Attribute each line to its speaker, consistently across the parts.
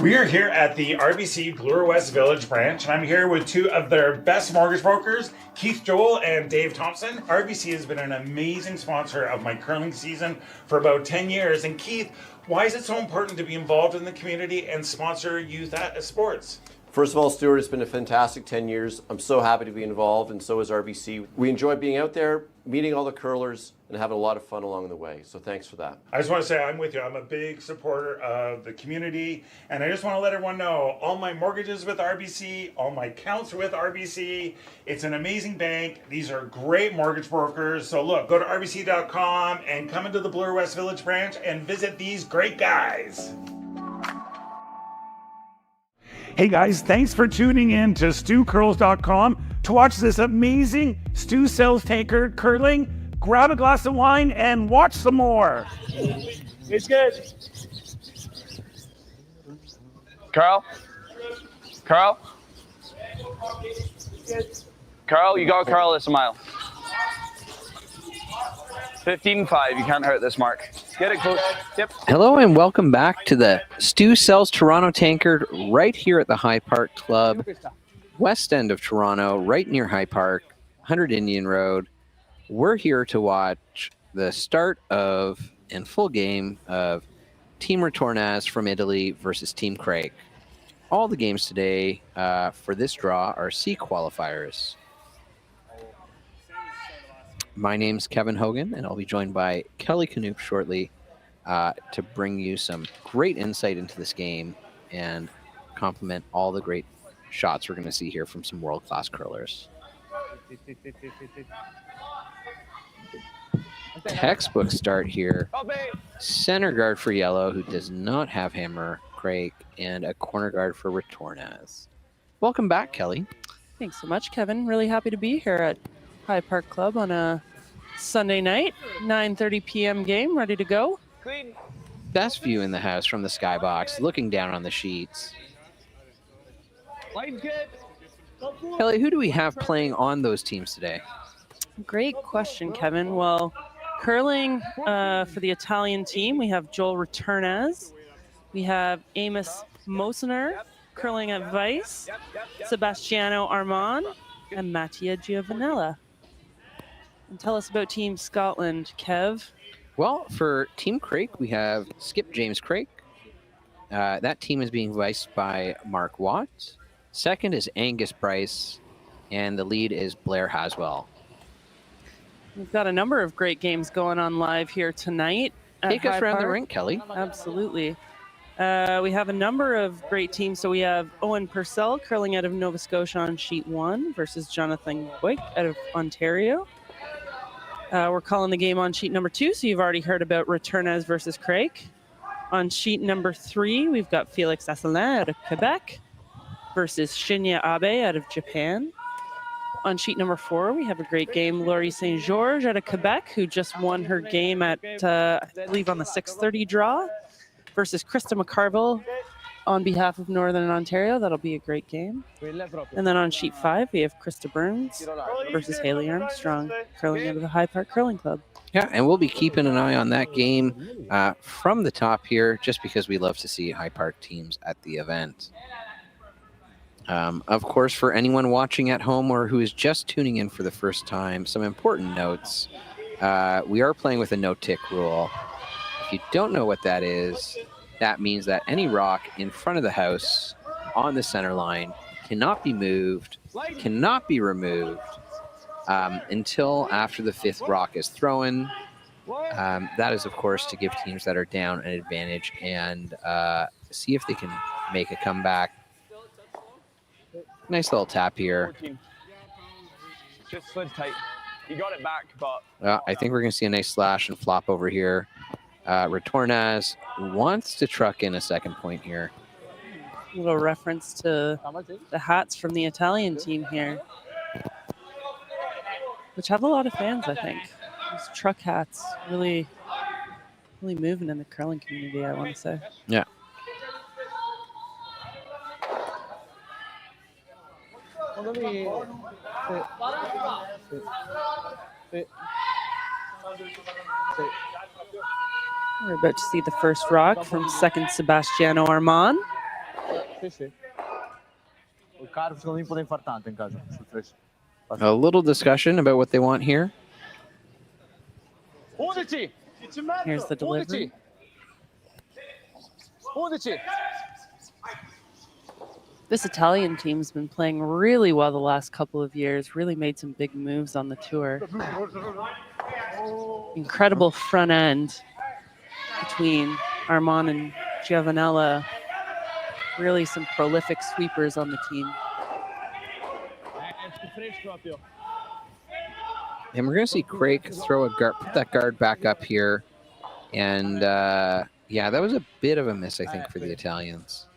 Speaker 1: We are here at the RBC Bloor West Village branch, and I'm here with two of their best mortgage brokers, Keith Joel and Dave Thompson. RBC has been an amazing sponsor of my curling season for about 10 years. And Keith, why is it so important to be involved in the community and sponsor youth sports?
Speaker 2: First of all, Stuart, it's been a fantastic 10 years. I'm so happy to be involved, and so is RBC. We enjoy being out there, meeting all the curlers, and having a lot of fun along the way. So thanks for that.
Speaker 1: I just want to say I'm with you. I'm a big supporter of the community, and I just want to let everyone know all my mortgages with RBC, all my accounts with RBC. It's an amazing bank. These are great mortgage brokers. So look, go to rbc.com and come into the Bloor West Village branch and visit these great guys. Hey guys, thanks for tuning in to stewcurls.com to watch this amazing Stu Sells Tankard curling. Grab a glass of wine and watch some more.
Speaker 3: It's good. Carl, you got Carl this a mile. 15-5, you can't hurt this mark. Get it, coach. Yep.
Speaker 4: Hello and welcome back to the Stu Sells Toronto Tankard right here at the High Park Club, west end of Toronto, right near High Park, 100 Indian Road. We're here to watch the start of and full game of Team Retornaz from Italy versus Team Craik. All the games today for this draw are C qualifiers. My name's Kevin Hogan, and I'll be joined by Cailey Knoop shortly to bring you some great insight into this game and compliment all the great shots we're going to see here from some world-class curlers. Textbook start here. Center guard for yellow, who does not have hammer, Craik, and a corner guard for Retornaz. Welcome back, Cailey.
Speaker 5: Thanks so much, Kevin. Really happy to be here at High Park Club on a Sunday night, 9:30 p.m. game, ready to go.
Speaker 4: Best view in the house from the skybox, looking down on the sheets. Cailey, who do we have playing on those teams today?
Speaker 5: Great question, Kevin. Well, curling for the Italian team, we have Joel Retornaz. We have Amos Mosener, curling at Vice, Sebastiano Armand, and Mattia Giovanella. And tell us about Team Scotland, Kev.
Speaker 4: Well, for Team Craik, we have Skip James Craik. That team is being viced by Mark Watt. Second is Angus Bryce, and the lead is Blair Haswell.
Speaker 5: We've got a number of great games going on live here tonight.
Speaker 4: Take us around the rink, Cailey.
Speaker 5: Absolutely. We have a number of great teams. So we have Owen Purcell curling out of Nova Scotia on sheet 1 versus Jonathan Boyk out of Ontario. We're calling the game on sheet number 2, so you've already heard about Retornaz versus Craik. On sheet number 3, we've got Felix Asselin out of Quebec versus Shinya Abe out of Japan. On sheet number 4, we have a great game, Laurie St. George out of Quebec, who just won her game at, I believe, on the 6:30 draw, versus Krista McCarville on behalf of Northern Ontario. That'll be a great game. And then on sheet 5, we have Krista Burns versus Haley Armstrong, curling out of the High Park Curling Club.
Speaker 4: Yeah, and we'll be keeping an eye on that game from the top here, just because we love to see High Park teams at the event. Of course, for anyone watching at home or who is just tuning in for the first time, some important notes. We are playing with a no-tick rule. If you don't know what that is, that means that any rock in front of the house on the center line cannot be moved, cannot be removed until after the 5th rock is thrown. That is, of course, to give teams that are down an advantage and see if they can make a comeback. Nice little tap here.
Speaker 3: Just slid tight. You got it back, but...
Speaker 4: I think we're going to see a nice slash and flop over here. Retornaz wants to truck in a second point here.
Speaker 5: A little reference to the hats from the Italian team here, which have a lot of fans, I think. Those truck hats really moving in the curling community, I want to say.
Speaker 4: Yeah.
Speaker 5: We're about to see the first rock from second Sebastiano Armand.
Speaker 4: A little discussion about what they want here.
Speaker 5: Here's the delivery. This Italian team's been playing really well the last couple of years, really made some big moves on the tour. Incredible front end between Armand and Giovanella. Really some prolific sweepers on the team.
Speaker 4: And we're going to see Craik throw a guard, put that guard back up here. And yeah, that was a bit of a miss, I think, for the Italians.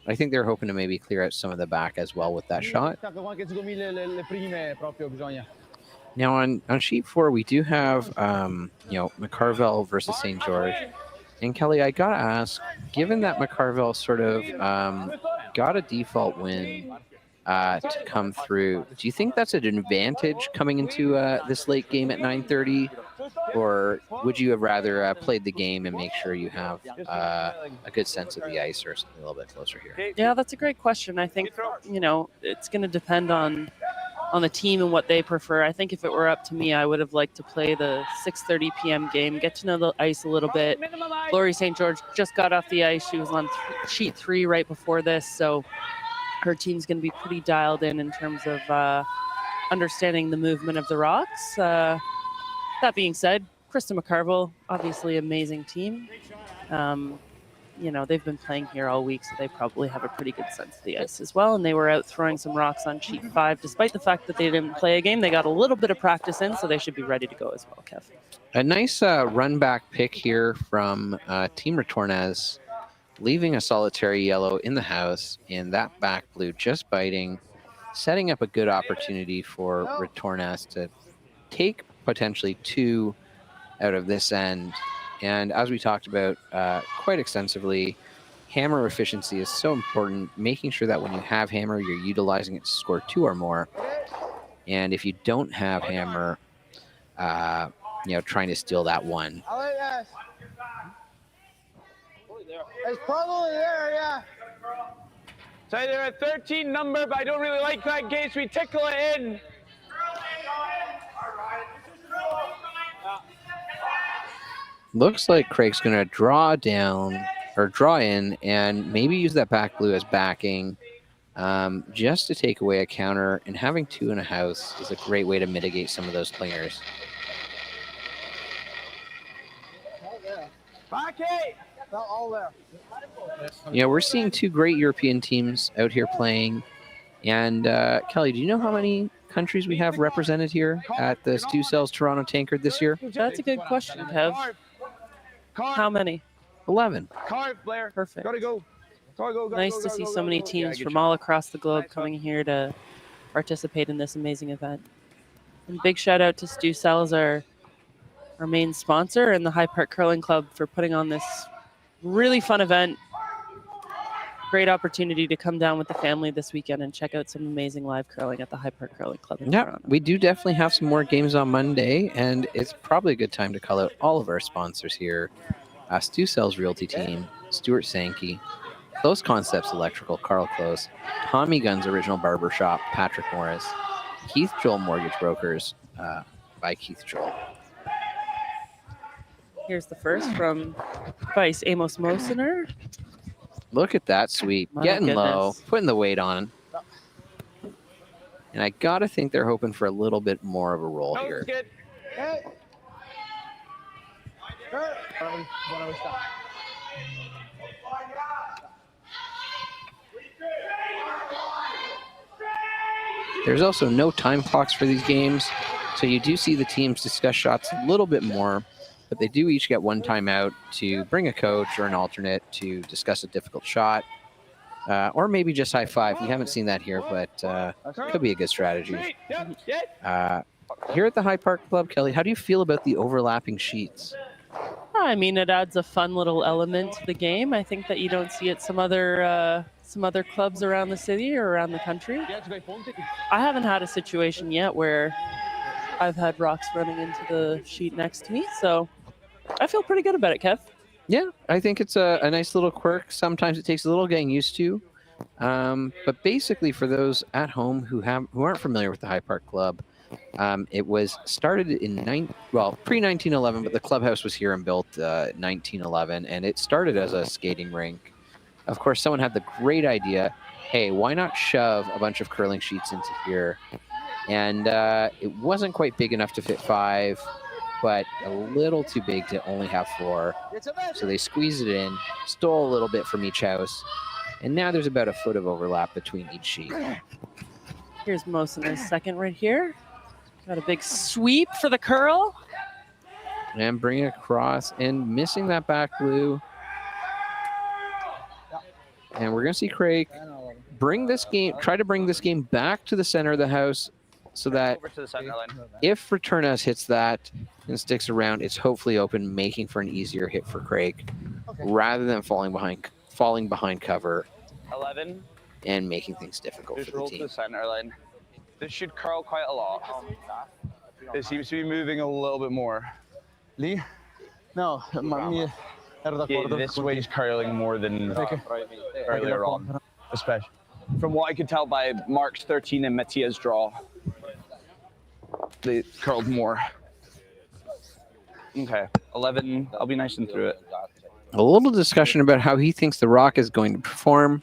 Speaker 4: I think they're hoping to maybe clear out some of the back as well with that shot. Now on sheet 4, we do have, McCarville versus St. George. And Cailey, I got to ask, given that McCarville sort of got a default win to come through, do you think that's an advantage coming into this late game at 9:30? Or would you have rather played the game and make sure you have a good sense of the ice or something a little bit closer here?
Speaker 5: Yeah, that's a great question. I think, it's going to depend on the team and what they prefer. I think if it were up to me, I would have liked to play the 6:30 p.m. game, get to know the ice a little bit. Lori St. George just got off the ice. She was on sheet 3 right before this, so her team's going to be pretty dialed in terms of understanding the movement of the rocks. That being said, Krista McCarville, obviously amazing team. They've been playing here all week, so they probably have a pretty good sense of the ice as well. And they were out throwing some rocks on sheet 5. Despite the fact that they didn't play a game, they got a little bit of practice in, so they should be ready to go as well, Kev.
Speaker 4: A nice run back pick here from Team Retornaz, leaving a solitary yellow in the house, and that back blue just biting, setting up a good opportunity for Retornaz to take potentially 2 out of this end. And as we talked about quite extensively, hammer efficiency is so important, making sure that when you have hammer, you're utilizing it to score 2 or more. And if you don't have hammer, trying to steal that 1.
Speaker 3: It's probably there, yeah. So they're a 13 number, but I don't really like that game, so we tickle it in.
Speaker 4: Looks like Craig's going to draw in and maybe use that back blue as backing just to take away a counter. And having 2 in a house is a great way to mitigate some of those clingers. We're seeing 2 great European teams out here playing. And Cailey, do you know how many countries we have represented here at the Stu Cells Toronto Tankard this year?
Speaker 5: That's a good question, Kev. How many?
Speaker 4: 11.
Speaker 5: Perfect. Nice to see so many teams from all across the globe coming here to participate in this amazing event. And big shout out to Stu Cells, our main sponsor, and the High Park Curling Club for putting on this really fun event. Great opportunity to come down with the family this weekend and check out some amazing live curling at the High Park Curling Club in Toronto.
Speaker 4: We do definitely have some more games on Monday, and it's probably a good time to call out all of our sponsors here. Stu Cells Realty Team, Stuart Sankey, Close Concepts Electrical, Carl Close, Tommy Gunn's Original Barbershop, Patrick Morris, Keith Joel Mortgage Brokers by Keith Joel.
Speaker 5: Here's the first from Vice Amos Mosener.
Speaker 4: Look at that sweep. Getting low, putting the weight on. And I got to think they're hoping for a little bit more of a roll here. There's also no time clocks for these games, so you do see the teams discuss shots a little bit more. But they do each get 1 timeout to bring a coach or an alternate to discuss a difficult shot, or maybe just high five. We haven't seen that here, but could be a good strategy. Here at the High Park Club, Cailey, how do you feel about the overlapping sheets?
Speaker 5: I mean, it adds a fun little element to the game. I think that you don't see it some other clubs around the city or around the country. I haven't had a situation yet where I've had rocks running into the sheet next to me, so I feel pretty good about it, Kev.
Speaker 4: Yeah, I think it's a nice little quirk. Sometimes it takes a little getting used to, But basically, for those at home who aren't familiar with the High Park Club, it was started in pre-1911, but the clubhouse was here and built 1911, and it started as a skating rink. Of course, someone had the great idea, hey, why not shove a bunch of curling sheets into here? And it wasn't quite big enough to fit 5, but a little too big to only have 4. So they squeezed it in, stole a little bit from each house, and now there's about a foot of overlap between each sheet.
Speaker 5: Here's Mosener's second right here. Got a big sweep for the curl.
Speaker 4: And bring it across and missing that back blue. And we're going to see Craik try to bring this game back to the center of the house so that if Retornaz hits that and sticks around, it's hopefully open, making for an easier hit for Craik rather than falling behind cover
Speaker 3: 11.
Speaker 4: and making things difficult for the
Speaker 3: Roll
Speaker 4: team.
Speaker 3: to the center line. This should curl quite a lot. It seems to be moving a little bit more.
Speaker 6: Lì? No, ma mi ero
Speaker 3: Yeah,
Speaker 6: d'accordo.
Speaker 3: this way is curling more than earlier on, especially. From what I could tell by Mark's 13 and Mattia's draw, they curled more. Okay, 11. I'll be nice and through it.
Speaker 4: A little discussion about how he thinks the Rock is going to perform.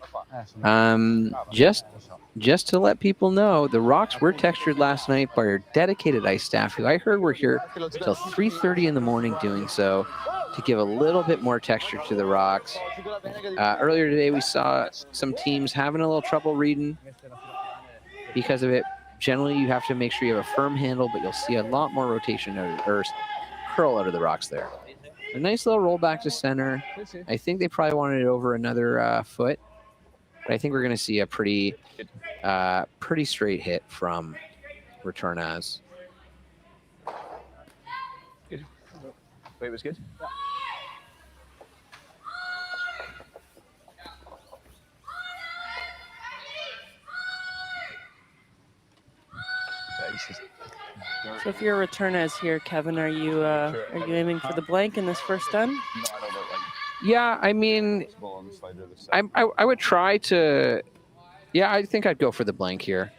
Speaker 4: Just to let people know, the Rocks were textured last night by our dedicated ice staff, who I heard were here till 3:30 in the morning doing so to give a little bit more texture to the Rocks. Earlier today, we saw some teams having a little trouble reading because of it. Generally, you have to make sure you have a firm handle, but you'll see a lot more rotation or curl out of the Rocks there. A nice little roll back to center. I think they probably wanted it over another foot. But I think we're going to see a pretty straight hit from Retornaz.
Speaker 3: Good. Wait, was good?
Speaker 5: So if you're a Retornaz here, Kevin, are you aiming for the blank in this first done?
Speaker 4: Yeah, I mean, I would try to. Yeah, I think I'd go for the blank here.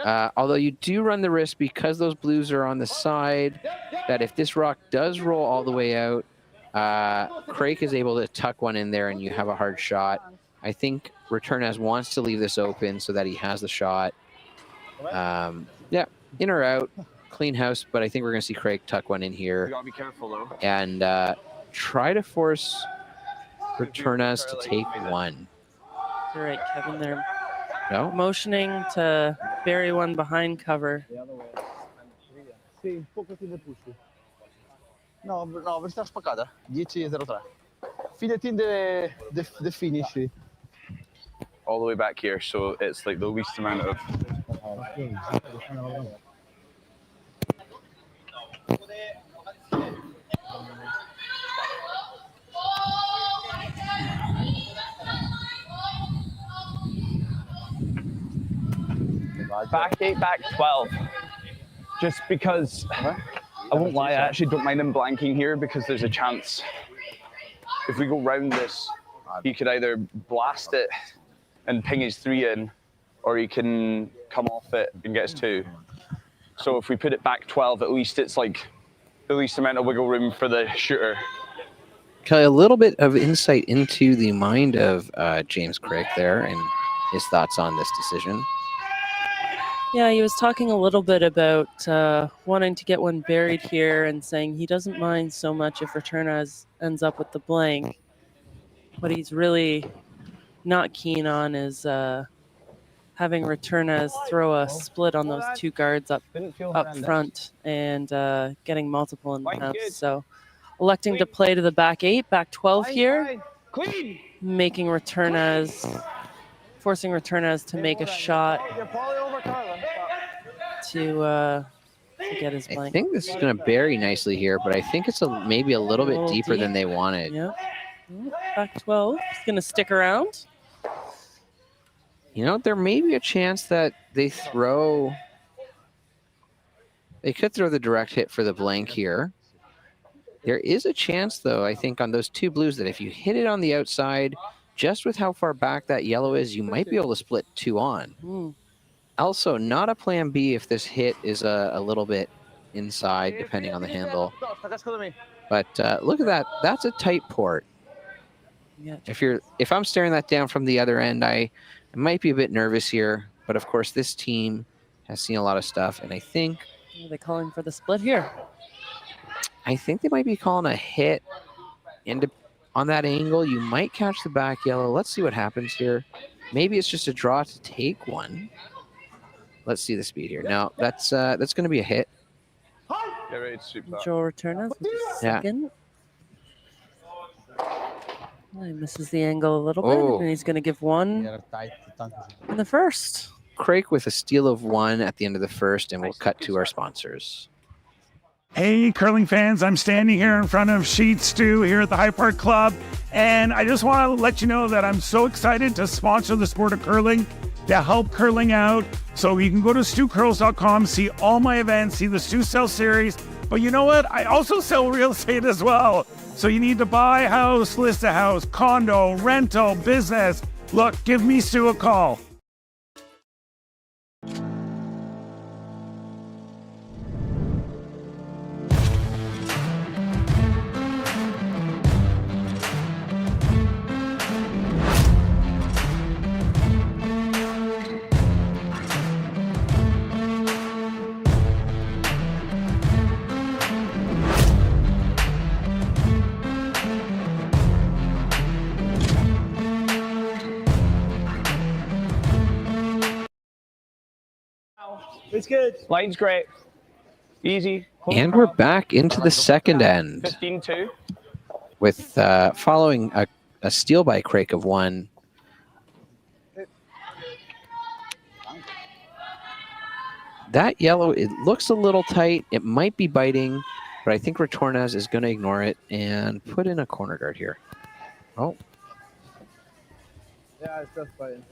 Speaker 4: Although you do run the risk, because those blues are on the side, that if this rock does roll all the way out, Craik is able to tuck one in there and you have a hard shot. I think Retornaz wants to leave this open so that he has the shot. Yeah, in or out, clean house, but I think we're going to see Craik tuck one in here.
Speaker 3: You gotta be careful though.
Speaker 4: And try to force Retornaz to take one.
Speaker 5: All right, Kevin, they're
Speaker 4: No?
Speaker 5: motioning to bury one behind cover.
Speaker 6: Sì, un pochettino più su. No, questa è spaccata. 10:03. Finetin the finish.
Speaker 3: All the way back here, so it's like the least amount of. Back 8, back 12. Just because, I won't lie, I actually don't mind him blanking here because there's a chance if we go round this, he could either blast it and ping his 3 in, or he can come off it and get his 2. So if we put it back 12, at least it's like the least amount of wiggle room for the shooter.
Speaker 4: Kelly, a little bit of insight into the mind of James Craik there and his thoughts on this decision.
Speaker 5: Yeah, he was talking a little bit about wanting to get one buried here and saying he doesn't mind so much if Retornaz ends up with the blank. What he's really not keen on is having Retornaz throw a split on those 2 guards up front and getting multiple in the house. So electing to play to the back 8, back 12 here, making Retornaz, forcing Retornaz to make a shot to get his blank.
Speaker 4: I think this is going to bury nicely here, but I think it's maybe a little bit deeper
Speaker 5: deep.
Speaker 4: than they wanted.
Speaker 5: Yeah. Back 12. He's going to stick around.
Speaker 4: You know, there may be a chance that they could throw the direct hit for the blank here. There is a chance, though, I think, on those 2 blues that if you hit it on the outside, just with how far back that yellow is, you might be able to split 2 on. Also, not a plan B if this hit is a little bit inside, depending on the handle. But look at that. That's a tight port.
Speaker 5: Yeah.
Speaker 4: If I'm staring that down from the other end, I might be a bit nervous here. But of course, this team has seen a lot of stuff, and I think
Speaker 5: Are they calling for the split here?
Speaker 4: they might be calling a hit. And on that angle, you might catch the back yellow. Let's see what happens here. Maybe it's just a draw to take one. Let's see the speed here. No, that's going to be a hit.
Speaker 3: Get ready to sweep that.
Speaker 5: Joel Retornaz with the second. He misses the angle a little bit, and he's going to give one in the first.
Speaker 4: Craik with a steal of 1 at the end of the first, and we'll cut to our sponsors.
Speaker 1: Hey, curling fans, I'm standing here in front of Sheet Stew here at the High Park Club, and I just want to let you know that I'm so excited to sponsor the sport of curling, to help curling out. So you can go to stewcurls.com, see all my events, see the Stew Sell series, but you know what? I also sell real estate as well. So you need to buy a house, list a house, condo, rental, business. Look, give me Stu a call.
Speaker 3: It's good. Line's great. Easy.
Speaker 4: And we're back into the second end
Speaker 3: 15-2.
Speaker 4: with following a steal by Craik of 1. That yellow, it looks a little tight. It might be biting, but I think Retornaz is going to ignore it and put in a corner guard here. Oh.
Speaker 6: Yeah, it's just biting.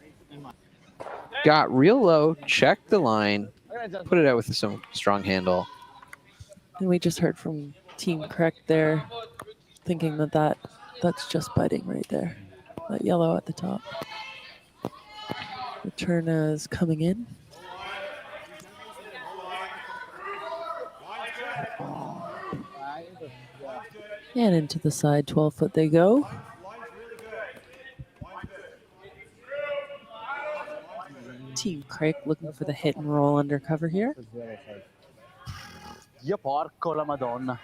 Speaker 4: Got real low, checked the line, put it out with some strong handle.
Speaker 5: And we just heard from Team Craik there, thinking that's just biting right there. That yellow at the top. Retornaz coming in. And into the side, 12-foot they go. Team Craik looking for the hit and roll undercover here.
Speaker 6: Dio porco la Madonna.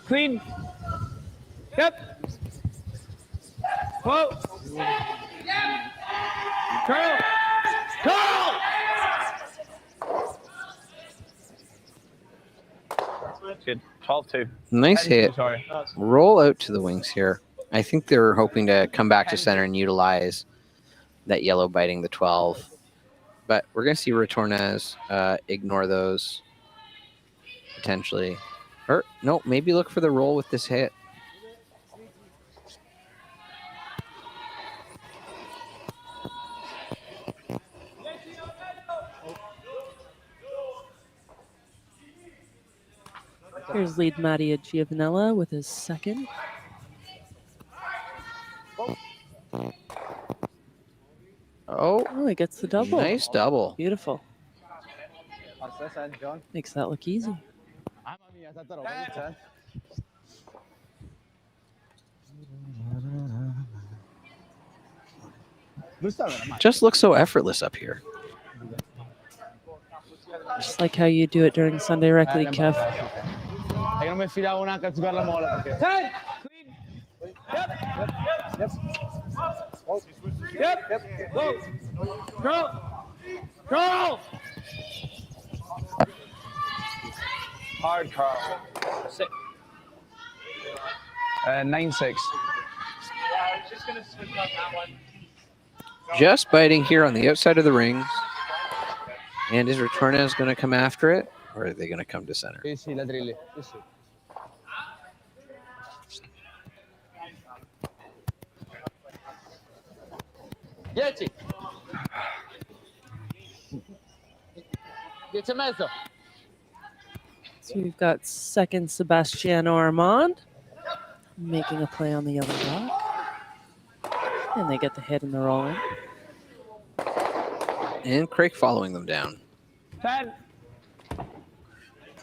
Speaker 3: Clean. Yep. Whoa. Carl. Carl. Good. 12-2.
Speaker 4: Nice hit.
Speaker 3: Sorry.
Speaker 4: Roll out to the wings here. I think they're hoping to come back to center and utilize that yellow biting the 12. But we're going to see Retornaz ignore those potentially. Or, no, maybe look for the roll with this hit.
Speaker 5: Here's lead Mattia Giovanella with his second. Oh, he gets the double.
Speaker 4: Nice double.
Speaker 5: Beautiful. Makes that look easy.
Speaker 4: Just looks so effortless up here.
Speaker 5: Just like how you do it during Sunday Rec League, Kev.
Speaker 6: Io non mi filavo neanche a giocare la mola perché...
Speaker 3: Ten. Clean. Yep. Yep. Go. Curl. Curl. Hard Carl. 6. 9-6.
Speaker 4: Just biting here on the outside of the rings. And is Retornaz going to come after it? Or are they going to come to center?
Speaker 6: Sì, sì, la drilli. Sì, sì. 10. 10 e mezzo.
Speaker 5: So we've got second Sebastiano Armand making a play on the yellow rock. And they get the hit and the roll in.
Speaker 4: And Craik following them down.
Speaker 3: 10.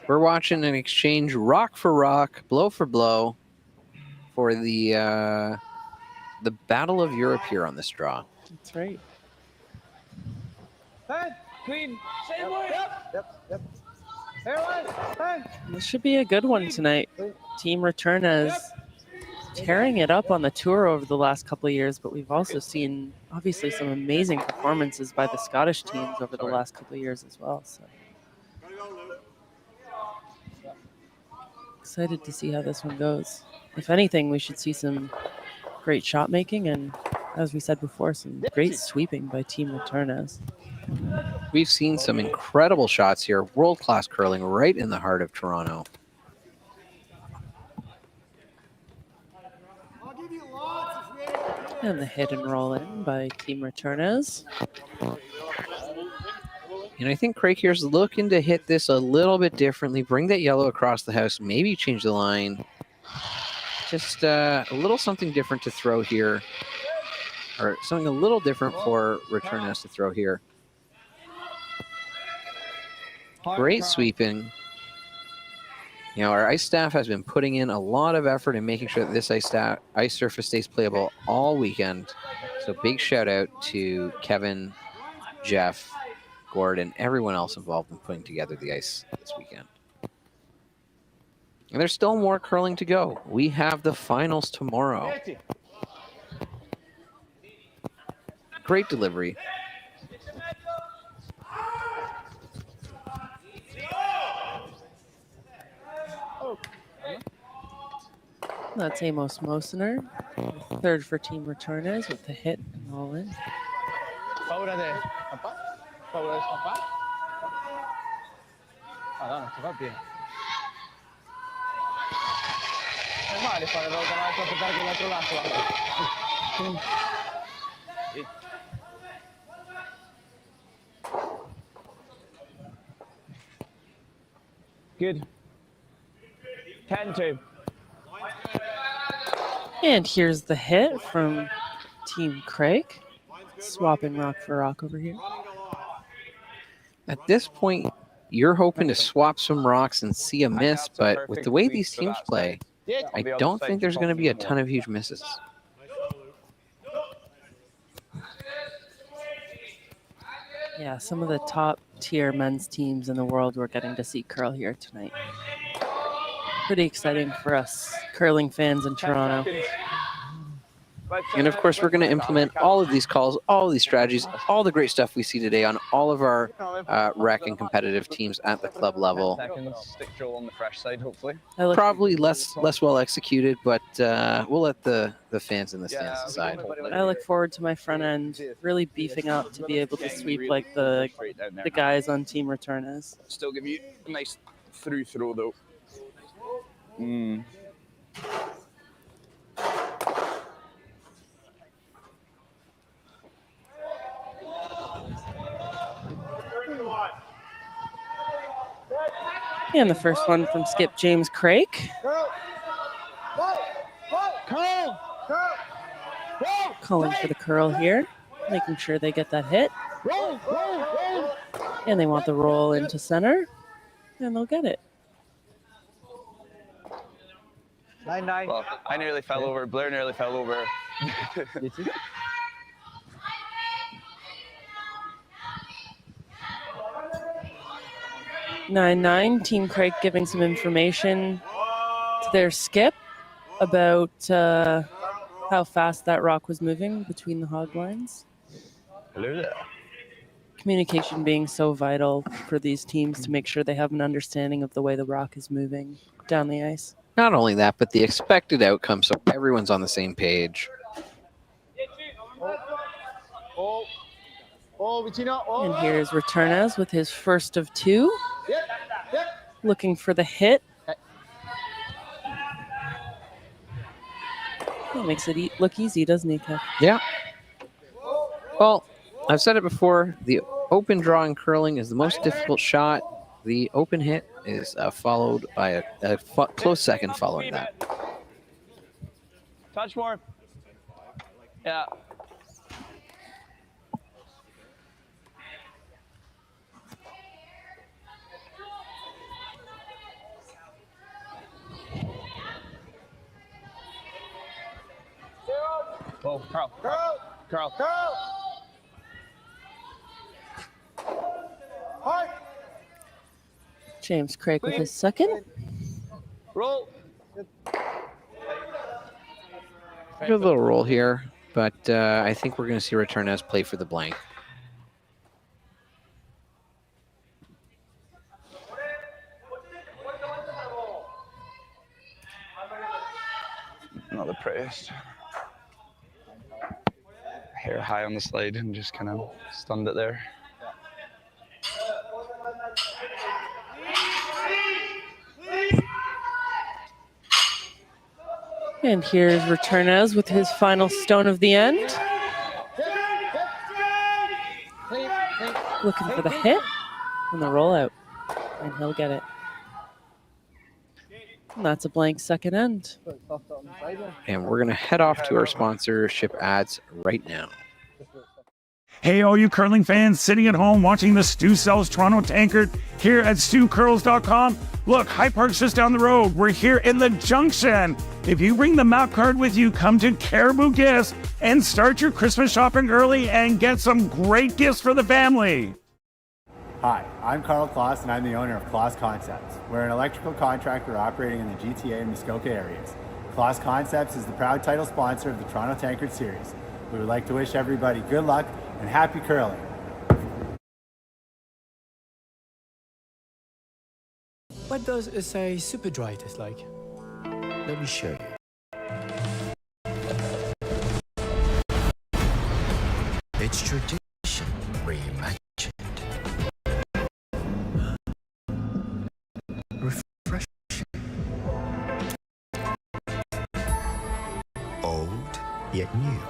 Speaker 4: We're watching an exchange rock for rock, blow for blow for the Battle of Europe here on this draw.
Speaker 5: That's right.
Speaker 3: 10. Clean. Same way. Yep. Everyone, 10.
Speaker 5: This should be a good one tonight. Team Retornaz tearing it up on the tour over the last couple of years, but we've also seen obviously some amazing performances by the Scottish teams over the last couple of years as well. So excited to see how this one goes. If anything, we should see some great shot making and, as we said before, some great sweeping by Team Retornaz.
Speaker 4: We've seen some incredible shots here. World-class curling right in the heart of Toronto.
Speaker 5: And the hit and roll in by Team Retornaz.
Speaker 4: And I think Craik here's looking to hit this a little bit differently, bring that yellow across the house, maybe change the line. Just a little something different to throw here, or something a little different for Retornaz to throw here. Great sweeping. You know, our ice staff has been putting in a lot of effort in making sure that this ice surface stays playable all weekend. So big shout out to Kevin, Jeff, Gordon, everyone else involved in putting together the ice this weekend. And there's still more curling to go. We have the finals tomorrow. Great delivery.
Speaker 5: That's Amos Mosener. Third for Team Retornaz with the hit and roll in.
Speaker 6: Paura de escapar. Paura de escapar. Ah, no, esto va bien. Es male fare l'automatico a aspettare che l'altro lato va.
Speaker 3: Good. 10-2.
Speaker 5: And here's the hit from Team Craik. Swapping rock for rock over here.
Speaker 4: At this point, you're hoping to swap some rocks and see a miss, but with the way these teams play, I don't think there's going to be a ton of huge misses.
Speaker 5: Yeah, some of the top tier men's teams in the world we're getting to see curl here tonight. Pretty exciting for us curling fans in Toronto.
Speaker 4: And of course, we're going to implement all of these calls, all of these strategies, all the great stuff we see today on all of our rec and competitive teams at the club level.
Speaker 3: Stick Joel on the fresh side, hopefully.
Speaker 4: Probably less well executed, but we'll let the fans in the stands decide.
Speaker 5: I look forward to my front end really beefing up to be able to sweep like the guys on Team Retornaz.
Speaker 3: Still give you a nice through throw though. Mm.
Speaker 5: And the first one from skip James Craik. Calling for the curl here, making sure they get that hit. And they want the roll into center, and they'll get it.
Speaker 3: 9-9. Well, I nearly fell over. Blair nearly fell over.
Speaker 5: 9-9. Team Craik giving some information to their skip about how fast that rock was moving between the hog lines.
Speaker 3: Hello there.
Speaker 5: Communication being so vital for these teams to make sure they have an understanding of the way the rock is moving down the ice.
Speaker 4: Not only that, but the expected outcome, so everyone's on the same page.
Speaker 5: And here's Retornaz with his first of two. Looking for the hit. That makes it look easy, doesn't he, Kev?
Speaker 4: Yeah. Well, I've said it before, the open draw in curling is the most difficult shot. The open hit is followed by a close second following that.
Speaker 3: Touch more. Yeah. Whoa, Carl. Carl.
Speaker 5: James Craik with his second.
Speaker 3: Roll.
Speaker 4: A little roll here, but I think we're going to see Retornaz play for the blank.
Speaker 3: Not the prettiest. Hair high on the slide and just kind of stunned it there.
Speaker 5: And here's Retornaz with his final stone of the end. Looking for the hit and the rollout. And he'll get it. And that's a blank second end.
Speaker 4: And we're going to head off to our sponsorship ads right now.
Speaker 1: Hey, all you curling fans sitting at home watching the Stu Sells Toronto Tankard here at StuCurls.com. Look, High Park's just down the road. We're here in the Junction. If you bring the map card with you, come to Caribou Gifts and start your Christmas shopping early and get some great gifts for the family.
Speaker 7: Hi, I'm Carl Kloss and I'm the owner of Kloss Concepts. We're an electrical contractor operating in the GTA and Muskoka areas. Kloss Concepts is the proud title sponsor of the Toronto Tankard Series. We would like to wish everybody good luck and happy curling.
Speaker 8: What does a super dry taste like? Let me show you. It's tradition reimagined. Refreshing. Old yet new.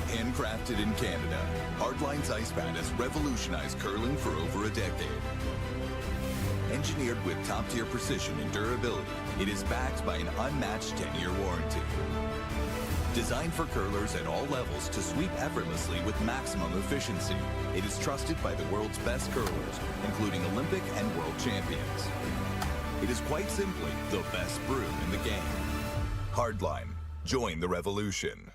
Speaker 9: Handcrafted in Canada, Hardline's ice pad has revolutionized curling for over a decade. Engineered with top-tier precision and durability, it is backed by an unmatched 10-year warranty. Designed for curlers at all levels to sweep effortlessly with maximum efficiency, it is trusted by the world's best curlers, including Olympic and world champions. It is quite simply the best brew in the game. Hardline, join the revolution.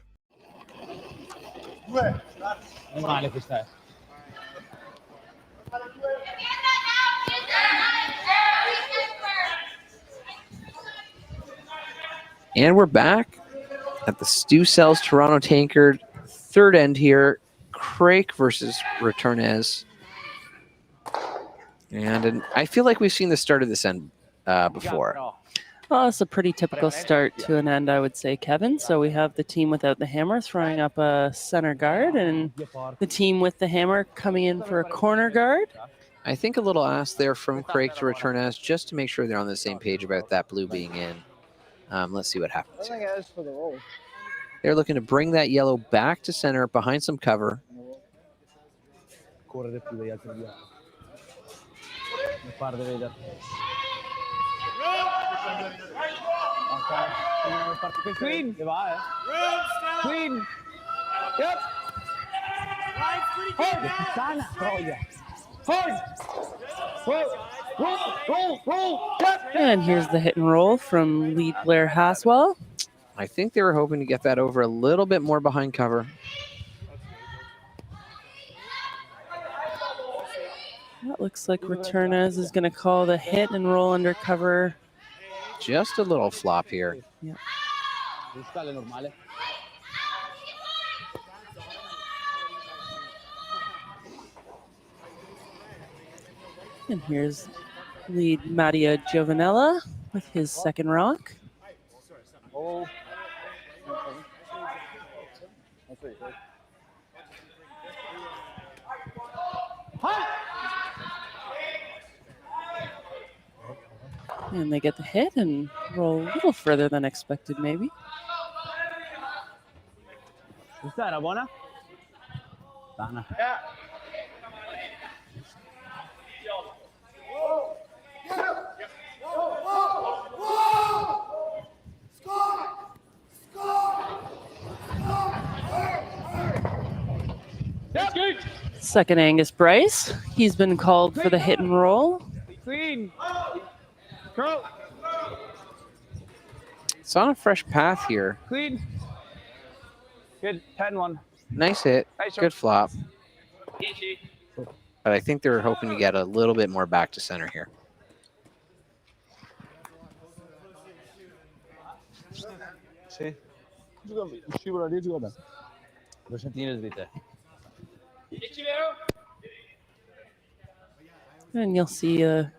Speaker 4: And we're back at the Stu Sells Toronto Tankard. Third end here, Craik versus Retornaz. And I feel like we've seen the start of this end before.
Speaker 5: Well, it's a pretty typical start to an end, I would say, Kevin. So we have the team without the hammer throwing up a center guard and the team with the hammer coming in for a corner guard.
Speaker 4: I think a little ask there from Craik to Retornaz just to make sure they're on the same page about that blue being in. Let's see what happens. They're looking to bring that yellow back to center behind some cover.
Speaker 6: Clean. Clean. Yep.
Speaker 5: And here's the hit and roll from lead Blair Haswell.
Speaker 4: I think they were hoping to get that over a little bit more behind cover.
Speaker 5: That looks like Retornaz is going to call the hit and roll under cover.
Speaker 4: Just a little flop here.
Speaker 5: Yeah. And here's lead Mattia Giovanella with his second rock. And they get the hit and roll a little further than expected, maybe.
Speaker 6: Questa era buona? Buona.
Speaker 5: Second Angus Bryce. He's been called for the hit and roll.
Speaker 6: Clean. Curl.
Speaker 4: It's on a fresh path here.
Speaker 6: Clean. Good. 10-1.
Speaker 4: Nice hit.
Speaker 6: Nice
Speaker 4: Good flop. But I think they were hoping to get a little bit more back to center here.
Speaker 6: Sì. Scivola lì, gioca. 2 centimetri di te.
Speaker 5: And you'll see a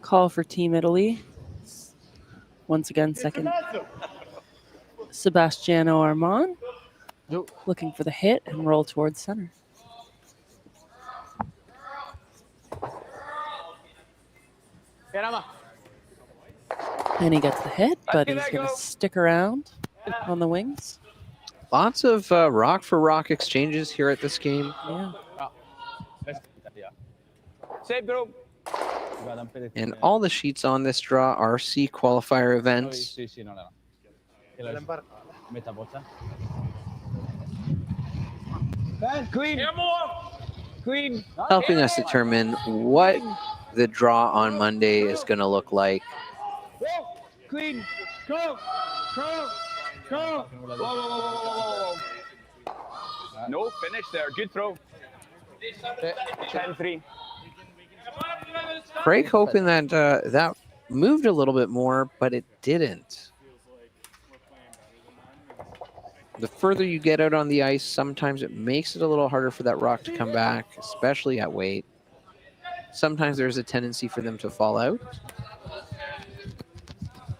Speaker 5: call for Team Italy. Once again, second. Sebastiano Armand looking for the hit and roll towards center. And he gets the hit, but he's going to stick around on the wings.
Speaker 4: Lots of rock for rock exchanges here at this game.
Speaker 5: Yeah.
Speaker 4: And all the sheets on this draw are C qualifier events.
Speaker 6: Clean. Clean.
Speaker 4: Helping us determine what the draw on Monday is going to look like.
Speaker 6: Clean. Go. Go. Go. Whoa. No finish there. Good throw. 10-3.
Speaker 4: Craik hoping that that moved a little bit more, but it didn't. The further you get out on the ice, sometimes it makes it a little harder for that rock to come back, especially at weight. Sometimes there's a tendency for them to fall out.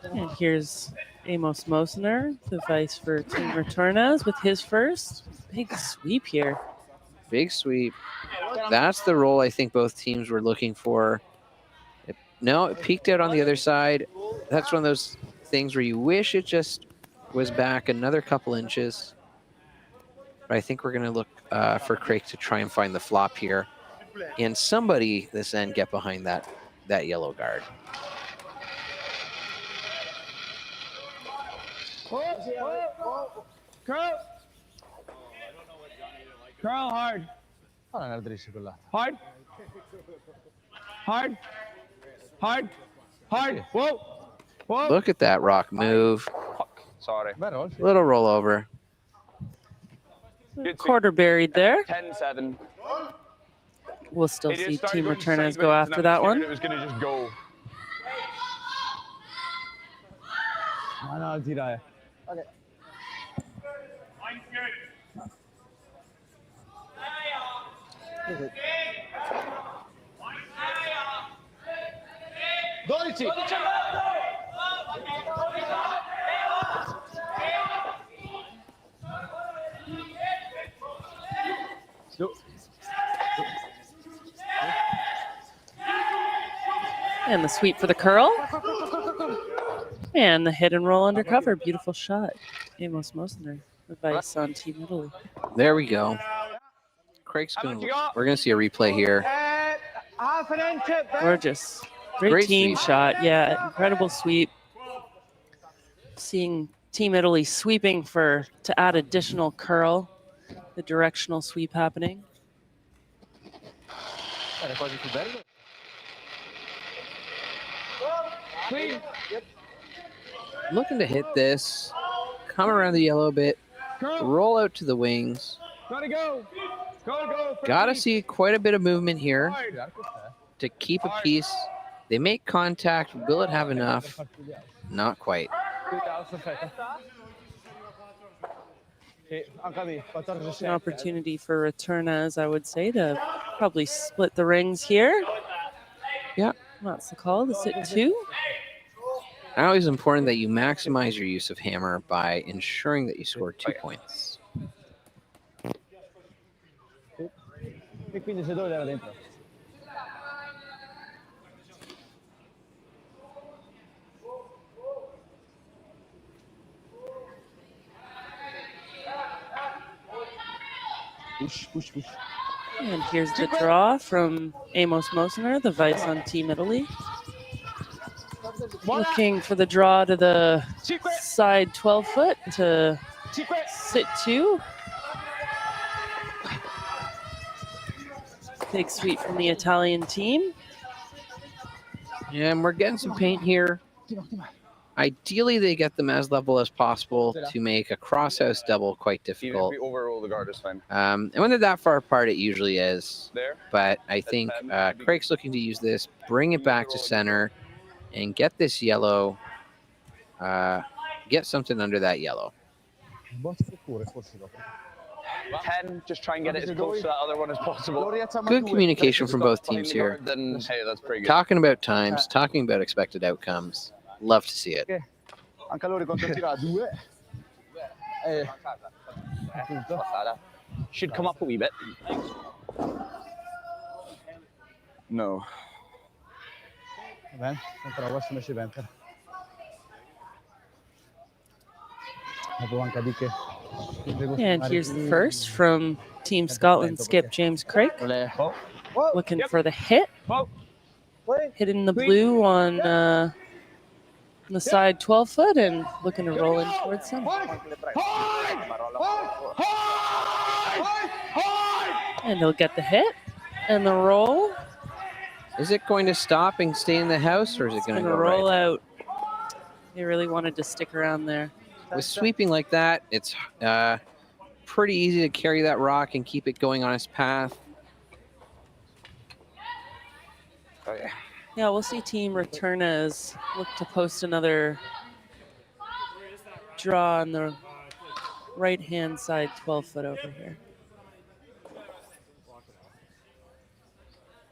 Speaker 5: And here's Amos Mosner, the vice for Team Retornaz with his first. Big sweep here.
Speaker 4: Big sweep. That's the roll I think both teams were looking for. No, it peaked out on the other side. That's one of those things where you wish it just was back another couple inches. But I think we're going to look for Craik to try and find the flop here. And somebody this end get behind that yellow guard.
Speaker 6: Curl. Curl hard. Hard. Hard. Hard. Hard. Whoa. Whoa.
Speaker 4: Look at that rock move.
Speaker 6: Fuck. Sorry.
Speaker 4: Little rollover.
Speaker 5: Quarter buried there.
Speaker 6: 10-7.
Speaker 5: We'll still see Team Retornaz go after that one.
Speaker 6: It was going to just go. Okay.
Speaker 5: And the sweep for the curl. And the hit and roll undercover. Beautiful shot. Amos Mosner, advice on Team Italy.
Speaker 4: There we go. Craig's gonna. We're gonna see a replay here.
Speaker 6: Half an inch.
Speaker 5: Gorgeous. Great team
Speaker 4: sweep.
Speaker 5: shot. Yeah, incredible sweep. Seeing Team Italy sweeping to add additional curl. The directional sweep happening.
Speaker 6: Clean.
Speaker 4: Looking to hit this. Come around the yellow a bit. Roll out to the wings.
Speaker 6: Gotta go. Go.
Speaker 4: Gotta see quite a bit of movement here to keep a piece. They make contact. Will it have enough? Not quite.
Speaker 5: An opportunity for Retornaz, I would say, to probably split the rings here.
Speaker 4: Yeah.
Speaker 5: That's the call. To sit 2.
Speaker 4: Now it's important that you maximize your use of hammer by ensuring that you score 2 points.
Speaker 6: E quindi se dove era dentro. Push, push, push.
Speaker 5: And here's the draw from Amos Mosener, the vice on Team Italy. Looking for the draw to the side 12-foot to sit 2. Big sweep from the Italian team.
Speaker 4: Yeah, and we're getting some paint here. Ideally, they get them as level as possible to make a crosshouse double quite
Speaker 3: Even if
Speaker 4: difficult.
Speaker 3: we overroll the guard, it's fine.
Speaker 4: And when they're that far apart, it usually is.
Speaker 3: There.
Speaker 4: But I think Craig's looking to use this, bring it back to center, and get this yellow, get something under that yellow.
Speaker 3: 10, just try and get it as close to that other one as possible.
Speaker 4: Good communication from both teams here.
Speaker 3: Then, hey, that's pretty good.
Speaker 4: Talking about times, talking about expected outcomes. Love to see it.
Speaker 6: Anche loro quando tira 2.
Speaker 3: Should come up a wee bit. No.
Speaker 6: Va bene, sempre la prossima ci pensa. Dopo anche di che.
Speaker 5: And here's the first from Team Scotland skip James Craik. Looking for the hit. Hitting the blue on the side 12-foot and looking to roll in towards him. And he'll get the hit and the roll.
Speaker 4: Is it going to stop and stay in the house, or is it going to go
Speaker 5: roll
Speaker 4: right?
Speaker 5: out? They really wanted to stick around there.
Speaker 4: With sweeping like that, it's pretty easy to carry that rock and keep it going on its path.
Speaker 5: Yeah, we'll see Team Retornaz look to post another draw on the right-hand side 12-foot over here.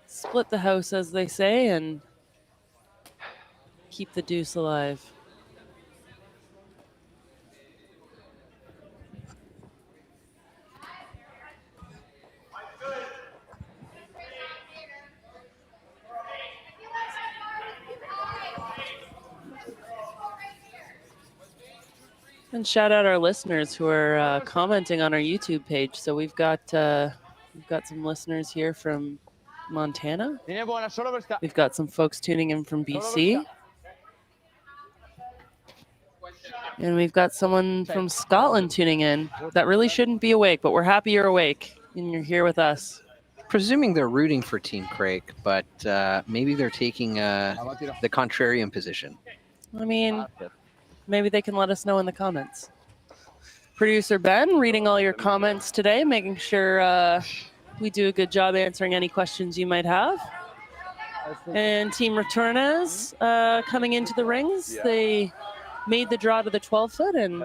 Speaker 5: Split the house, as they say, and keep the deuce alive. And shout out our listeners who are commenting on our YouTube page. So we've got some listeners here from Montana. We've got some folks tuning in from BC. And we've got someone from Scotland tuning in that really shouldn't be awake, but we're happy you're awake and you're here with us.
Speaker 4: Presuming they're rooting for Team Craik, but maybe they're taking the contrarian position.
Speaker 5: I mean, maybe they can let us know in the comments. Producer Ben, reading all your comments today, making sure we do a good job answering any questions you might have. And Team Retornaz coming into the rings. They made the draw to the 12-foot and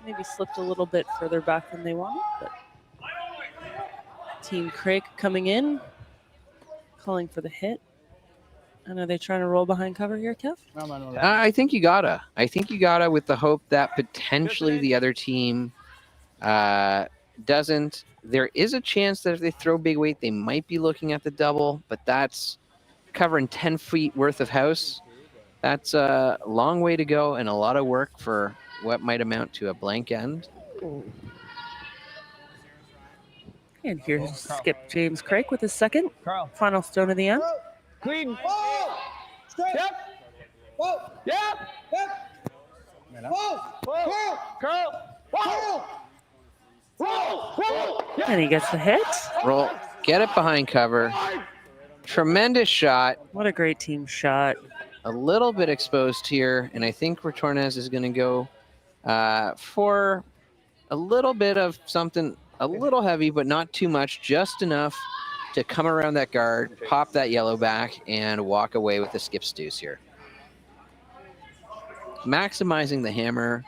Speaker 5: maybe slipped a little bit further back than they wanted. But Team Craik coming in, calling for the hit. And are they trying to roll behind cover here, Kev?
Speaker 4: I think you gotta. I think you gotta, with the hope that potentially the other team doesn't. There is a chance that if they throw big weight, they might be looking at the double, but that's covering 10 feet worth of house. That's a long way to go and a lot of work for what might amount to a blank end.
Speaker 5: And here's skip James Craik with his second. Final stone of the end.
Speaker 6: Clean. Step. Yep.
Speaker 5: And he gets the hit.
Speaker 4: Roll, get it behind cover. Tremendous shot.
Speaker 5: What a great team shot.
Speaker 4: A little bit exposed here, and I think Retornaz is going to go for a little bit of something a little heavy, but not too much, just enough to come around that guard, pop that yellow back, and walk away with the skip deuce here. Maximizing the hammer.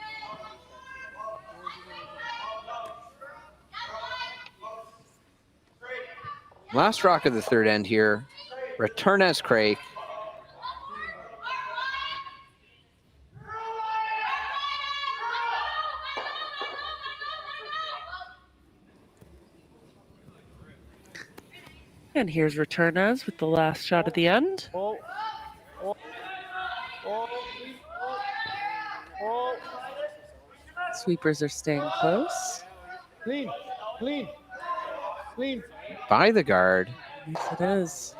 Speaker 4: Last rock of the third end here. Retornaz Craik.
Speaker 5: And here's Retornaz with the last shot at the end. Sweepers are staying close.
Speaker 6: Clean.
Speaker 4: by the guard.
Speaker 5: Yes, it is.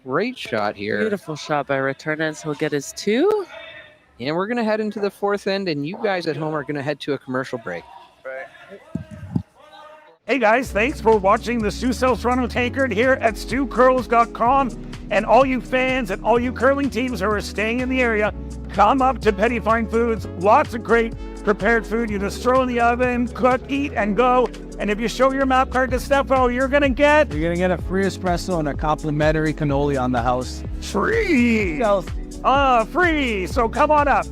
Speaker 4: Great shot here.
Speaker 5: Beautiful shot by Retornaz. He'll get his 2.
Speaker 4: And we're going to head into the 4th end, and you guys at home are going to head to a commercial break.
Speaker 1: Hey guys, thanks for watching the Sioux South Toronto Tankard here at stewcurls.com. And all you fans and all you curling teams who are staying in the area, come up to Petty Fine Foods. Lots of great prepared food. You just throw in the oven, cook, eat, and go. And if you show your map card to Stefo, you're going to get
Speaker 6: a free espresso and a complimentary cannoli on the house.
Speaker 1: free. Free. So come on up.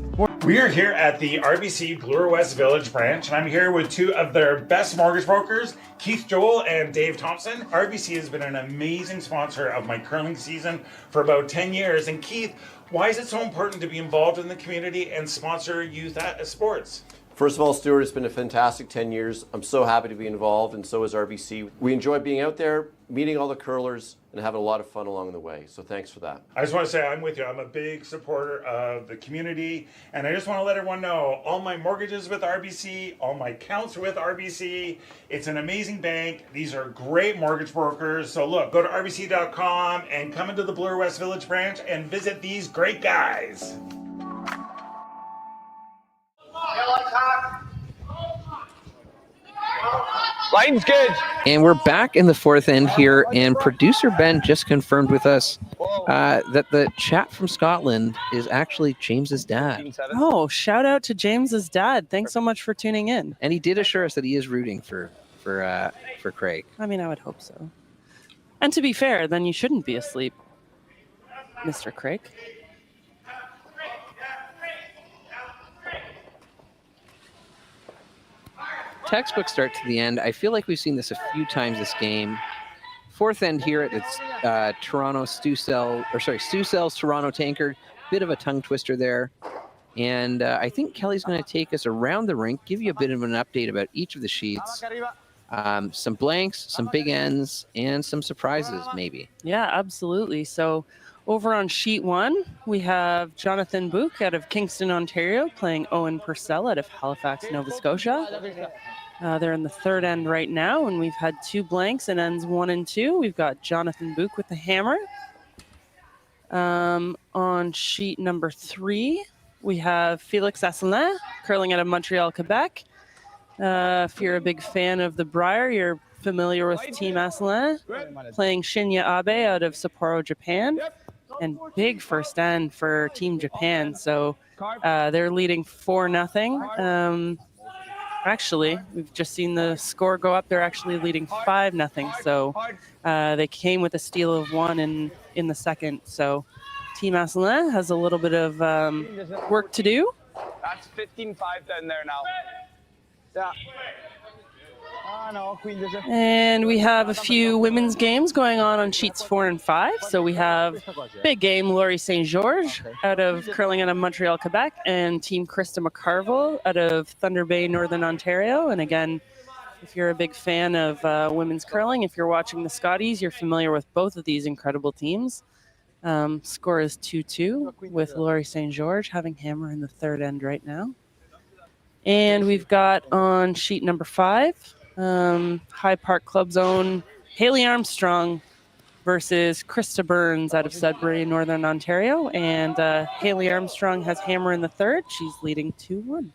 Speaker 1: We are here at the RBC Bloor West Village branch, and I'm here with 2 of their best mortgage brokers, Keith Joel and Dave Thompson. RBC has been an amazing sponsor of my curling season for about 10 years. And Keith, why is it so important to be involved in the community and sponsor youth sports?
Speaker 2: First of all, Stuart, it's been a fantastic 10 years. I'm so happy to be involved, and so is RBC. We enjoy being out there, meeting all the curlers, and having a lot of fun along the way. So thanks for that.
Speaker 1: I just want to say I'm with you. I'm a big supporter of the community, and I just want to let everyone know all my mortgages with RBC, all my accounts with RBC. It's an amazing bank. These are great mortgage brokers. So look, go to rbc.com and come into the Bloor West Village branch and visit these great guys.
Speaker 3: Line's good.
Speaker 4: And we're back in the 4th end here, and producer Ben just confirmed with us that the chat from Scotland is actually James's dad.
Speaker 5: Oh, shout out to James's dad. Thanks so much for tuning in.
Speaker 4: And he did assure us that he is rooting for Craik.
Speaker 5: I mean, I would hope so. And to be fair, then you shouldn't be asleep, Mr. Craik.
Speaker 4: Textbook start to the end. I feel like we've seen this a few times this game. 4th end here at its Toronto Sioux Cells Toronto Tankard. Bit of a tongue twister there. And I think Kelly's going to take us around the rink, give you a bit of an update about each of the sheets. Some blanks, some big ends, and some surprises maybe.
Speaker 5: Yeah, absolutely. So over on sheet 1, we have Jonathan Book out of Kingston, Ontario, playing Owen Purcell out of Halifax, Nova Scotia. They're in the 3rd end right now, and we've had 2 blanks in ends 1 and 2. We've got Jonathan Book with the hammer. On sheet number 3, we have Felix Asselin curling out of Montreal, Quebec. If you're a big fan of the Briar, you're familiar with Team Asselin, playing Shinya Abe out of Sapporo, Japan. And big first end for Team Japan. So they're leading 4-0. Actually, we've just seen the score go up. They're actually leading 5-0. So they came with a steal of 1 in the second. So Team Asselin has a little bit of work to do.
Speaker 3: That's 15-5 down there now. Yeah.
Speaker 5: And we have a few women's games going on sheets 4 and 5. So we have big game Laurie St. George out of curling out of Montreal, Quebec, and Team Krista McCarville out of Thunder Bay, Northern Ontario. And again, if you're a big fan of women's curling, if you're watching the Scotties, you're familiar with both of these incredible teams. Score is 2-2 with Laurie St. George having hammer in the 3rd end right now. And we've got on sheet number 5, High Park Club's own Hayley Armstrong versus Krista Burns out of Sudbury, Northern Ontario. And Hayley Armstrong has hammer in the 3rd. She's leading 2-1.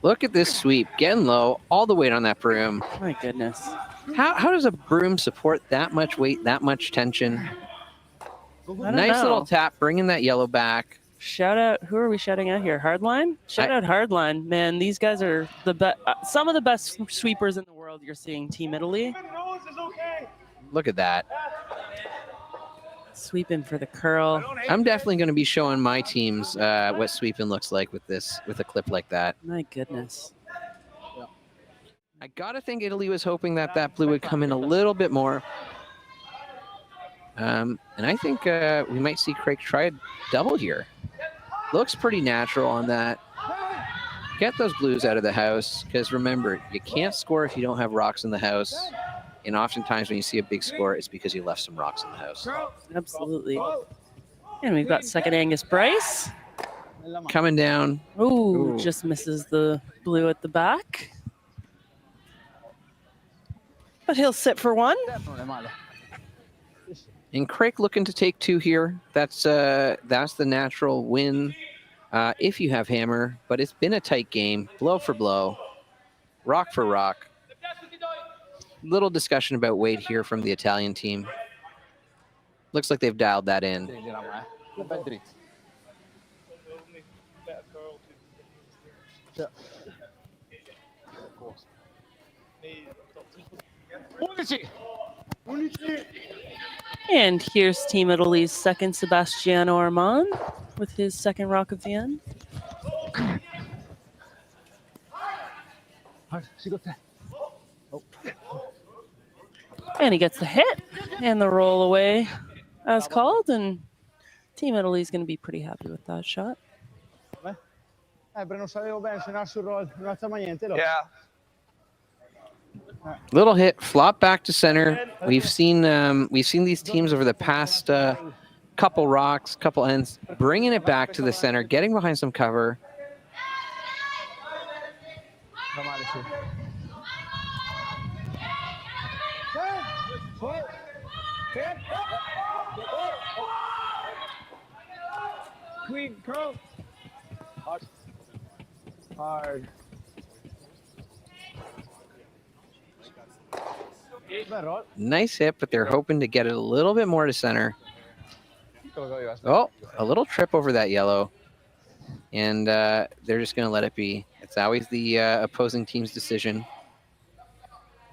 Speaker 4: Look at this sweep, getting low, all the weight on that broom.
Speaker 5: My goodness.
Speaker 4: How does a broom support that much weight, that much tension? Nice little tap, bringing that yellow back.
Speaker 5: Shout out, who are we shouting out here? Hardline? Shout out Hardline. Man, these guys are some of the best sweepers in the world. You're seeing Team Italy.
Speaker 4: Look at that.
Speaker 5: Sweeping for the curl.
Speaker 4: I'm definitely going to be showing my teams what sweeping looks like with a clip like that.
Speaker 5: My goodness.
Speaker 4: I got to think Italy was hoping that blue would come in a little bit more. And I think we might see Craik try a double here. Looks pretty natural on that. Get those blues out of the house, because remember, you can't score if you don't have rocks in the house. And oftentimes when you see a big score, it's because you left some rocks in the house.
Speaker 5: Absolutely. And we've got second Angus Bryce.
Speaker 4: coming down.
Speaker 5: Ooh, just misses the blue at the back. But he'll sit for one.
Speaker 4: And Craik looking to take 2 here. That's the natural win if you have hammer. But it's been a tight game, blow for blow, rock for rock. Little discussion about weight here from the Italian team. Looks like they've dialed that in.
Speaker 5: And here's Team Italy's second Sebastiano Armand with his second rock of the end. And he gets the hit and the roll away as called, and Team Italy's going to be pretty happy with that shot.
Speaker 3: Yeah.
Speaker 4: Little hit, flop back to center. We've seen these teams over the past couple rocks, couple ends, bringing it back to the center, getting behind some cover.
Speaker 6: Queen, curl. Hard.
Speaker 4: Nice hit, but they're hoping to get it a little bit more to center. Oh, a little trip over that yellow. And they're just going to let it be. It's always the opposing team's decision.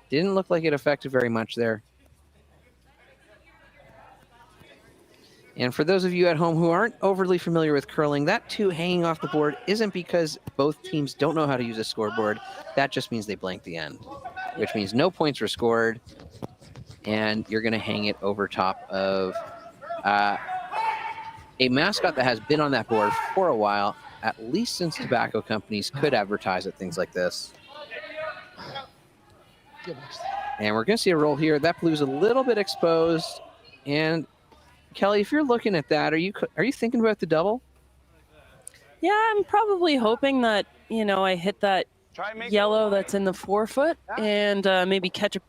Speaker 4: Didn't look like it affected very much there. And for those of you at home who aren't overly familiar with curling, that 2 hanging off the board isn't because both teams don't know how to use a scoreboard. That just means they blank the end, which means no points were scored. And you're going to hang it over top of a mascot that has been on that board for a while, at least since tobacco companies could advertise at things like this. And we're going to see a roll here. That blue's a little bit exposed. And Cailey, if you're looking at that, are you thinking about the double?
Speaker 5: Yeah, I'm probably hoping that, I hit that yellow that's in the forefoot and maybe hit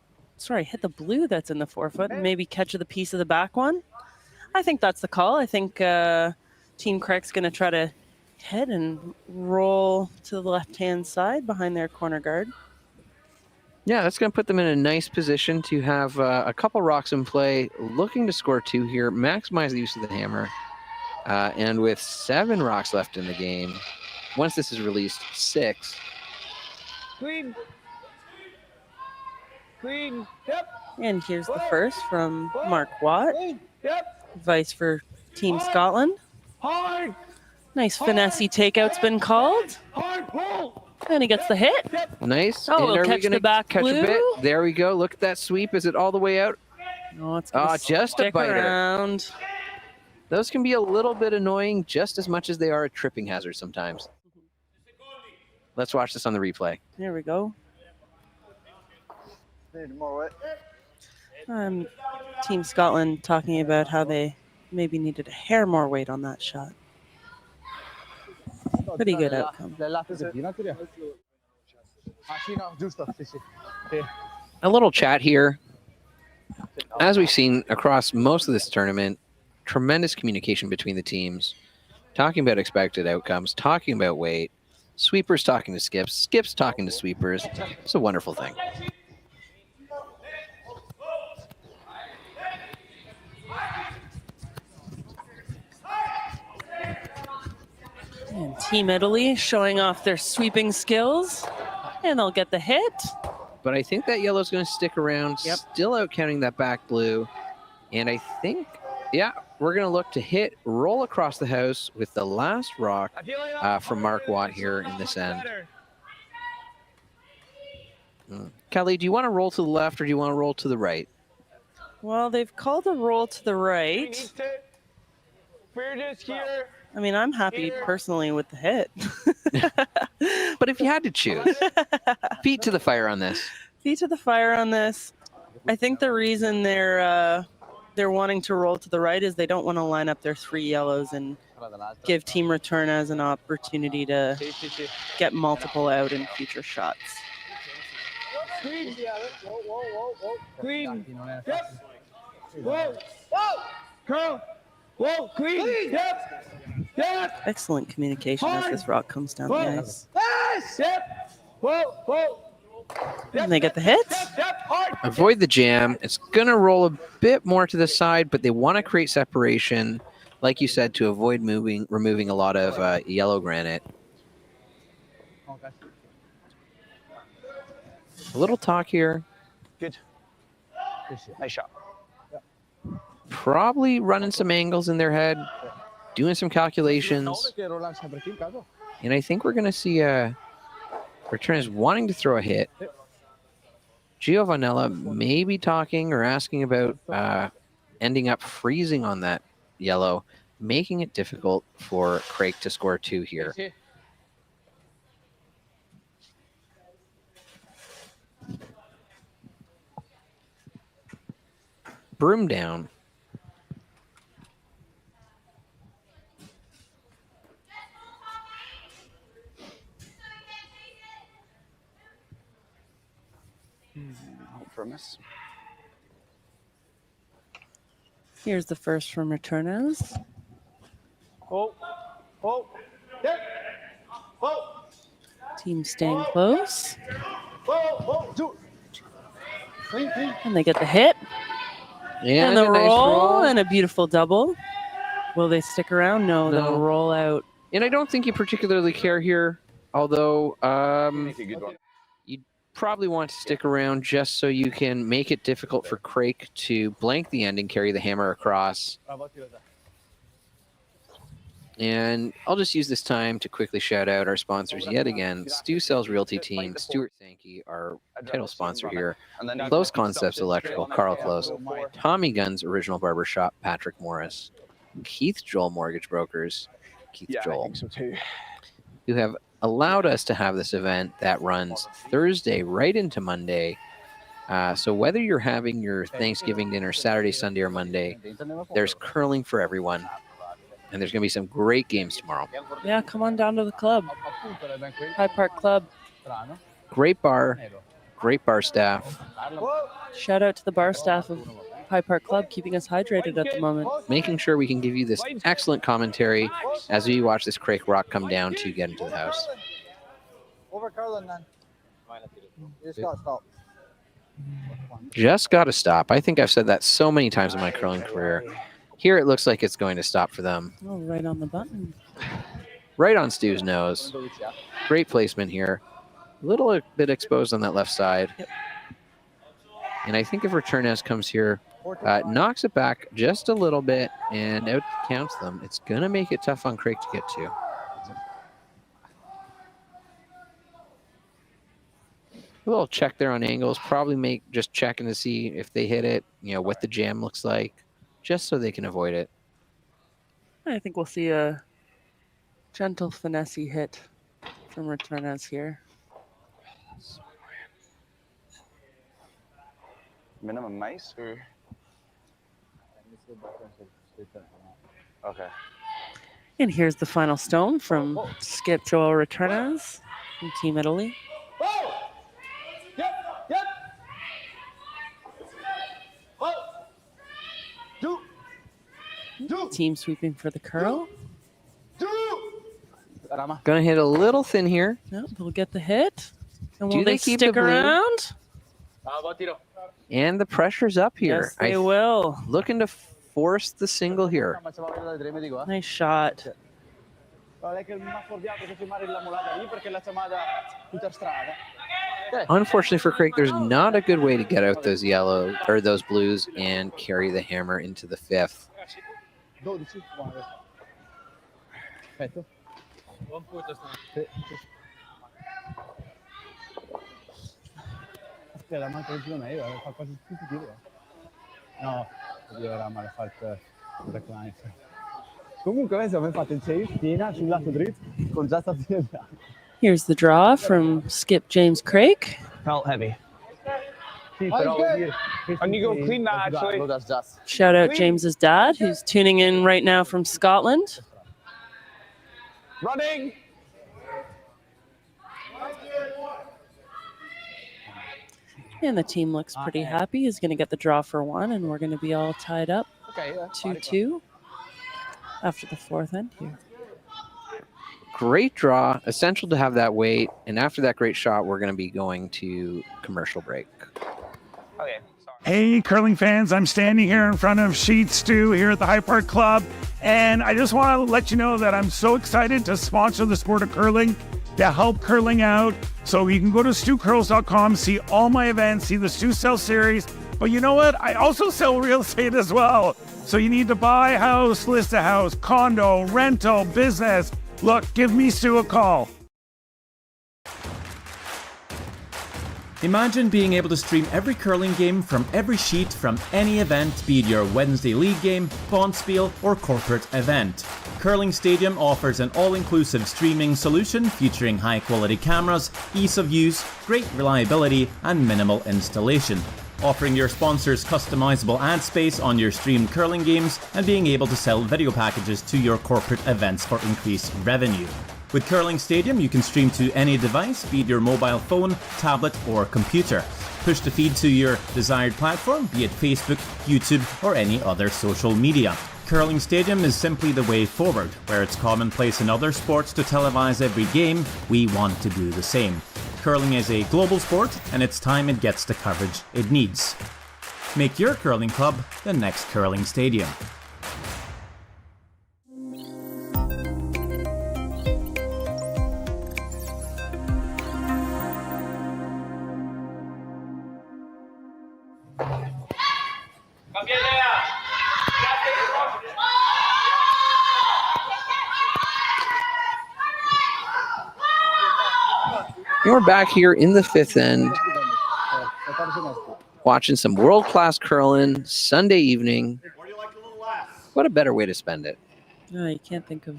Speaker 5: the blue that's in the forefoot and maybe catch the piece of the back one. I think that's the call. I think Team Craik's going to try to hit and roll to the left-hand side behind their corner guard.
Speaker 4: Yeah, that's going to put them in a nice position to have a couple rocks in play, looking to score 2 here, maximize the use of the hammer. And with 7 rocks left in the game, once this is released, 6.
Speaker 6: Queen. Queen. Yep.
Speaker 5: And here's the first from Mark Watt.
Speaker 6: Yep.
Speaker 5: Advice for Team Scotland.
Speaker 6: Hard.
Speaker 5: Nice finessey takeout's been called.
Speaker 6: Hard pull.
Speaker 5: And he gets the hit.
Speaker 4: Nice.
Speaker 5: Oh,
Speaker 4: and
Speaker 5: we'll
Speaker 4: are
Speaker 5: catch
Speaker 4: we gonna
Speaker 5: the back
Speaker 4: catch
Speaker 5: blue.
Speaker 4: a bit? There we go. Look at that sweep. Is it all the way out?
Speaker 5: No, it's gonna
Speaker 4: just a
Speaker 5: stick
Speaker 4: biter.
Speaker 5: around.
Speaker 4: Those can be a little bit annoying just as much as they are a tripping hazard sometimes. Let's watch this on the replay.
Speaker 5: There we go. Team Scotland talking about how they maybe needed a hair more weight on that shot. Pretty good outcome.
Speaker 4: A little chat here. As we've seen across most of this tournament, tremendous communication between the teams, talking about expected outcomes, talking about weight, sweepers talking to skips, skips talking to sweepers. It's a wonderful thing.
Speaker 5: And Team Italy showing off their sweeping skills, and they'll get the hit.
Speaker 4: But I think that yellow's going to stick around, still out counting that back blue. And I think, yeah, we're going to look to hit, roll across the house with the last rock from Mark Watt here in this end. Cailey, do you want to roll to the left or do you want to roll to the right?
Speaker 5: Well, they've called a roll to the right.
Speaker 6: We're just here.
Speaker 5: I mean, I'm happy personally with the hit.
Speaker 4: But if you had to choose, feet to the fire on this.
Speaker 5: Feet to the fire on this. I think the reason they're wanting to roll to the right is they don't want to line up their 3 yellows and give Team Retornaz an opportunity to get multiple out in future shots.
Speaker 6: Queen. Yep. Whoa. Whoa. Curl. Whoa. Queen. Yep. Yep.
Speaker 5: Excellent communication as this rock comes down the ice.
Speaker 6: Yep. Whoa. Whoa.
Speaker 5: And they get the hit.
Speaker 4: Avoid the jam. It's going to roll a bit more to the side, but they want to create separation, like you said, to avoid removing a lot of yellow granite. A little talk here.
Speaker 3: Good. Nice shot.
Speaker 4: Probably running some angles in their head, doing some calculations. And I think we're going to see Retornaz wanting to throw a hit. Giovanella maybe talking or asking about ending up freezing on that yellow, making it difficult for Craik to score 2 here. Broom down.
Speaker 3: Hope for a miss.
Speaker 5: Here's the first from Retornaz.
Speaker 6: Oh. Oh. Yep. Oh.
Speaker 5: Team staying close.
Speaker 6: Whoa. Whoa.
Speaker 5: And they get the hit. And the
Speaker 4: a nice
Speaker 5: roll and a beautiful double. Will they stick around? No,
Speaker 4: No.
Speaker 5: they'll roll out.
Speaker 4: And I don't think you particularly care here, although you'd probably want to stick around just so you can make it difficult for Craik to blank the end and carry the hammer across. And I'll just use this time to quickly shout out our sponsors yet again. Stu Sells Realty Team, Stuart Sankey, our title sponsor here. Close Concepts Electrical, Carl Close. Tommy Gunn's Original Barbershop, Patrick Morris. Keith Joel Mortgage Brokers, Keith Joel.
Speaker 3: I think so too.
Speaker 4: Who have allowed us to have this event that runs Thursday right into Monday. So whether you're having your Thanksgiving dinner Saturday, Sunday, or Monday, there's curling for everyone. And there's going to be some great games tomorrow.
Speaker 5: Yeah, come on down to the club. High Park Club.
Speaker 4: Great bar staff.
Speaker 5: Shout out to the bar staff of High Park Club, keeping us hydrated at the moment.
Speaker 4: Making sure we can give you this excellent commentary as we watch this Craik rock come down to get into the house.
Speaker 6: Over Carlin, then. You just got to stop.
Speaker 4: Just got to stop. I think I've said that so many times in my curling career. Here it looks like it's going to stop for them.
Speaker 5: Oh, right on the button.
Speaker 4: Right on Stu's nose. Great placement here. A little bit exposed on that left side.
Speaker 5: Yep.
Speaker 4: And I think if Retornaz comes here, knocks it back just a little bit and out counts them, it's going to make it tough on Craik to get to. A little check there on angles. Probably just checking to see if they hit it, what the jam looks like, just so they can avoid it.
Speaker 5: I think we'll see a gentle finesse hit from Retornaz here.
Speaker 3: Minimum mice or? Okay.
Speaker 5: And here's the final stone from Skip Joel Retornaz from Team Italy.
Speaker 6: Whoa! Yep! Whoa! Do!
Speaker 5: Team sweeping for the curl.
Speaker 4: Gonna hit a little thin here.
Speaker 5: No, they'll get the hit. And
Speaker 4: Do
Speaker 5: will
Speaker 4: they
Speaker 5: they
Speaker 4: keep
Speaker 5: stick
Speaker 4: the blue?
Speaker 5: around?
Speaker 4: And the pressure's up here.
Speaker 5: Yes, they will.
Speaker 4: Looking to force the single here.
Speaker 5: Nice shot.
Speaker 4: Unfortunately for Craik, there's not a good way to get out those yellow or those blues and carry the hammer into the fifth.
Speaker 5: Here's the draw from Skip James Craik.
Speaker 3: Felt heavy. And you go clean that actually.
Speaker 5: Shout out James's dad, who's tuning in right now from Scotland.
Speaker 3: Running.
Speaker 5: And the team looks pretty happy. He's going to get the draw for 1, and we're going to be all tied up 2-2 after the 4th end here.
Speaker 4: Great draw. Essential to have that weight. And after that great shot, we're going to be going to commercial break.
Speaker 3: Okay.
Speaker 1: Hey, curling fans, I'm standing here in front of Sheet Stew here at the High Park Club, and I just want to let you know that I'm so excited to sponsor the sport of curling, to help curling out. So you can go to stewcurls.com, see all my events, see the Stew Sell series, but you know what? I also sell real estate as well. So you need to buy a house, list a house, condo, rental, business. Look, give me Stu a call.
Speaker 10: Imagine being able to stream every curling game from every sheet from any event, be it your Wednesday league game, bonspiel, or corporate event. Curling Stadium offers an all-inclusive streaming solution featuring high-quality cameras, ease of use, great reliability, and minimal installation. Offering your sponsors customizable ad space on your streamed curling games and being able to sell video packages to your corporate events for increased revenue. With Curling Stadium, you can stream to any device, be it your mobile phone, tablet, or computer. Push the feed to your desired platform, be it Facebook, YouTube, or any other social media. Curling Stadium is simply the way forward. Where it's commonplace in other sports to televise every game, we want to do the same. Curling is a global sport, and it's time it gets the coverage it needs. Make your curling club the next Curling Stadium.
Speaker 4: We're back here in the 5th end, watching some world-class curling Sunday evening. What a better way to spend it.
Speaker 5: No, you can't think of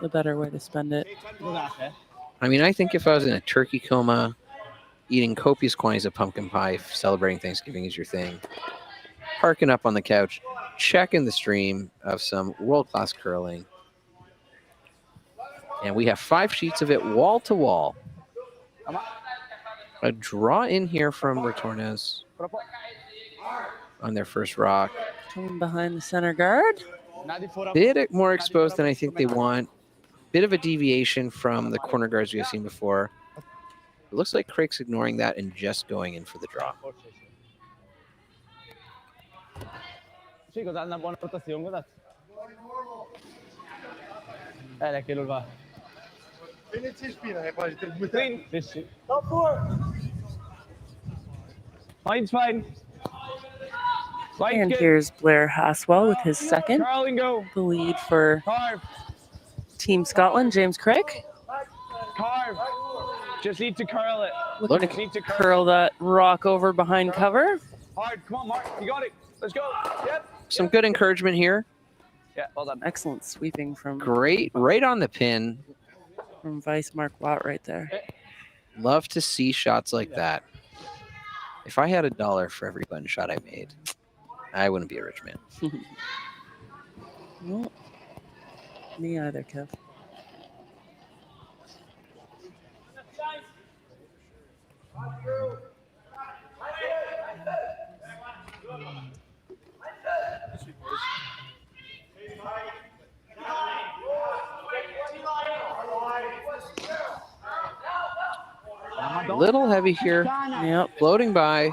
Speaker 5: a better way to spend it.
Speaker 4: I mean, I think if I was in a turkey coma, eating copious quantities of pumpkin pie, celebrating Thanksgiving is your thing, parking up on the couch, checking the stream of some world-class curling. And we have 5 sheets of it wall to wall. A draw in here from Retornaz on their first rock.
Speaker 5: Coming behind the center guard.
Speaker 4: Bit more exposed than I think they want. Bit of a deviation from the corner guards we've seen before. It looks like Craik's ignoring that and just going in for the draw.
Speaker 3: Fine.
Speaker 5: And here's Blair Haswell with his second. The lead for Team Scotland, James Craik.
Speaker 3: Carve. Just need to curl it.
Speaker 5: Looking to curl that rock over behind cover.
Speaker 3: Hard. Come on, Mark. You got it. Let's go. Yep.
Speaker 4: Some good encouragement here.
Speaker 3: Yeah, well done.
Speaker 5: Excellent sweeping from
Speaker 4: Great, right on the pin.
Speaker 5: From Vice Mark Watt right there.
Speaker 4: Love to see shots like that. If I had $1 for every button shot I made, I wouldn't be a rich man.
Speaker 5: Well, me either, Kev.
Speaker 4: A little heavy here.
Speaker 5: Yep.
Speaker 4: Floating by.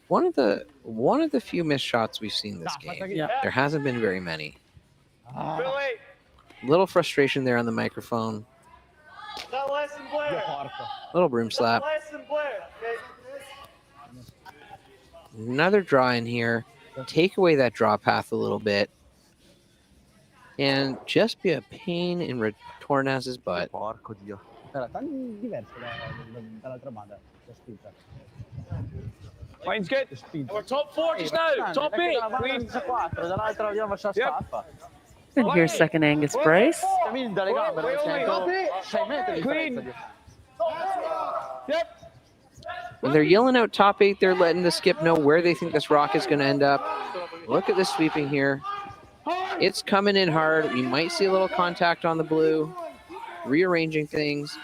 Speaker 4: One of the few missed shots we've seen this game.
Speaker 5: Yep.
Speaker 4: There hasn't been very many. Little frustration there on the microphone. Little broom slap. Another draw in here. Take away that draw path a little bit. And just be a pain in Retornaz's butt.
Speaker 3: Mine's good. We're top 4 just now. Top 8. Clean.
Speaker 5: And here's second Angus Bryce.
Speaker 3: Clean. Yep.
Speaker 4: When they're yelling out top 8, they're letting the skip know where they think this rock is going to end up. Look at the sweeping here. It's coming in hard. We might see a little contact on the blue. Rearranging things,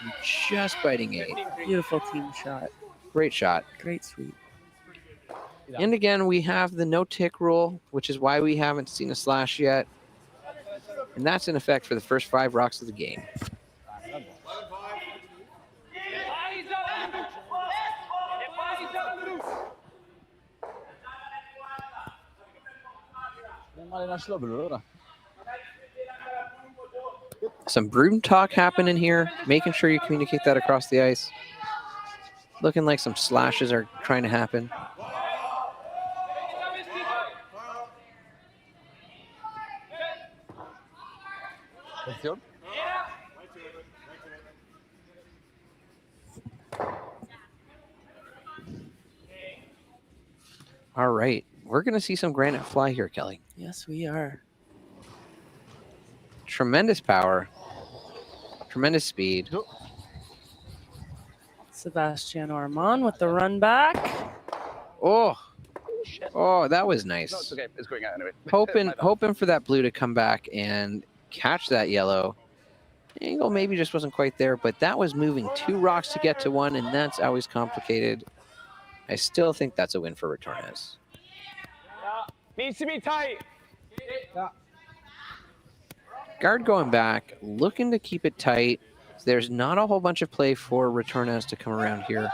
Speaker 4: just biting 8.
Speaker 5: Beautiful team shot.
Speaker 4: Great shot.
Speaker 5: Great sweep.
Speaker 4: And again, we have the no-tick rule, which is why we haven't seen a slash yet. And that's in effect for the first 5 rocks of the game. Some broom talk happening here, making sure you communicate that across the ice. Looking like some slashes are trying to happen. All right, we're going to see some granite fly here, Kelly.
Speaker 5: Yes, we are.
Speaker 4: Tremendous power, tremendous speed.
Speaker 5: Sebastian Ormond with the run back.
Speaker 4: Oh, that was nice.
Speaker 3: No, it's okay. It's going out anyway.
Speaker 4: Hoping for that blue to come back and catch that yellow. Angle maybe just wasn't quite there, but that was moving 2 rocks to get to 1, and that's always complicated. I still think that's a win for Retornaz.
Speaker 6: Needs to be tight.
Speaker 4: Guard going back, looking to keep it tight. There's not a whole bunch of play for Retornaz to come around here.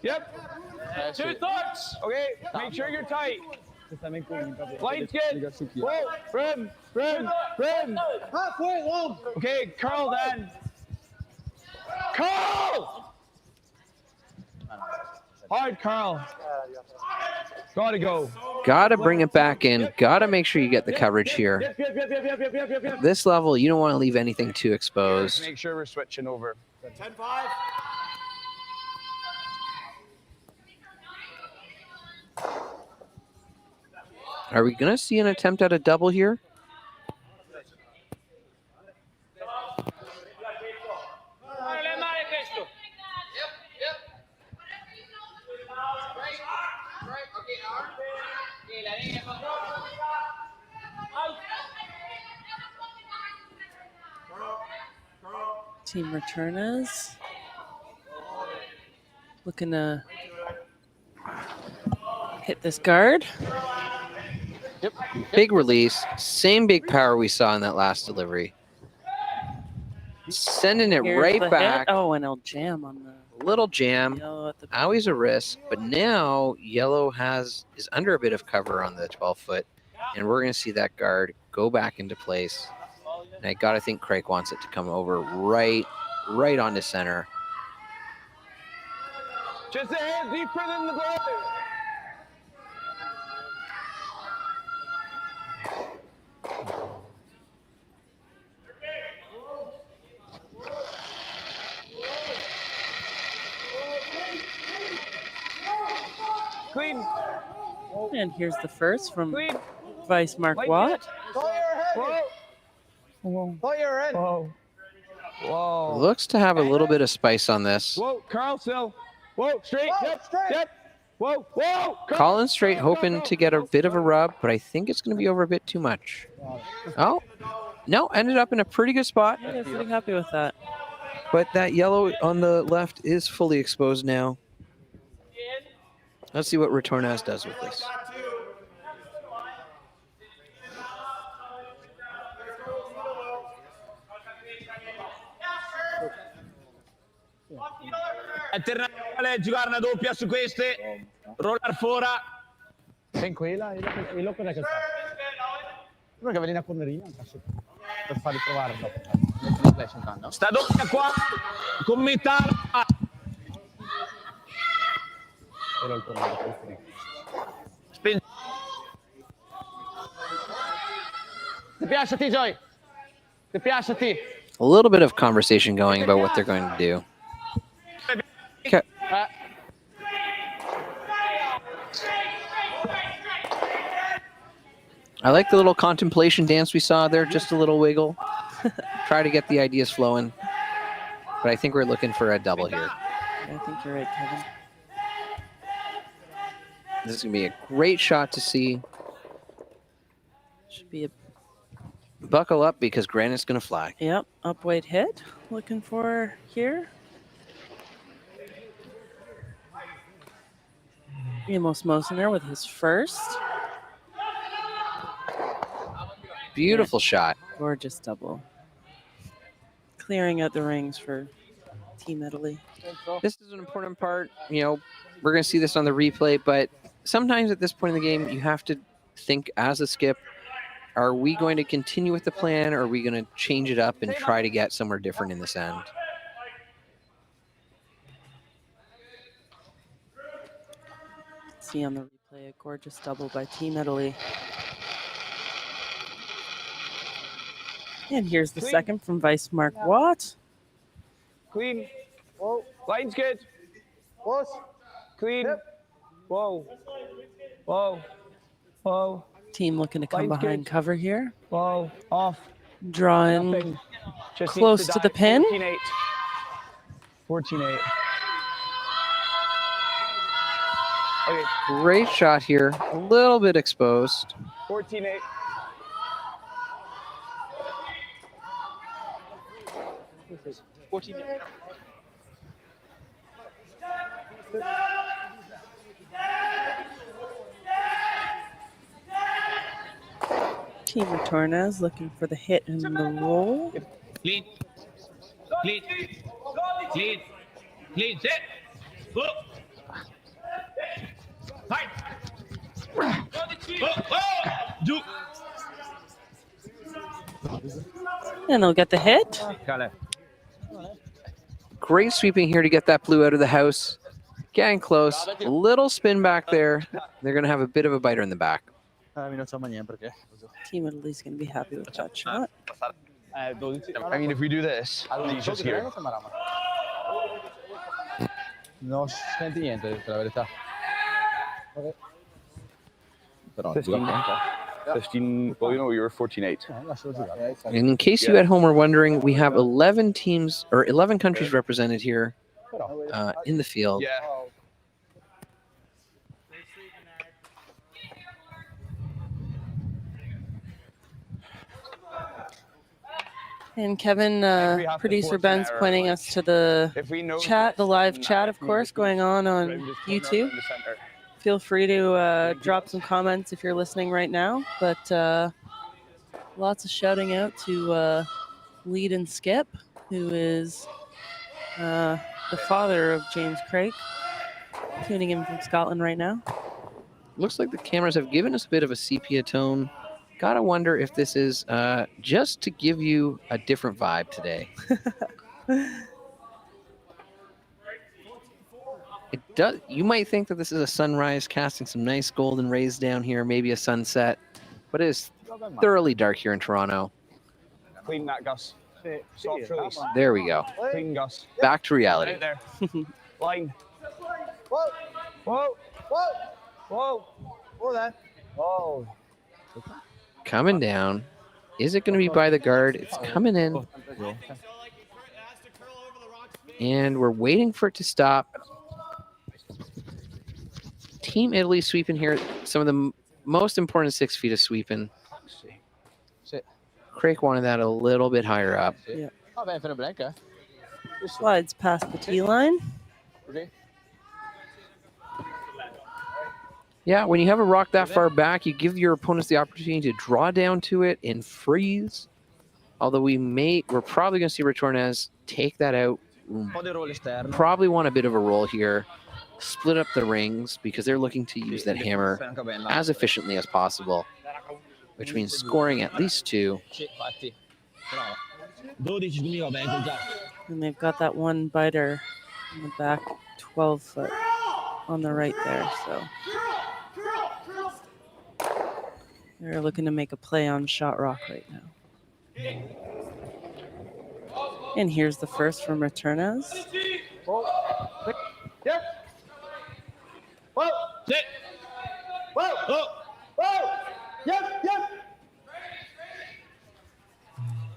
Speaker 6: Yep. 2 thoughts. Okay, make sure you're tight. Light skin. Whoa, brim. Halfway long. Okay, curl then. Curl! Hard curl. Gotta go.
Speaker 4: Gotta bring it back in. Gotta make sure you get the coverage here. At this level, you don't want to leave anything too exposed.
Speaker 3: Make sure we're switching over.
Speaker 7: 10-5.
Speaker 4: Are we going to see an attempt at a double here?
Speaker 5: Team Retornaz looking to hit this guard.
Speaker 4: Big release, same big power we saw in that last delivery. Sending it
Speaker 5: Here's
Speaker 4: right
Speaker 5: the
Speaker 4: back.
Speaker 5: hit. Oh, and it'll jam on the
Speaker 4: Little jam.
Speaker 5: yellow at the
Speaker 4: Always a risk, but now yellow is under a bit of cover on the 12-foot, and we're going to see that guard go back into place. And I got to think Craik wants it to come over right onto center.
Speaker 6: Just a hit deeper than the goal. Clean.
Speaker 5: And here's the first from
Speaker 6: Clean.
Speaker 5: Vice Mark Watt.
Speaker 6: Whoa. Thought you were in. Whoa.
Speaker 4: Looks to have a little bit of spice on this.
Speaker 6: Whoa, Carl still. Whoa, straight. Yep. Whoa. Carl.
Speaker 4: Colin straight, hoping to get a bit of a rub, but I think it's going to be over a bit too much. Oh, no, ended up in a pretty good spot.
Speaker 5: Yeah, pretty happy with that.
Speaker 4: But that yellow on the left is fully exposed now. Let's see what Retornaz does with this.
Speaker 6: Alternare, giocare una doppia su queste, roller fora. Sei quella, e lo cos'è che fa? Uno che viene a cornerina per farli provare dopo. Sta doppia qua, con metà. Era il torneo. Ti piace a te, Joy? Ti piace a te?
Speaker 4: A little bit of conversation going about what they're going to do. Okay. I like the little contemplation dance we saw there, just a little wiggle. Try to get the ideas flowing. but I think we're looking for a double here.
Speaker 5: I think you're right, Kevin.
Speaker 4: This is going to be a great shot to see.
Speaker 5: Should be a
Speaker 4: Buckle up because Granite's going to fly.
Speaker 5: Yep, up weight hit. Looking for here. Amos Mosener with his first.
Speaker 4: Beautiful shot.
Speaker 5: Gorgeous double. Clearing out the rings for Team Italy.
Speaker 4: This is an important part. You know, we're going to see this on the replay, but sometimes at this point in the game, you have to think as a skip, are we going to continue with the plan, or are we going to change it up and try to get somewhere different in this end?
Speaker 5: See on the replay a gorgeous double by Team Italy. And here's the second from Vice Mark Watt.
Speaker 3: Clean. Whoa. Line's good. Close. Clean. Whoa. Whoa. Whoa.
Speaker 5: Team looking to come
Speaker 3: Line's
Speaker 5: behind
Speaker 3: good.
Speaker 5: cover here.
Speaker 3: Whoa. Off.
Speaker 5: Drawing
Speaker 3: Nothing. Just
Speaker 5: close
Speaker 3: needs
Speaker 5: to the pin.
Speaker 3: 14-8. 14-8. Okay.
Speaker 4: Great shot here. A little bit exposed.
Speaker 3: 14-8.
Speaker 5: Team Retornaz looking for the hit and the roll.
Speaker 6: Clean. Clean. Clean. Clean. Set. Go. Fight. Do.
Speaker 5: And they'll get the hit.
Speaker 3: Got it.
Speaker 4: Great sweeping here to get that blue out of the house. Getting close. A little spin back there. They're going to have a bit of a biter in the back.
Speaker 5: Team Italy's going to be happy with that shot.
Speaker 3: I mean, if we do this, he's just here.
Speaker 6: Non senti niente, per la verità.
Speaker 3: 15, well, you know, you're 14-8.
Speaker 4: And in case you at home are wondering, we have 11 teams or 11 countries represented here in the field.
Speaker 3: Yeah.
Speaker 5: And Kevin, producer Ben's pointing us to the chat, the live chat, of course, going on YouTube. Feel free to drop some comments if you're listening right now. But lots of shouting out to Lead and Skip, who is the father of James Craik, tuning in from Scotland right now.
Speaker 4: Looks like the cameras have given us a bit of a sepia tone. Gotta wonder if this is just to give you a different vibe today. It does. You might think that this is a sunrise casting some nice golden rays down here, maybe a sunset, but it is thoroughly dark here in Toronto.
Speaker 3: Clean that, Gus. Soft release.
Speaker 4: There we go.
Speaker 3: Clean, Gus.
Speaker 4: Back to reality.
Speaker 3: Right there. Line. Whoa. Whoa. Whoa. Whoa. Whoa, then. Whoa.
Speaker 4: Coming down. Is it going to be by the guard? It's coming in. And we're waiting for it to stop. Team Italy sweeping here. Some of the most important 6 feet of sweeping. Craik wanted that a little bit higher up.
Speaker 5: Yeah. Slides past the tee line.
Speaker 4: Yeah, when you have a rock that far back, you give your opponents the opportunity to draw down to it and freeze. Although we're probably going to see Retornaz take that out. Probably want a bit of a roll here. Split up the rings because they're looking to use that hammer as efficiently as possible, which means scoring at least 2.
Speaker 5: And they've got that one biter in the back 12 foot on the right there. So they're looking to make a play on shot rock right now. And here's the first from Retornaz.
Speaker 6: Whoa! Sit! Whoa! Whoa! Whoa! Yep! Yep!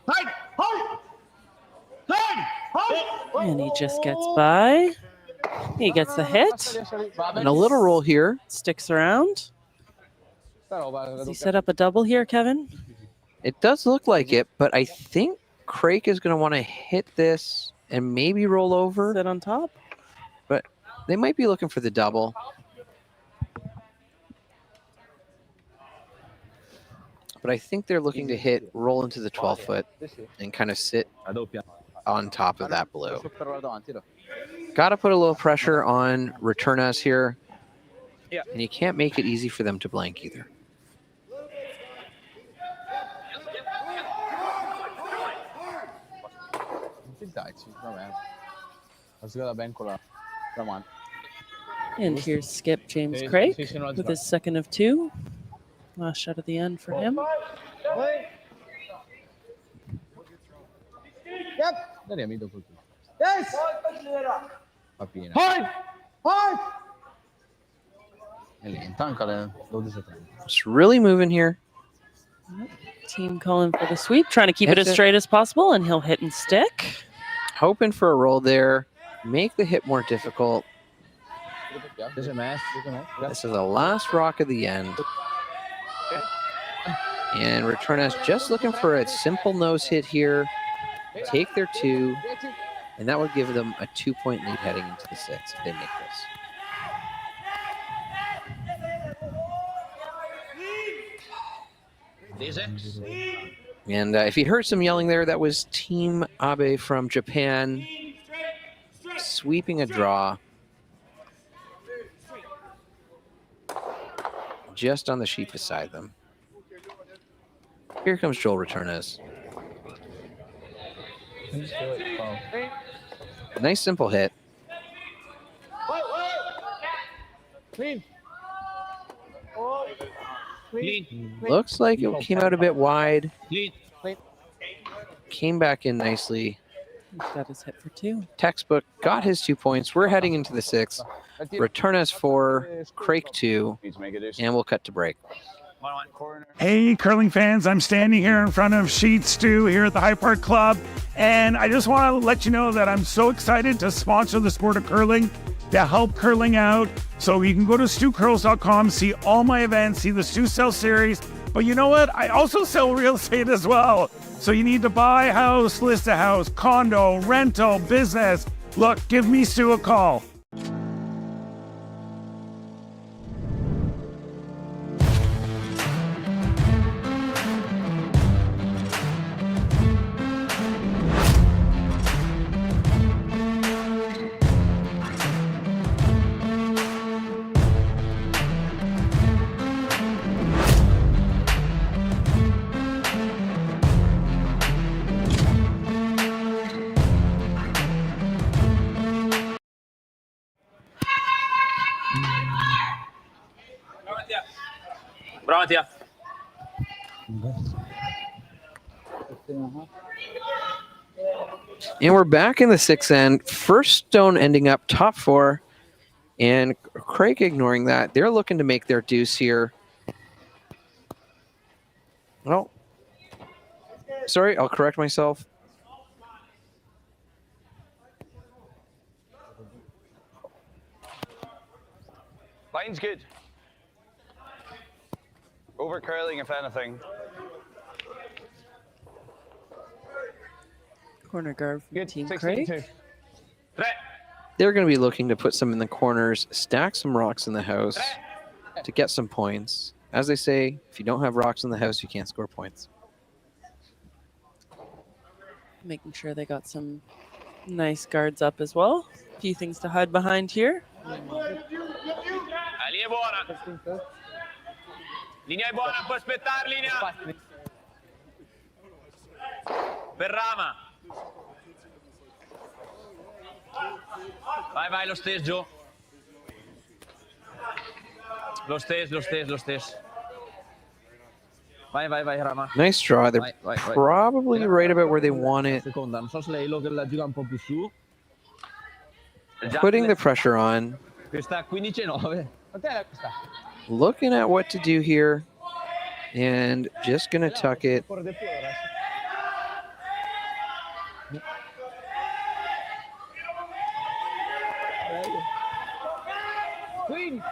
Speaker 6: Hide! Hold! Hide! Hold!
Speaker 5: just gets by. He gets the hit.
Speaker 4: And a little roll here.
Speaker 5: Sticks around. Does he set up a double here, Kevin?
Speaker 4: It does look like it, but I think Craik is going to want to hit this and maybe roll over.
Speaker 5: Sit on top.
Speaker 4: But they might be looking for the double. But I think they're looking to hit, roll into the 12-foot, and kind of sit on top of that blue. Got to put a little pressure on Retornaz here.
Speaker 3: Yeah.
Speaker 4: And you can't make it easy for them to blank either.
Speaker 5: And here's Skip James Craik with his second of 2. Last shot at the end for him.
Speaker 4: It's really moving here.
Speaker 5: Team calling for the sweep, trying to keep it as straight as possible, and he'll hit and stick.
Speaker 4: Hoping for a roll there. Make the hit more difficult. This is the last rock of the end. And Retornaz just looking for a simple nose hit here. Take their 2. And that would give them a 2-point lead heading into the 6 if they make this. And if you heard some yelling there, that was Team Abe from Japan sweeping a draw. Just on the sheet beside them. Here comes Joel Retornaz. Nice simple hit.
Speaker 6: Clean.
Speaker 4: Looks like it came out a bit wide.
Speaker 6: Clean.
Speaker 4: Came back in nicely.
Speaker 5: He's got his hit for 2.
Speaker 4: Textbook got his 2 points. We're heading into the 6. Retornaz 4, Craik 2, and we'll cut to break.
Speaker 1: Hey, curling fans, I'm standing here in front of Sheet Stew here at the High Park Club, and I just want to let you know that I'm so excited to sponsor the sport of curling, to help curling out. So you can go to stewcurls.com, see all my events, see the Stew Sell series, but you know what? I also sell real estate as well. So you need to buy a house, list a house, condo, rental, business. Look, give me Stu a call.
Speaker 6: Bravo, Mattia.
Speaker 4: And we're back in the 6th end. First stone ending up top 4. And Craik ignoring that. They're looking to make their deuce here. Well, sorry, I'll correct myself.
Speaker 3: Line's good. Over curling, if anything.
Speaker 5: Corner guard from
Speaker 3: Good.
Speaker 5: Team
Speaker 3: 16-2.
Speaker 5: Craik.
Speaker 4: They're going to be looking to put some in the corners, stack some rocks in the house to get some points. As they say, if you don't have rocks in the house, you can't score points.
Speaker 5: Making sure they got some nice guards up as well. A few things to hide behind here.
Speaker 6: Linea buona. Linea buona, può aspettare, linea. Per Rama. Vai, vai, lo stesso. Lo stesso. Vai, Rama.
Speaker 4: Nice draw. They're
Speaker 6: Vai.
Speaker 4: probably right about where they want it.
Speaker 6: Seconda, non so se lei lo che la gira un po' più su.
Speaker 4: Putting the pressure on.
Speaker 6: Questa 15-9.
Speaker 4: Looking at what to do here. And just going to tuck it.
Speaker 6: Queen.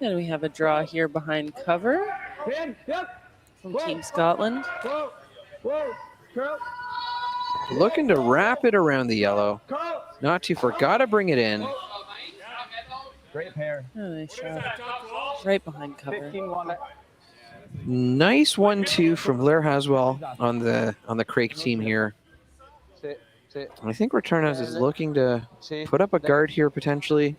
Speaker 5: And we have a draw here behind cover from Team Scotland.
Speaker 4: Looking to wrap it around the yellow. Not too far. Got to bring it in.
Speaker 3: Great pair.
Speaker 5: Oh, nice shot. Right behind cover.
Speaker 3: 15-1.
Speaker 4: Nice 1-2 from Blair Haswell on the Craik team here. I think Retornaz is looking to put up a guard here potentially.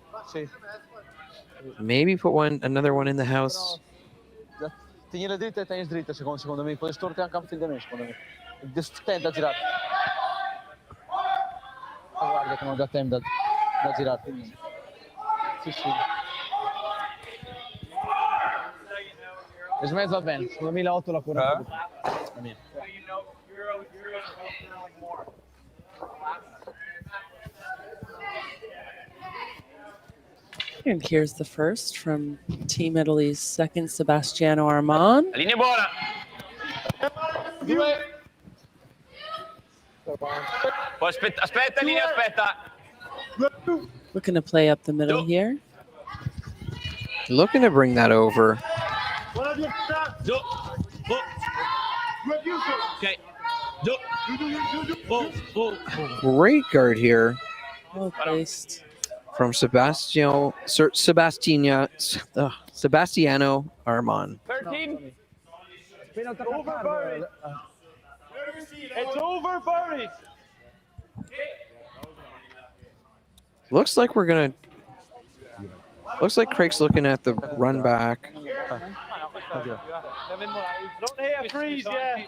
Speaker 4: Maybe put another one in the house.
Speaker 6: Tieni le dritte e tieni dritte secondo me. Poi storte anche anche da me secondo me. Tenta a girare. Guarda che non dà tempo da girare. Sì. Smesso va bene. 2008 la cura.
Speaker 5: And here's the first from Team Italy's second, Sebastiano Armand.
Speaker 6: Linea buona. Poi aspetta, linea, aspetta.
Speaker 5: Looking to play up the middle here.
Speaker 4: Looking to bring that over.
Speaker 6: Okay.
Speaker 4: Great guard here
Speaker 5: Well placed.
Speaker 4: from Sebastiano Armand.
Speaker 6: 13. Over Burry. It's over Burry.
Speaker 4: Looks like Craig's looking at the run back.
Speaker 6: Not here, freeze, yeah.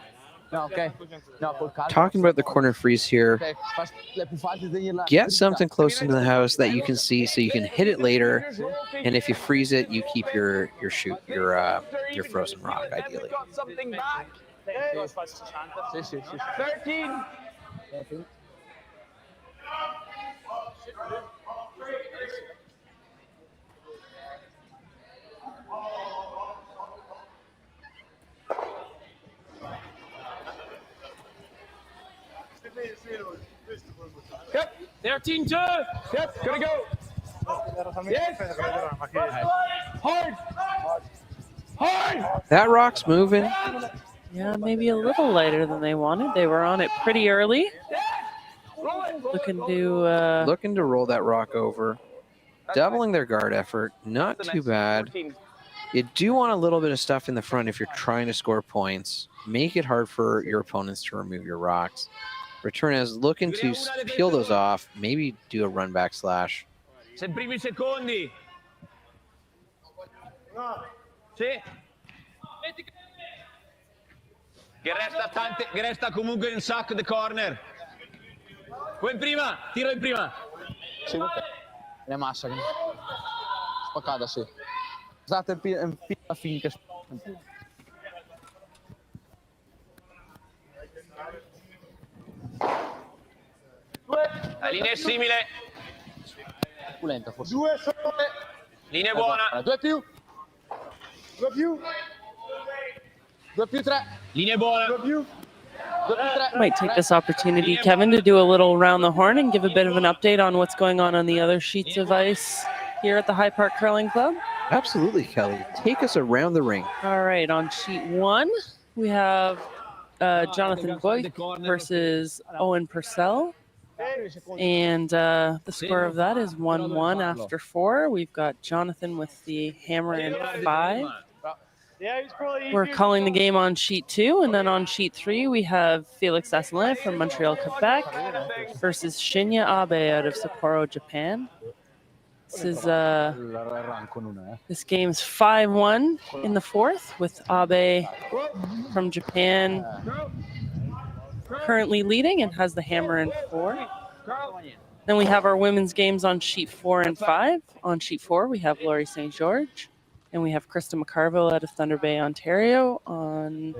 Speaker 6: No, okay. No,
Speaker 4: Talking about the corner freeze here. Get something close into the house that you can see so you can hit it later. And if you freeze it, you keep your frozen rock ideally.
Speaker 6: Got something back. 13. Yep, 13-2. Yep, gonna go. Yes. Hard.
Speaker 4: That rock's moving.
Speaker 5: Yeah, maybe a little lighter than they wanted. They were on it pretty early. Looking to
Speaker 4: roll that rock over. Doubling their guard effort. Not too bad. You do want a little bit of stuff in the front if you're trying to score points. Make it hard for your opponents to remove your rocks. Retornaz looking to peel those off. Maybe do a run back slash.
Speaker 6: Sei primi secondi. Sì. Che resta comunque un sacco di corner. Poi in prima, tiro in prima. Sì, è massa. Spaccata, sì. Usate in piccola finta. La linea è simile. Pulenta forse. 2 sole. Linea buona. 2 più. 2 più. 2 più 3. Linea buona. 2 più. 2 più 3.
Speaker 5: might take this opportunity, Kevin, to do a little round the horn and give a bit of an update on what's going on the other sheets of ice here at the High Park Curling Club.
Speaker 4: Absolutely, Kelly. Take us around the ring.
Speaker 5: All right, on sheet 1, we have Jonathan Boyd versus Owen Purcell. And the score of that is 1-1 after 4. We've got Jonathan with the hammer in 5. We're calling the game on sheet 2, and then on sheet 3 we have Felix Asselin from Montreal, Quebec versus Shinya Abe out of Sapporo, Japan. This game's 5-1 in the 4th with Abe from Japan currently leading and has the hammer in 4. Then we have our women's games on sheet 4 and 5. On sheet 4, we have Laurie St. George, and we have Krista McCarville out of Thunder Bay, Ontario, on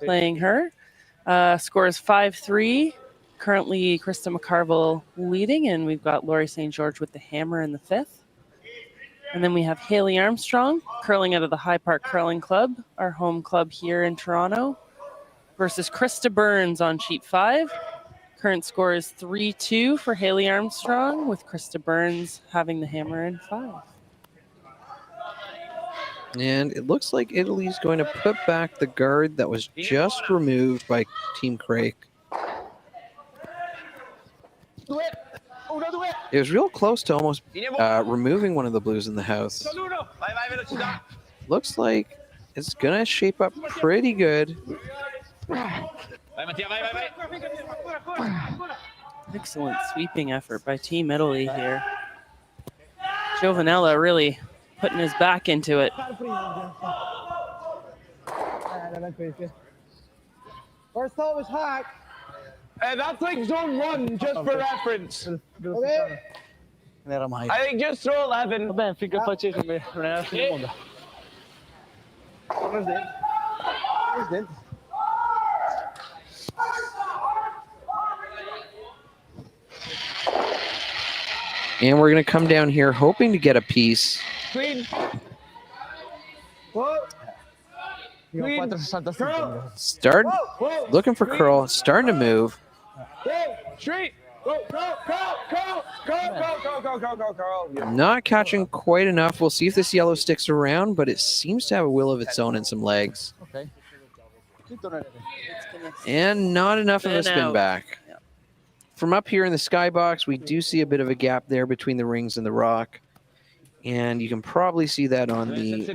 Speaker 5: playing her. Score is 5-3. Currently, Krista McCarville leading, and we've got Laurie St. George with the hammer in the 5th. And then we have Haley Armstrong, curling out of the High Park Curling Club, our home club here in Toronto, versus Krista Burns on sheet 5. Current score is 3-2 for Haley Armstrong, with Krista Burns having the hammer in 5.
Speaker 4: And it looks like Italy's going to put back the guard that was just removed by Team Craik. It was real close to almost removing one of the blues in the house. Looks like it's going to shape up pretty good.
Speaker 5: Excellent sweeping effort by Team Italy here. Giovanella really putting his back into it.
Speaker 6: First thought was hack. That's like zone 1, just for reference. Okay. I think just throw 11. Vabbè, finché facessi non era fine mondo.
Speaker 4: And we're going to come down here hoping to get a piece.
Speaker 6: Queen. What?
Speaker 4: Start looking for curl, starting to move.
Speaker 6: Straight. Go.
Speaker 4: Not catching quite enough. We'll see if this yellow sticks around, but it seems to have a will of its own and some legs.
Speaker 6: Okay.
Speaker 4: And not enough of a spin back. From up here in the skybox, we do see a bit of a gap there between the rings and the rock. And you can probably see that on the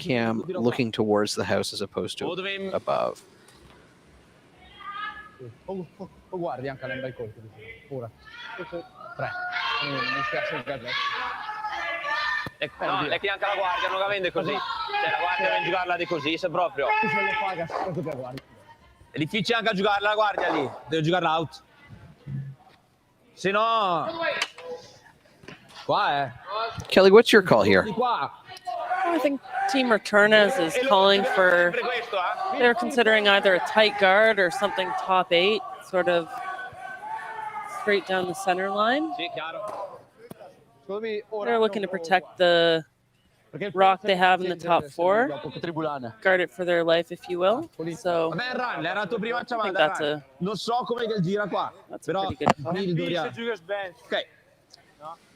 Speaker 4: cam looking towards the house as opposed to above.
Speaker 6: Guardi anche nel bel colpo. Ora. 3. Non spiace il gadget. No, le anche la guardia non la vende così. Cioè la guardia deve giocarla di così, se proprio. Se lo paga, quanto te guardi. È difficile anche giocarla la guardia lì, deve giocarla out. Se no qua
Speaker 4: Cailey, what's your call here?
Speaker 5: I think Team Retornaz is calling for, they're considering either a tight guard or something top 8, sort of straight down the center line. They're looking to protect the rock they have in the top 4, guard it for their life, if you will. So I think that's a pretty good.
Speaker 6: Okay.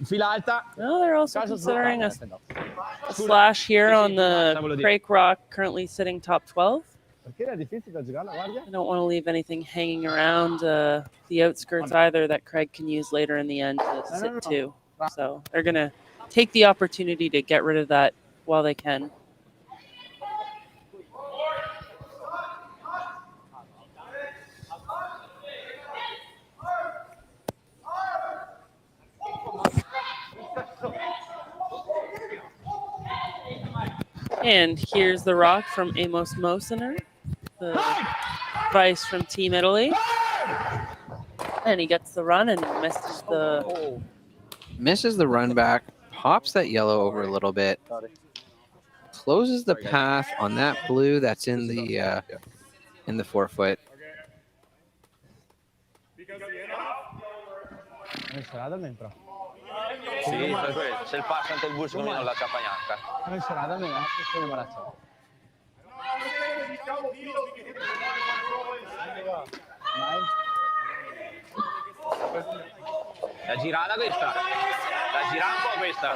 Speaker 6: Fila alta.
Speaker 5: No, they're also considering a slash here on the Craik rock, currently sitting top 12. I don't want to leave anything hanging around the outskirts either that Craig can use later in the end to sit to. So they're going to take the opportunity to get rid of that while they can. And here's the rock from Amos Mosener, the vice from Team Italy. And he gets the run and
Speaker 4: misses the run back, pops that yellow over a little bit, closes the path on that blue that's in the 4-foot.
Speaker 6: Sì, per quello. Se il passa ante il bus non la cappa bianca. Non sarà da me, sono imbarazzato. La girata questa. La girata un po' questa.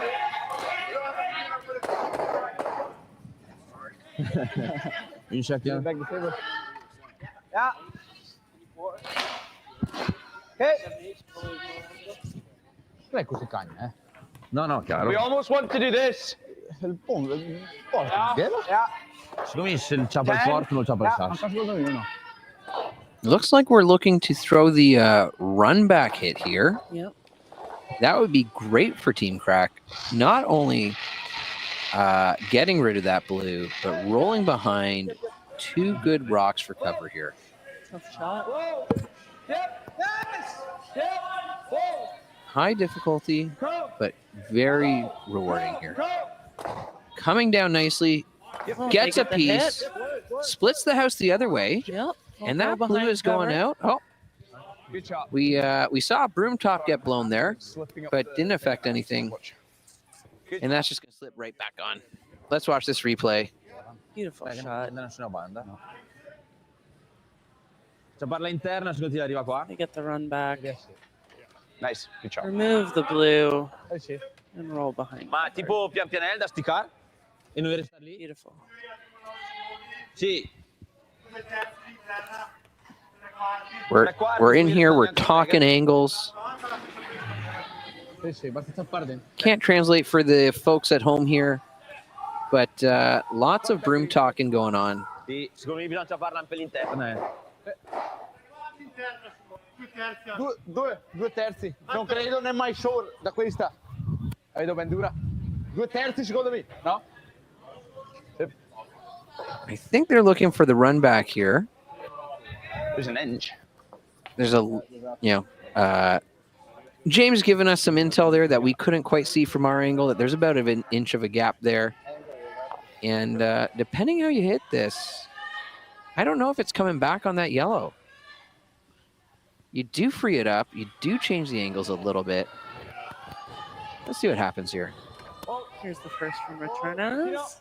Speaker 6: In second. Back the table. Yeah. Okay. Così cagna, No, chiaro. We almost want to do this. Il fondo, vero? Secondo me se il ciappa il forte non ciappa il sasso.
Speaker 4: Looks like we're looking to throw the run back hit here.
Speaker 5: Yep.
Speaker 4: That would be great for Team Craik. Not only getting rid of that blue, but rolling behind 2 good rocks for cover here.
Speaker 5: Tough shot.
Speaker 6: Yep. Yes. Yep.
Speaker 4: High difficulty, but very rewarding here. Coming down nicely, gets a piece, splits the house the other way, and that blue is going out. Oh, we saw a broom top get blown there, but didn't affect anything, and that's just going to slip right back on. Let's watch this replay.
Speaker 5: Beautiful shot.
Speaker 6: Ciaparla interna, secondo ti arriva qua?
Speaker 5: They get the run back.
Speaker 3: Nice, good job.
Speaker 5: Remove the blue
Speaker 6: Sì.
Speaker 5: and roll behind.
Speaker 6: Ma tipo pian pianello da sticar? E non restare lì?
Speaker 5: Beautiful.
Speaker 6: Sì.
Speaker 4: We're in here. We're talking angles.
Speaker 6: Sì, basta ciappare dentro.
Speaker 4: Can't translate for the folks at home here, but lots of broom talking going on.
Speaker 6: Sì, secondo me bisogna ciapparla per l'interno. Due terzi. Non credo né mai sure da questa. La vedo ben dura. 2 terzi secondo me, no?
Speaker 4: I think they're looking for the run back here.
Speaker 3: There's an inch.
Speaker 4: There's James giving us some intel there that we couldn't quite see from our angle, that there's about an inch of a gap there. And depending how you hit this, I don't know if it's coming back on that yellow. You do free it up. You do change the angles a little bit. Let's see what happens here.
Speaker 5: Here's the first from Retornaz.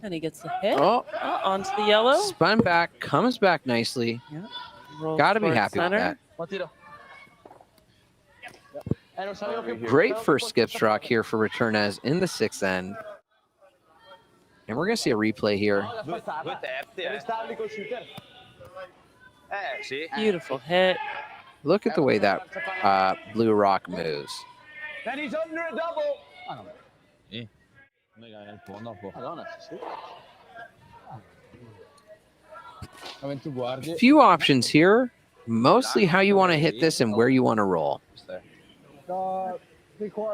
Speaker 5: And he gets the hit. Onto the yellow.
Speaker 4: Spun back, comes back nicely.
Speaker 5: Yeah.
Speaker 4: Got to be happy with that. Great first skip stroke here for Retornaz in the 6th end. And we're going to see a replay here.
Speaker 5: Beautiful hit.
Speaker 4: Look at the way that blue rock moves.
Speaker 6: And he's under a double.
Speaker 4: Few options here. Mostly how you want to hit this and where you want to roll.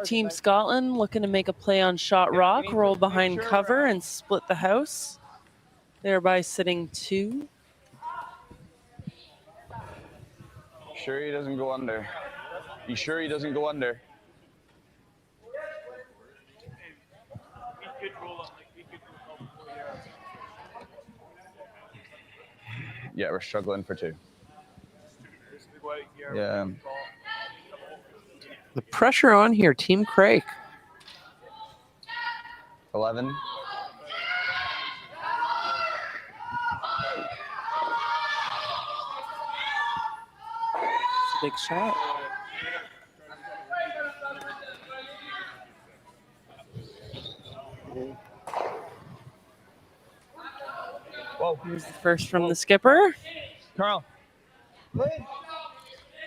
Speaker 5: Team Scotland looking to make a play on shot rock, roll behind cover, and split the house, thereby sitting 2.
Speaker 3: Sure he doesn't go under. You sure he doesn't go under? Yeah, we're struggling for 2. Yeah.
Speaker 4: The pressure on here, Team Craik.
Speaker 3: 11.
Speaker 5: It's a big shot. Whoa. Here's the first from the skipper.
Speaker 6: Carl.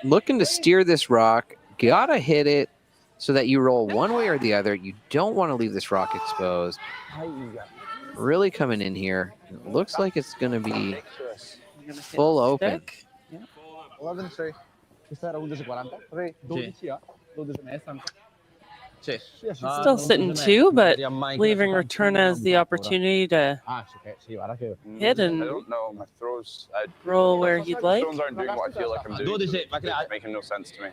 Speaker 4: Looking to steer this rock. Gotta hit it so that you roll one way or the other. You don't want to leave this rock exposed. Really coming in here. It looks like it's going to be full open.
Speaker 5: Yeah.
Speaker 6: 11, 3. Questa era 11.40. 12, 12
Speaker 5: Still sitting 2, but leaving Retornaz the opportunity to hit and
Speaker 3: I don't know. My throws.
Speaker 5: roll where he'd like.
Speaker 3: Throws aren't doing what I feel like I'm doing. It's making no sense to me.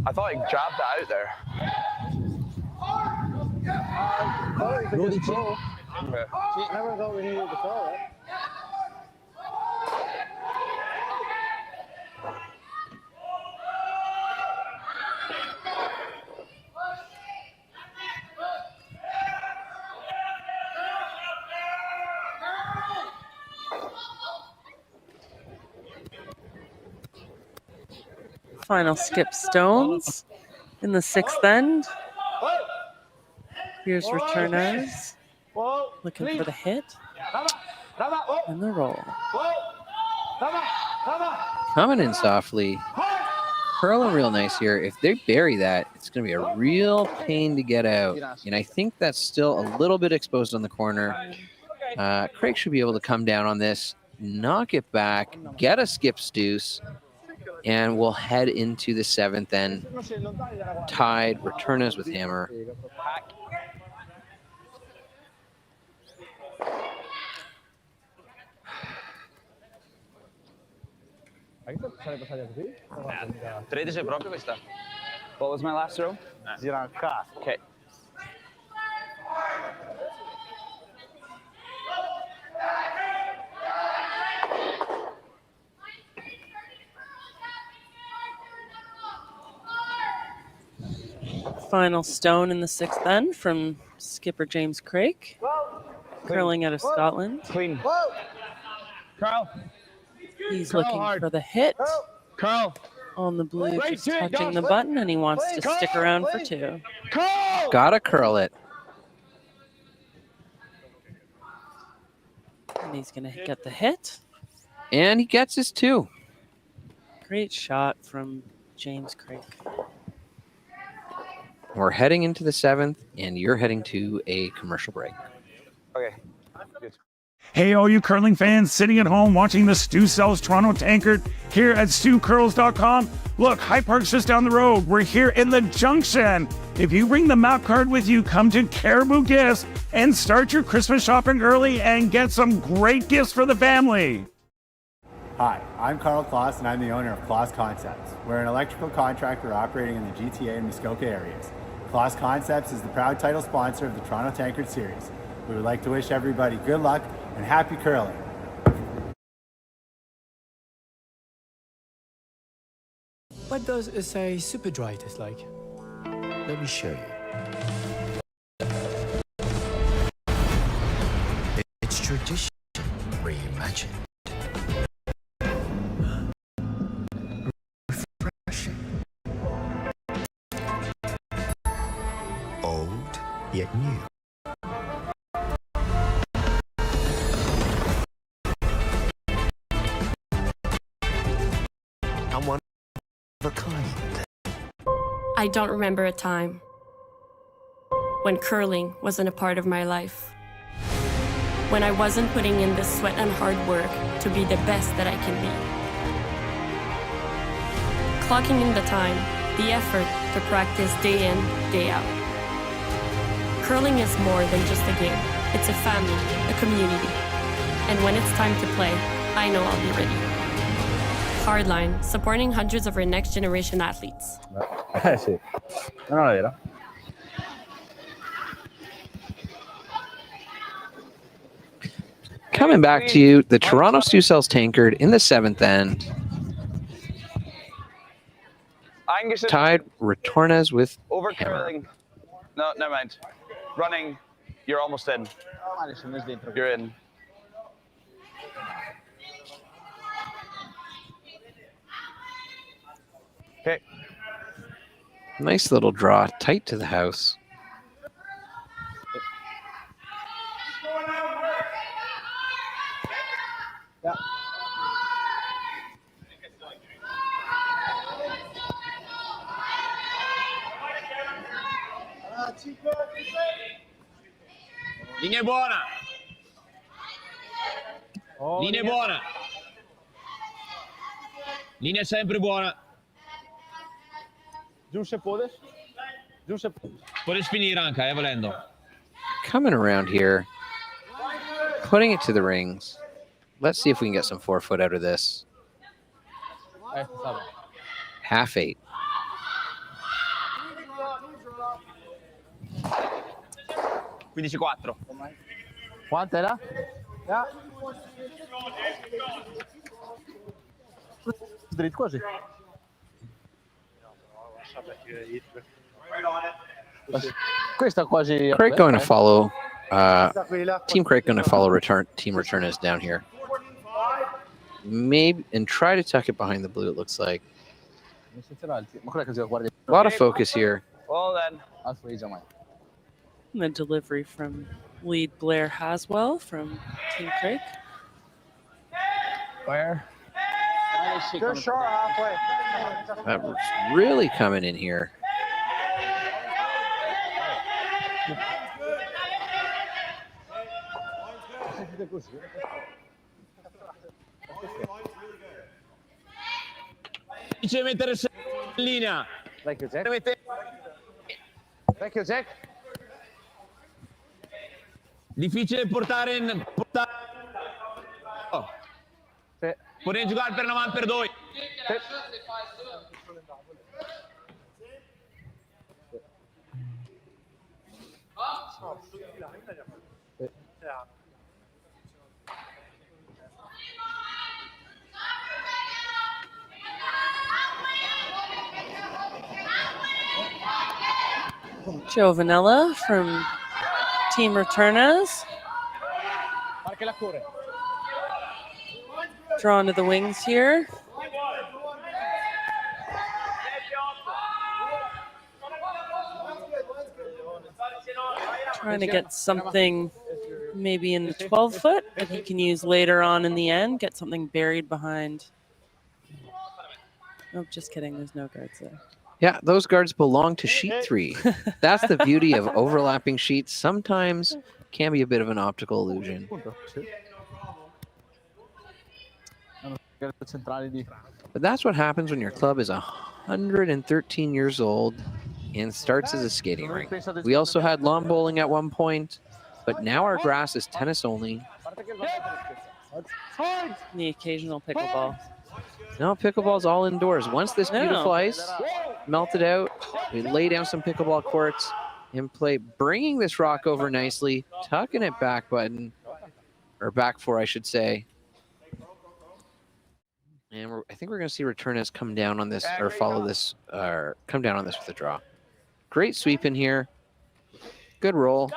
Speaker 3: I thought he jabbed that out there.
Speaker 6: Never thought we needed to throw it.
Speaker 5: Final skip stones in the 6th end. Here's Retornaz looking for the hit and the roll.
Speaker 4: Coming in softly. Curling real nice here. If they bury that, it's going to be a real pain to get out. And I think that's still a little bit exposed on the corner. Craik should be able to come down on this, knock it back, get a skip deuce, and we'll head into the 7th end. Tied, Retornaz with hammer.
Speaker 3: Tredici proprio questa. What was my last throw? Okay.
Speaker 5: Final stone in the 6th end from skipper James Craik, curling out of Scotland.
Speaker 3: Clean. Carl.
Speaker 5: He's
Speaker 3: Curl
Speaker 5: looking
Speaker 3: hard.
Speaker 5: for the hit
Speaker 3: Carl.
Speaker 5: on the blue,
Speaker 3: Right
Speaker 5: just
Speaker 3: to it,
Speaker 5: touching
Speaker 3: Josh.
Speaker 5: the button, and he wants to stick around for 2.
Speaker 3: Carl.
Speaker 4: Gotta curl it.
Speaker 5: And he's going to get the hit.
Speaker 4: And he gets his 2.
Speaker 5: Great shot from James Craik.
Speaker 4: We're heading into the 7th, and you're heading to a commercial break.
Speaker 3: Okay. Good.
Speaker 1: Hey, all you curling fans sitting at home watching the Stu Sells Toronto Tankard here at StuCurls.com. Look, High Park's just down the road. We're here in the Junction. If you bring the map card with you, come to Caribou Gifts and start your Christmas shopping early and get some great gifts for the family.
Speaker 7: Hi, I'm Carl Kloss and I'm the owner of Kloss Concepts. We're an electrical contractor operating in the GTA and Muskoka areas. Kloss Concepts is the proud title sponsor of the Toronto Tankard Series. We would like to wish everybody good luck and happy curling.
Speaker 8: What does it say super dry taste like? Let me show you. It's tradition reimagined. Refreshing. Old yet new. I'm one of a kind.
Speaker 11: I don't remember a time when curling wasn't a part of my life. When I wasn't putting in the sweat and hard work to be the best that I can be. Clocking in the time, the effort to practice day in, day out. Curling is more than just a game. It's a family, a community. And when it's time to play, I know I'll be ready. Hardline, supporting hundreds of our next generation athletes.
Speaker 6: Sì. Non è vero.
Speaker 4: Coming back to you, the Toronto Stu Sells Tankard in the 7th end.
Speaker 3: Angus is
Speaker 4: Tied Retornaz with
Speaker 3: over
Speaker 4: Hammer.
Speaker 3: curling. No, never mind. Running. You're almost in. You're in. Okay.
Speaker 4: Nice little draw, tight to the house.
Speaker 6: Linea buona. Linea buona. Linea sempre buona.
Speaker 3: Giusto podes? Giusto.
Speaker 6: Puedes finire anche, volendo.
Speaker 4: Coming around here, putting it to the rings. Let's see if we can get some 4-foot out of this. Half 8.
Speaker 3: $15-4. Quanto era? Yeah. Dritto quasi. Questa quasi.
Speaker 4: Craik going to follow. Team Craik going to follow Team Retornaz down here. Maybe and try to tuck it behind the blue. It looks like a lot of focus here.
Speaker 3: Well then.
Speaker 5: And the delivery from lead Blair Haswell from Team Craik.
Speaker 3: Where?
Speaker 6: Just short halfway.
Speaker 4: That was really coming in here.
Speaker 6: Dice mettere in linea.
Speaker 3: Vecchio Jack. Vecchio Jack.
Speaker 6: Difficile portare in. Oh. Puoi giocare per 90 per 2.
Speaker 5: Joe Vanella from Team Retornaz. Drawn to the wings here. Trying to get something maybe in the 12-foot that he can use later on in the end. Get something buried behind. Oh, just kidding. There's no guards there.
Speaker 4: Yeah, those guards belong to sheet 3. That's the beauty of overlapping sheets. Sometimes can be a bit of an optical illusion. But that's what happens when your club is 113 years old and starts as a skating rink. We also had lawn bowling at one point, but now our grass is tennis only.
Speaker 5: The occasional pickleball.
Speaker 4: No, pickleball's all indoors. Once this beautiful ice melted out, we lay down some pickleball courts and play, bringing this rock over nicely, tucking it back button, or back four, I should say. And I think we're going to see Retornaz come down on this, or follow this, or come down on this with a draw. Great sweep in here. Good roll.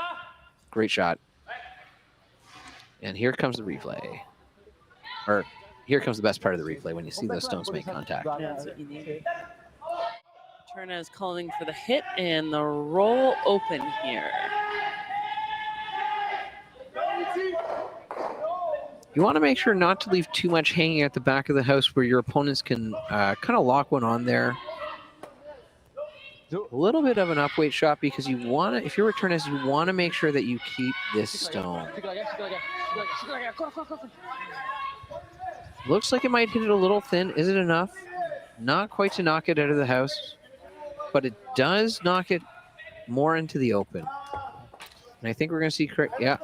Speaker 4: Great shot. And here comes the replay. Or here comes the best part of the replay when you see those stones make contact.
Speaker 5: Yeah, that's what you need. Retornaz calling for the hit and the roll open here.
Speaker 4: You want to make sure not to leave too much hanging at the back of the house where your opponents can kind of lock one on there. A little bit of an upweight shot because you want to, if you're Retornaz, you want to make sure that you keep this stone. Looks like it might hit it a little thin. Is it enough? Not quite to knock it out of the house, but it does knock it more into the open. And I think we're going to see Craik. Yeah.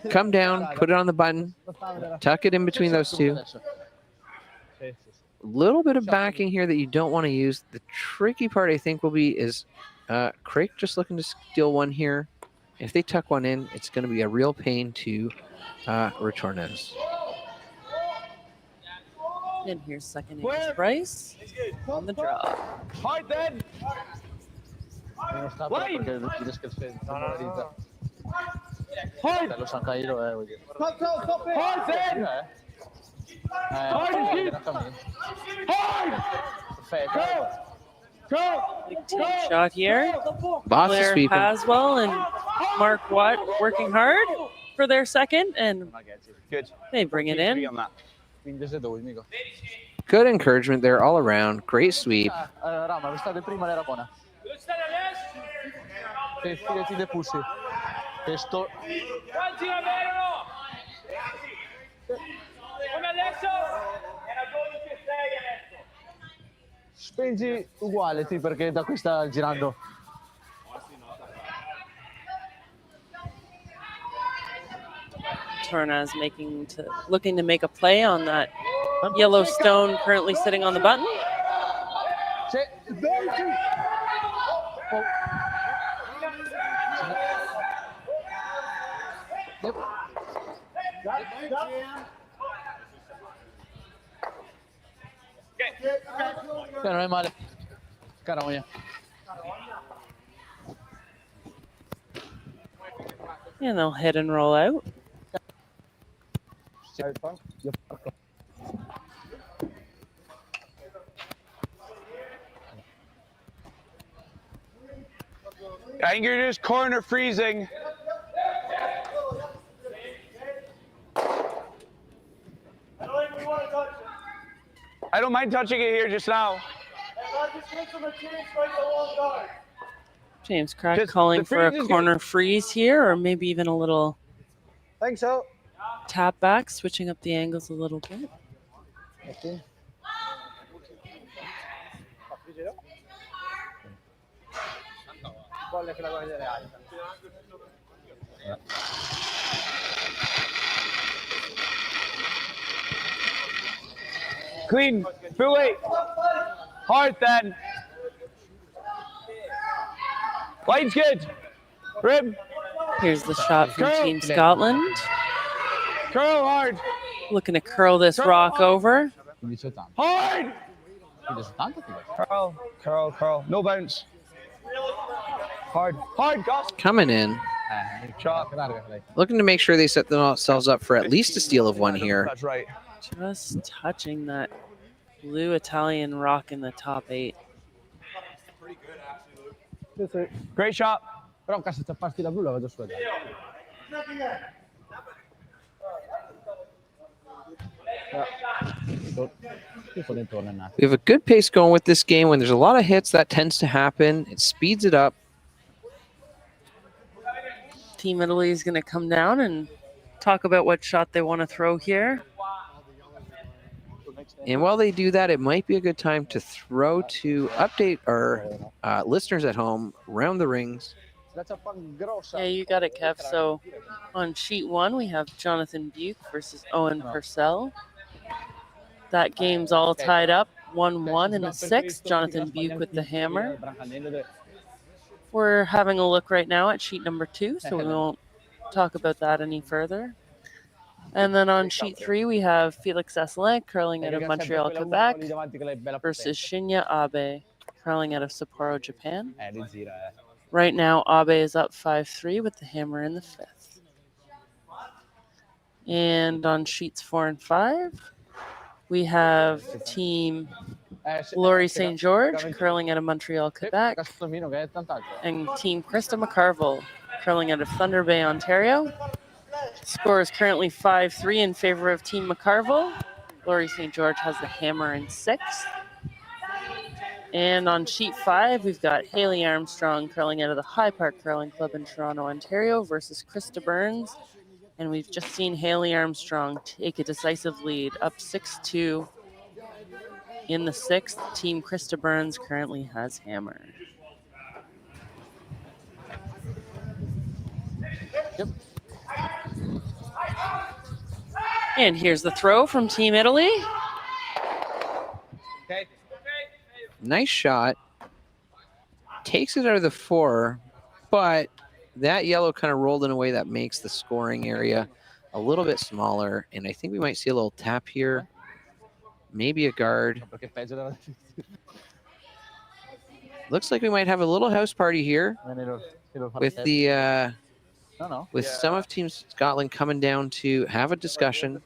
Speaker 4: Come down, put it on the button, tuck it in between those two. A little bit of backing here that you don't want to use. The tricky part, I think, will be is Craik just looking to steal one here. If they tuck one in, it's going to be a real pain to Retornaz.
Speaker 5: And here's second English Bryce on the draw.
Speaker 6: Hard then.
Speaker 5: Big team shot here.
Speaker 4: Boss
Speaker 5: Blair Haswell and Mark Watt working hard for their second, and they bring it in.
Speaker 4: Good encouragement there all around. Great sweep.
Speaker 6: Spingi uguale, sì, perché da qui sta girando.
Speaker 5: Retornaz looking to make a play on that yellow stone currently sitting on the button.
Speaker 6: Non è male. Caramogna.
Speaker 5: And they'll hit and roll out.
Speaker 3: Tankard is corner freezing. I don't mind touching it here just now.
Speaker 5: James Craik calling for a corner freeze here, or maybe even a little
Speaker 6: Think so.
Speaker 5: tap back, switching up the angles a little bit.
Speaker 6: Okay.
Speaker 3: Clean, full weight. Hard then. Line's good. Rib.
Speaker 5: Here's the shot from Team Scotland.
Speaker 3: Curl hard.
Speaker 5: Looking to curl this rock over.
Speaker 3: Hard. Curl. No bounce. Hard, Goss.
Speaker 4: Coming in.
Speaker 3: Shot.
Speaker 4: Looking to make sure they set themselves up for at least a steal of one here.
Speaker 3: That's right.
Speaker 5: Just touching that blue Italian rock in the top 8.
Speaker 3: Great shot.
Speaker 6: Però cazzo se parti da blu la vedo sulla.
Speaker 4: We have a good pace going with this game. When there's a lot of hits, that tends to happen. It speeds it up.
Speaker 5: Team Italy is going to come down and talk about what shot they want to throw here.
Speaker 4: And while they do that, it might be a good time to throw to update our listeners at home around the rings.
Speaker 5: Yeah, you got it, Kev. So on sheet 1, we have Jonathan Buke versus Owen Purcell. That game's all tied up, 1-1 in the 6th. Jonathan Buke with the hammer. We're having a look right now at sheet number 2, so we won't talk about that any further. And then on sheet 3, we have Felix Asselin curling out of Montreal, Quebec versus Shinya Abe curling out of Sapporo, Japan. Right now, Abe is up 5-3 with the hammer in the 5th. And on sheets 4 and 5, we have team Laurie St. George curling out of Montreal, Quebec, and team Krista McCarville curling out of Thunder Bay, Ontario. Score is currently 5-3 in favor of Team McCarville. Laurie St. George has the hammer in 6th. And on sheet 5, we've got Hayley Armstrong curling out of the High Park Curling Club in Toronto, Ontario versus Krista Burns. And we've just seen Hayley Armstrong take a decisive lead, up 6-2 in the 6th. Team Krista Burns currently has hammer.
Speaker 6: Yep.
Speaker 5: And here's the throw from Team Italy.
Speaker 6: Okay.
Speaker 4: Nice shot. Takes it out of the 4, but that yellow kind of rolled in a way that makes the scoring area a little bit smaller. And I think we might see a little tap here. Maybe a guard. Looks like we might have a little house party here with the with some of Team Scotland coming down to have a discussion.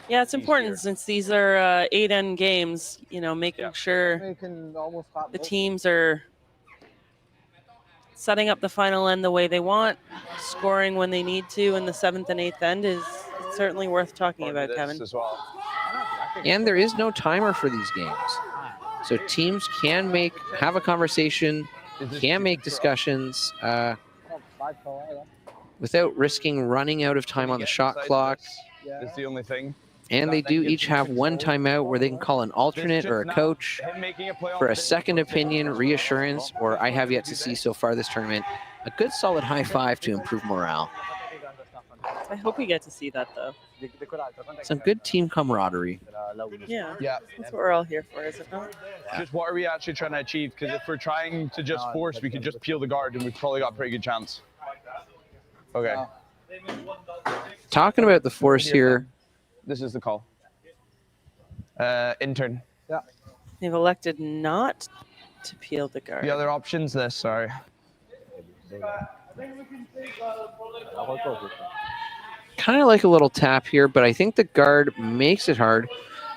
Speaker 5: Yeah, it's important since these are 8-end games, you know, making sure the teams are setting up the final end the way they want, scoring when they need to in the 7th and 8th end is certainly worth talking about, Kevin.
Speaker 4: And there is no timer for these games. So teams can have a conversation, can make discussions without risking running out of time on the shot clock.
Speaker 3: That's the only thing.
Speaker 4: And they do each have one timeout where they can call an alternate or a coach for a second opinion, reassurance, or I have yet to see so far this tournament, a good solid high five to improve morale.
Speaker 5: I hope we get to see that, though.
Speaker 4: Some good team camaraderie.
Speaker 5: Yeah, that's what we're all here for, is it not?
Speaker 3: Just what are we actually trying to achieve? Because if we're trying to just force, we could just peel the guard and we've probably got a pretty good chance. Okay.
Speaker 4: Talking about the force here.
Speaker 3: This is the call. Intern.
Speaker 6: Yeah.
Speaker 5: They've elected not to peel the guard.
Speaker 3: The other option's this, sorry.
Speaker 4: Kind of like a little tap here, but I think the guard makes it hard.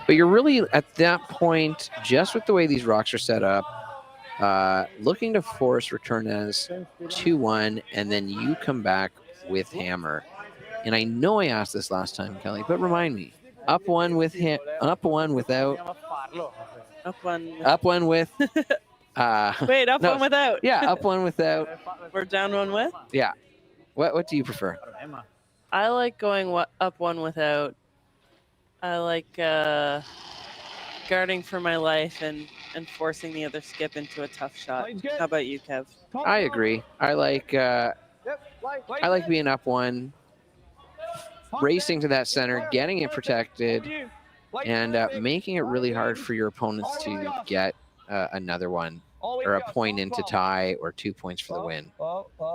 Speaker 4: But you're really at that point, just with the way these rocks are set up, looking to force Retornaz 2-1, and then you come back with hammer. And I know I asked this last time, Kelly, but remind me. Up one with him, up one without.
Speaker 5: Up one.
Speaker 4: Up one with.
Speaker 5: Wait, up one without.
Speaker 4: Yeah, up one without.
Speaker 5: We're down one with?
Speaker 4: Yeah. What do you prefer?
Speaker 5: I like going up one without. I like guarding for my life and forcing the other skip into a tough shot. How about you, Kev?
Speaker 4: I agree. I like being up one, racing to that center, getting it protected, and making it really hard for your opponents to get another one or a point into tie or 2 points for the win.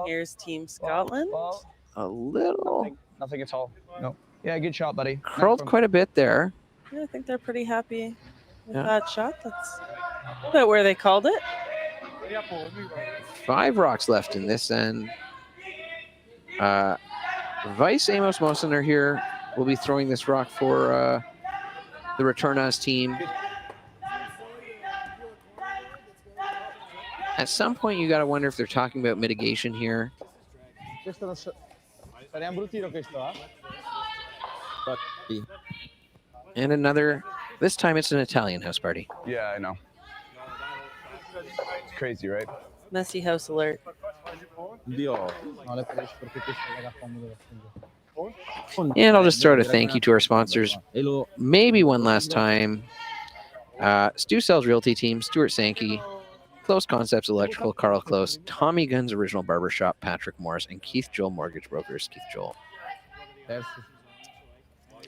Speaker 5: Here's Team Scotland.
Speaker 4: A little.
Speaker 3: Nothing at all. No. Yeah, good shot, buddy.
Speaker 4: Curled quite a bit there.
Speaker 5: Yeah, I think they're pretty happy with that shot. That's about where they called it.
Speaker 4: 5 rocks left in this end. Vice Amos Mosen are here. We'll be throwing this rock for the Retornaz team. At some point, you got to wonder if they're talking about mitigation here. And another, this time it's an Italian house party.
Speaker 3: Yeah, I know. It's crazy, right?
Speaker 5: Messy house alert.
Speaker 4: And I'll just throw out a thank you to our sponsors. Maybe one last time. Stu Sells Realty Team, Stuart Sankey, Close Concepts Electrical, Carl Close, Tommy Gunn's Original Barbershop, Patrick Morris, and Keith Joel Mortgage Brokers, Keith Joel.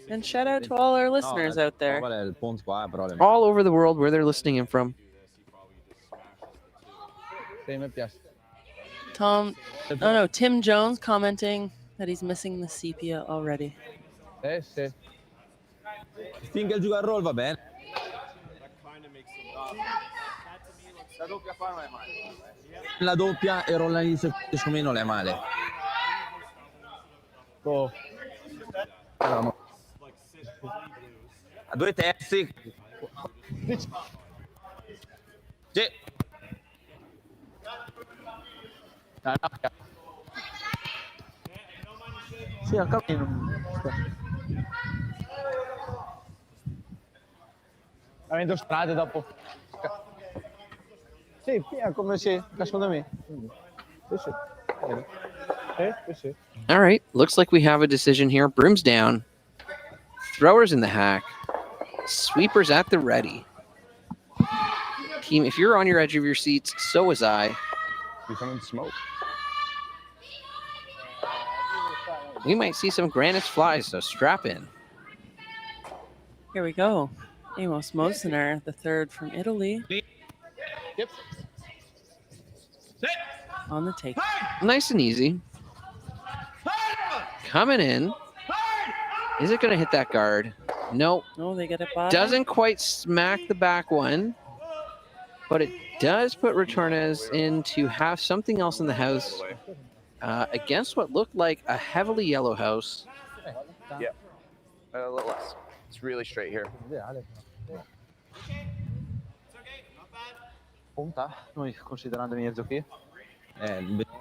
Speaker 5: And shout out to all our listeners out there.
Speaker 4: All over the world where they're listening in from.
Speaker 5: Tim Jones commenting that he's missing the sepia already.
Speaker 6: Finché il gioca a roll va bene. La doppia e rolla all'inizio secondo me non è male. A 2 terzi. Sì. Sì, a cammino. Avendo strade dopo. Sì, è come se, secondo me. Sì.
Speaker 4: All right, looks like we have a decision here. Brooms down. Throwers in the hack. Sweepers at the ready. Team, if you're on your edge of your seats, so was I.
Speaker 3: Becoming smoke.
Speaker 4: We might see some granite flies, so strap in.
Speaker 5: Here we go. Amos Mosener, the third from Italy.
Speaker 6: Yep.
Speaker 5: On the take.
Speaker 4: Nice and easy. Coming in. Is it going to hit that guard? Nope.
Speaker 5: No, they get it by.
Speaker 4: Doesn't quite smack the back one, but it does put Retornaz in to have something else in the house against what looked like a heavily yellow house.
Speaker 3: Yeah. A little less. It's really straight here.
Speaker 6: Punta, noi considerando i miei giochi.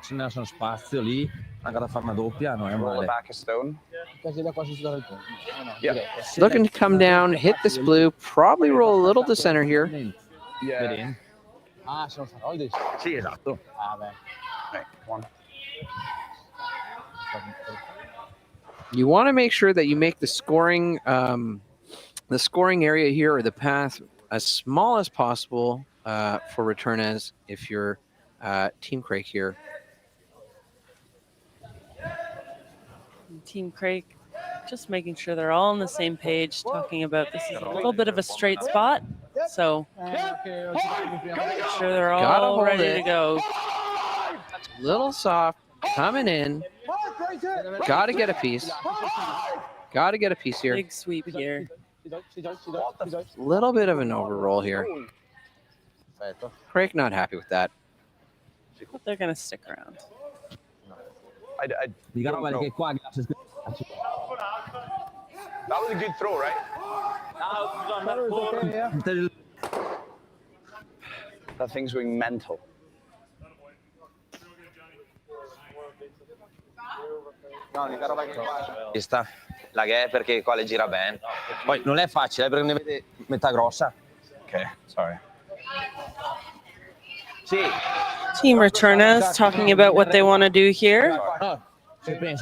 Speaker 6: Ce ne sono spazio lì, anche da fare una doppia, non è
Speaker 3: Roll
Speaker 6: male.
Speaker 3: it back a stone. Yeah.
Speaker 4: Looking to come down, hit this blue, probably roll a little to center here.
Speaker 3: Yeah.
Speaker 6: Ah, sono faroldi? Sì, esatto. Ah, beh.
Speaker 3: Right, one.
Speaker 4: You want to make sure that you make the scoring area here or the path as small as possible for Retornaz if you're Team Craik here.
Speaker 5: Team Craik just making sure they're all on the same page, talking about this is a little bit of a straight spot. So make sure they're all ready to go.
Speaker 4: Little soft, coming in. Got to get a piece. Got to get a piece here.
Speaker 5: Big sweep here.
Speaker 4: Little bit of an overroll here. Craik not happy with that.
Speaker 5: But they're going to stick around.
Speaker 6: You gotta che qua
Speaker 3: That was a good throw, right? That thing's going mental.
Speaker 6: Questa la che è perché qua le gira bene. Poi non è facile perché ne vede metà grossa.
Speaker 3: Okay, sorry.
Speaker 6: Sì.
Speaker 5: Team Retornaz talking about what they want to do here. Looking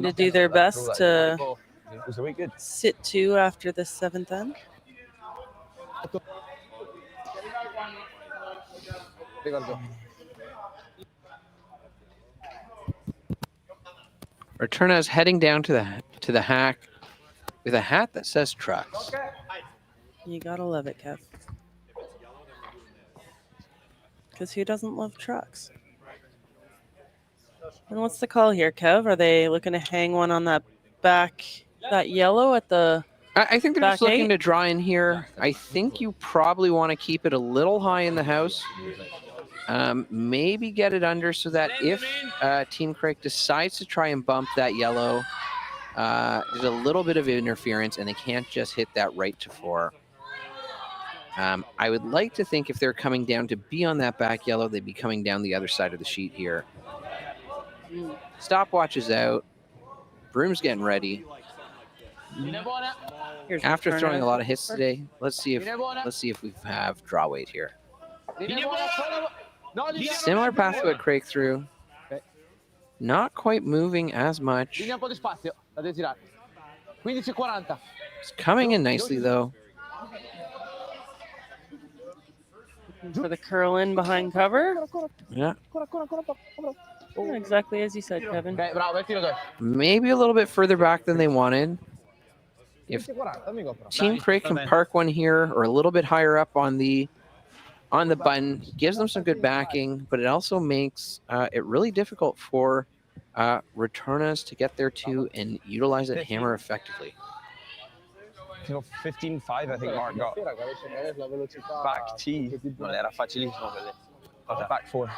Speaker 5: to do their best to sit 2 after the 7th end.
Speaker 4: Retornaz heading down to the hack with a hat that says trucks.
Speaker 5: You gotta love it, Kev. Because who doesn't love trucks? And what's the call here, Kev? Are they looking to hang one on that back that yellow at the
Speaker 4: I think they're just
Speaker 5: back
Speaker 4: looking
Speaker 5: eight?
Speaker 4: to draw in here. I think you probably want to keep it a little high in the house. Maybe get it under so that if Team Craik decides to try and bump that yellow, there's a little bit of interference and they can't just hit that right to 4. I would like to think if they're coming down to be on that back yellow, they'd be coming down the other side of the sheet here. Stopwatch is out. Broom's getting ready.
Speaker 5: Here's
Speaker 4: After
Speaker 5: Retornaz.
Speaker 4: throwing a lot of hits today, let's see if we have draw weight here. Similar path to what Craik threw. Not quite moving as much. It's coming in nicely though.
Speaker 5: For the curl in behind cover.
Speaker 4: Yeah.
Speaker 5: Yeah, exactly as you said, Kevin.
Speaker 4: Maybe a little bit further back than they wanted. If Team Craik can park one here or a little bit higher up on the button, gives them some good backing, but it also makes it really difficult for Retornaz to get there too and utilize that hammer effectively.
Speaker 3: 15-5 I think Mark got. Back T. Non era facilissimo per lei. Back 4.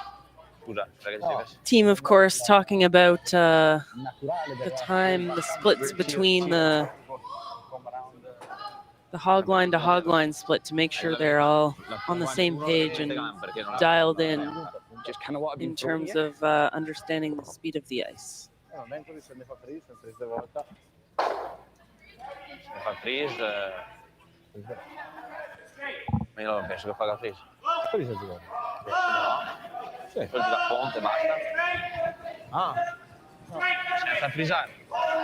Speaker 5: Team, of course, talking about the splits between the hog line to hog line split to make sure they're all on the same page and dialed in terms of understanding the speed of the ice.
Speaker 6: Fa freeze. Ma io non penso che fa freeze. Sì. Quello da fonte basta. Senza freezare.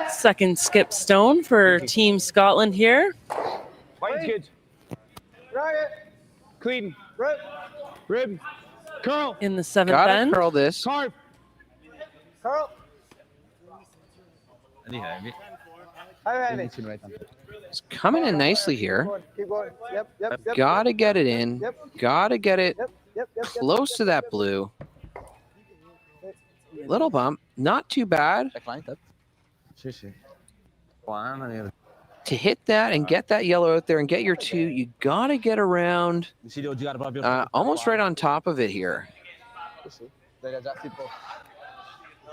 Speaker 5: Second skip stone for Team Scotland here.
Speaker 3: White's good. Clean. Rib. Curl.
Speaker 5: In the 7th
Speaker 4: Gotta
Speaker 5: end.
Speaker 4: curl this.
Speaker 3: Carp. Curl.
Speaker 4: It's coming in nicely here. Gotta get it in. Gotta get it close to that blue. Little bump. Not too bad. To hit that and get that yellow out there and get your 2, you gotta get around almost right on top of it here.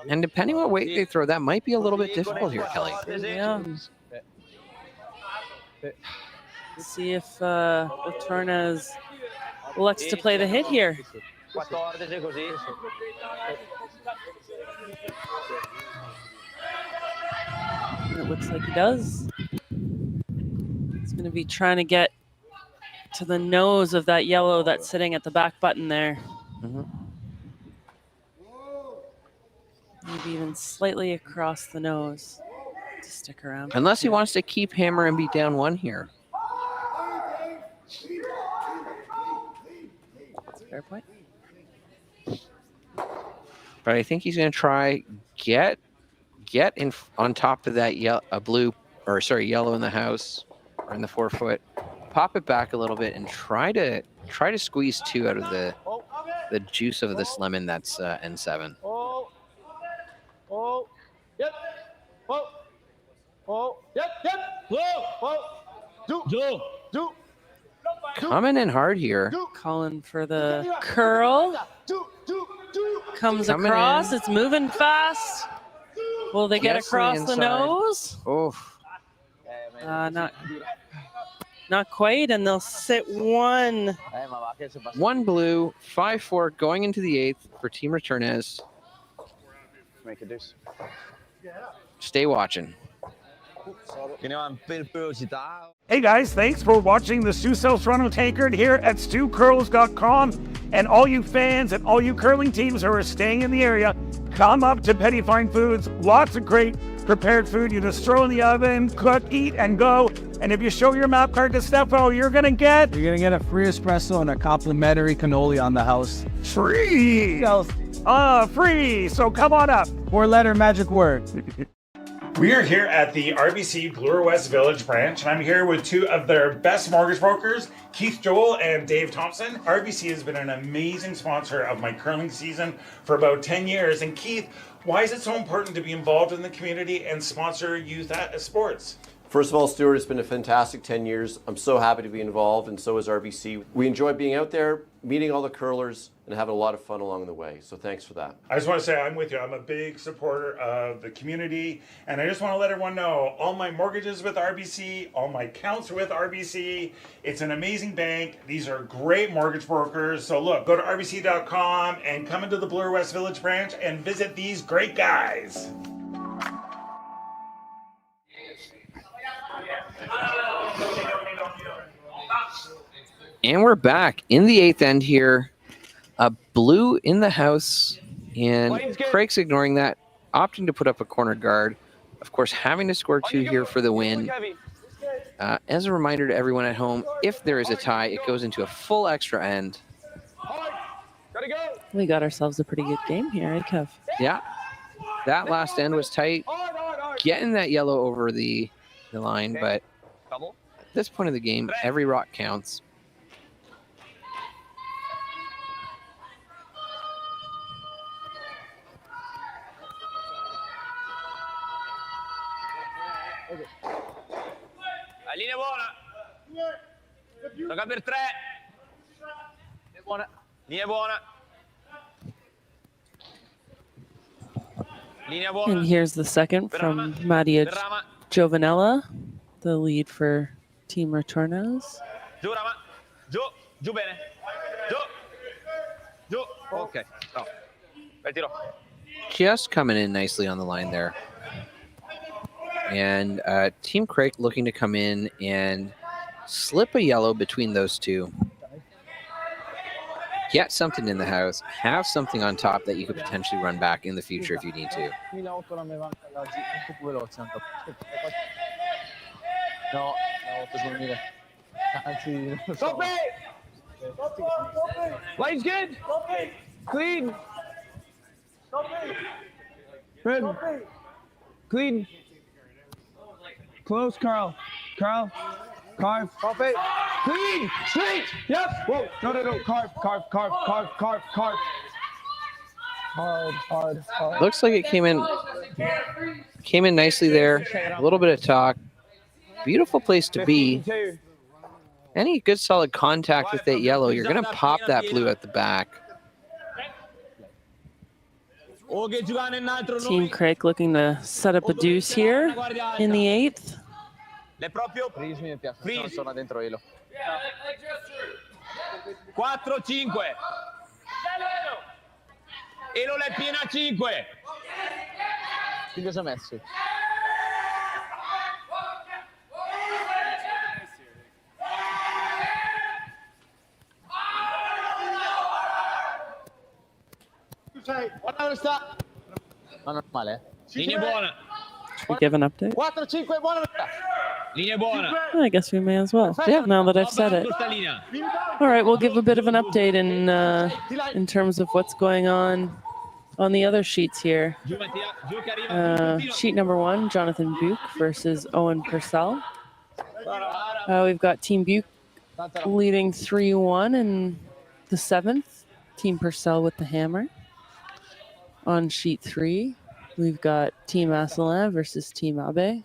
Speaker 4: And depending on what weight they throw, that might be a little bit difficult here, Cailey.
Speaker 5: Yeah. See if Retornaz elects to play the hit here.
Speaker 6: 14 così.
Speaker 5: It looks like he does. He's going to be trying to get to the nose of that yellow that's sitting at the back button there.
Speaker 4: Mm-hmm.
Speaker 5: Maybe even slightly across the nose to stick around.
Speaker 4: Unless he wants to keep hammer and beat down 1 here.
Speaker 5: That's a fair point.
Speaker 4: But I think he's going to try get in on top of that yellow in the house or in the 4-foot. Pop it back a little bit and try to squeeze 2 out of the juice of this lemon that's N7.
Speaker 6: Yep. Do.
Speaker 4: Coming in hard here.
Speaker 5: Calling for the curl. Comes
Speaker 4: Coming
Speaker 5: across.
Speaker 4: in.
Speaker 5: It's moving fast. Will they get
Speaker 4: Gets the
Speaker 5: across the
Speaker 4: inside.
Speaker 5: nose?
Speaker 4: Oof.
Speaker 5: Not quite, and they'll sit 1.
Speaker 4: 1 blue, 5-4 going into the 8th for Team Retornaz.
Speaker 3: Make a deuce.
Speaker 4: Stay watching.
Speaker 1: Hey guys, thanks for watching the Sioux South Toronto Tankard here at StewCurls.com. And all you fans and all you curling teams who are staying in the area, come up to Petty Fine Foods. Lots of great prepared food. You just throw in the oven, cook, eat, and go. And if you show your map card to Stefo, you're gonna get
Speaker 12: a free espresso and a complimentary cannoli on the house.
Speaker 1: free. Free. So come on up.
Speaker 12: 4-letter magic word.
Speaker 1: We are here at the RBC Bloor West Village branch, and I'm here with two of their best mortgage brokers, Keith Joel and Dave Thompson. RBC has been an amazing sponsor of my curling season for about 10 years. And Keith, why is it so important to be involved in the community and sponsor youth sports?
Speaker 2: First of all, Stuart, it's been a fantastic 10 years. I'm so happy to be involved, and so is RBC. We enjoy being out there, meeting all the curlers, and having a lot of fun along the way. So thanks for that.
Speaker 1: I just want to say I'm with you. I'm a big supporter of the community, and I just want to let everyone know all my mortgages with RBC, all my accounts with RBC. It's an amazing bank. These are great mortgage brokers. So look, go to rbc.com and come into the Bloor West Village branch and visit these great guys.
Speaker 4: And we're back in the 8th end here. Blue in the house, and Craik's ignoring that, opting to put up a corner guard. Of course, having to score 2 here for the win. As a reminder to everyone at home, if there is a tie, it goes into a full extra end.
Speaker 5: We got ourselves a pretty good game here, eh, Kev?
Speaker 4: Yeah, that last end was tight. Getting that yellow over the line, but at this point of the game, every rock counts.
Speaker 6: La linea buona. Tocca per 3. Linea buona. Linea buona.
Speaker 5: And here's the second from Mattia Giovanella, the lead for Team Retornaz.
Speaker 6: Giù, Rama. Giù bene. Giù. Ok. No. Bel tiro.
Speaker 4: Just coming in nicely on the line there. And Team Craik looking to come in and slip a yellow between those two. Get something in the house. Have something on top that you could potentially run back in the future if you need to.
Speaker 6: Line's good. Clean. Red. Clean. Close, Carl. Carve. Clean. Straight. Yep. Whoa. No. Carve. Hard.
Speaker 4: Looks like it came in nicely there. A little bit of talk. Beautiful place to be. Any good solid contact with that yellow, you're going to pop that blue at the back.
Speaker 5: Team Craik looking to set up a deuce here in the 8th.
Speaker 6: Freeze. 4-5. E non è piena 5.
Speaker 12: Chi si è messo?
Speaker 6: Ma normale. Linea buona.
Speaker 5: Should we give an update?
Speaker 6: 4-5, buona. Linea buona.
Speaker 5: I guess we may as well. Yeah, now that I've said it. All right, we'll give a bit of an update in terms of what's going on the other sheets here. Sheet number 1, Jonathan Buke versus Owen Purcell. We've got Team Buke leading 3-1 in the 7th. Team Purcell with the hammer. On sheet 3, we've got Team Asselin versus Team Abe.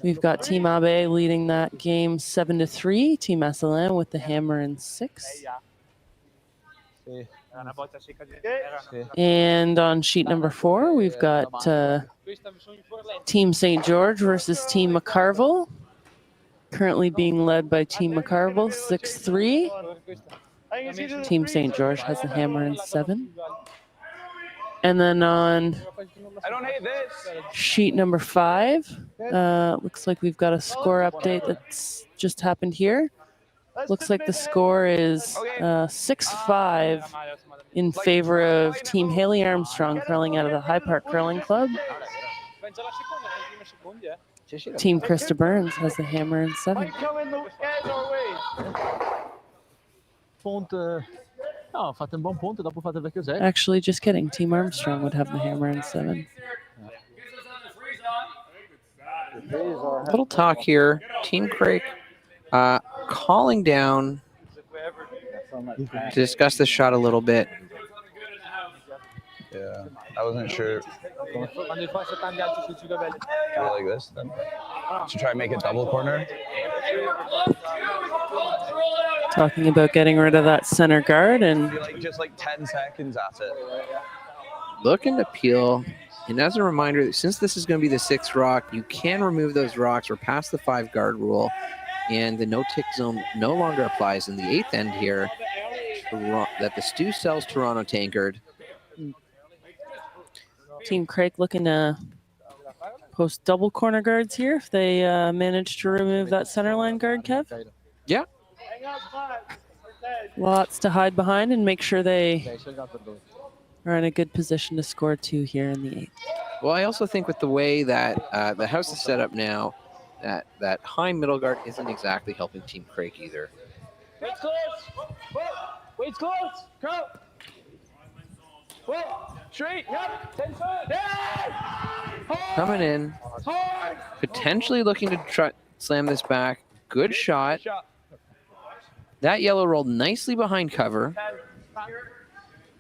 Speaker 5: We've got Team Abe leading that game 7-3. Team Asselin with the hammer in 6. And on sheet number 4, we've got Team St. George versus Team McCarville. Currently being led by Team McCarville 6-3. Team St. George has the hammer in 7. And then on sheet number 5, looks like we've got a score update that's just happened here. Looks like the score is 6-5 in favor of Team Haley Armstrong curling out of the High Park Curling Club. Team Krista Burns has the hammer in 7.
Speaker 12: No, fate un buon punto, dopo fate il vecchio 6.
Speaker 5: Actually, just kidding. Team Armstrong would have the hammer in 7.
Speaker 4: Little talk here. Team Craik calling down to discuss the shot a little bit.
Speaker 3: Yeah, I wasn't sure. Go like this then. To try and make a double corner.
Speaker 5: Talking about getting rid of that center guard and
Speaker 3: Just like 10 seconds at it.
Speaker 4: Looking to peel. And as a reminder, since this is going to be the 6th rock, you can remove those rocks or pass the 5 guard rule. And the no-tick zone no longer applies in the 8th end here that the Stu sells Toronto Tankard.
Speaker 5: Team Craik looking to post double corner guards here if they manage to remove that center line guard, Kev.
Speaker 4: Yeah.
Speaker 5: Lots to hide behind and make sure they are in a good position to score 2 here in the 8th.
Speaker 4: Well, I also think with the way that the house is set up now, that high middle guard isn't exactly helping Team Craik either.
Speaker 6: Wait close. Wait close. Go. Wait. Straight. Yep. 10 foot.
Speaker 4: Coming in, potentially looking to try slam this back. Good shot. That yellow rolled nicely behind cover.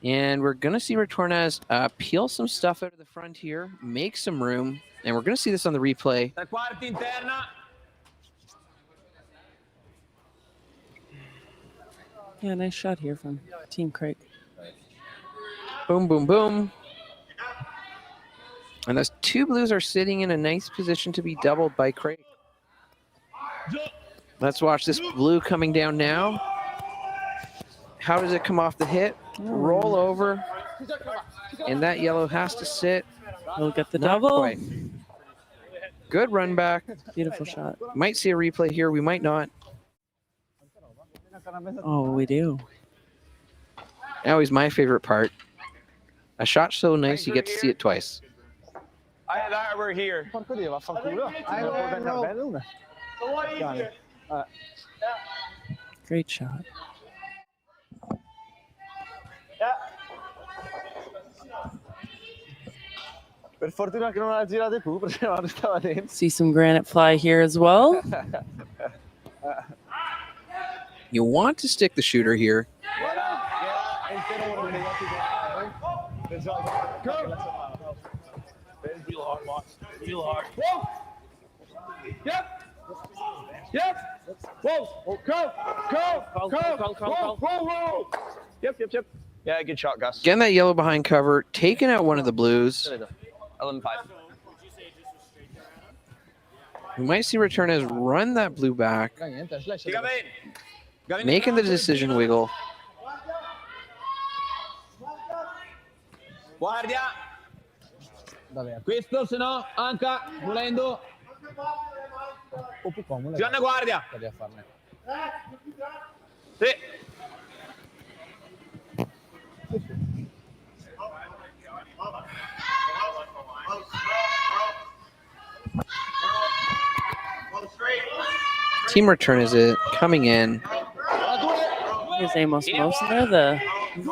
Speaker 4: And we're going to see Retornaz peel some stuff out of the front here, make some room. And we're going to see this on the replay.
Speaker 5: Yeah, nice shot here from Team Craik.
Speaker 4: Boom, boom, boom. And those 2 blues are sitting in a nice position to be doubled by Craik. Let's watch this blue coming down now. How does it come off the hit? Roll over. And that yellow has to sit.
Speaker 5: We'll get the
Speaker 4: Not
Speaker 5: double.
Speaker 4: quite. Good run back.
Speaker 5: Beautiful shot.
Speaker 4: Might see a replay here. We might not.
Speaker 5: Oh, we do.
Speaker 4: Always my favorite part. A shot so nice you get to see it twice.
Speaker 3: I had Arbor here.
Speaker 5: Great shot.
Speaker 6: Per fortuna che non la girate più perché non stava dentro.
Speaker 5: See some granite fly here as well.
Speaker 4: You want to stick the shooter here.
Speaker 6: Real hard, Moss. Real hard. Whoa! Yep! Yep! Whoa! Go! Whoa! Yep.
Speaker 3: Yeah, good shot, Gus.
Speaker 4: Getting that yellow behind cover, taking out one of the blues.
Speaker 3: 11-5.
Speaker 4: We might see Retornaz run that blue back, making the decision wiggle.
Speaker 6: Guardia! Questo se no, Anca, volendo. Gianna guardia! Sì.
Speaker 4: Team Retornaz is coming in.
Speaker 5: Here's Amos Mosner, the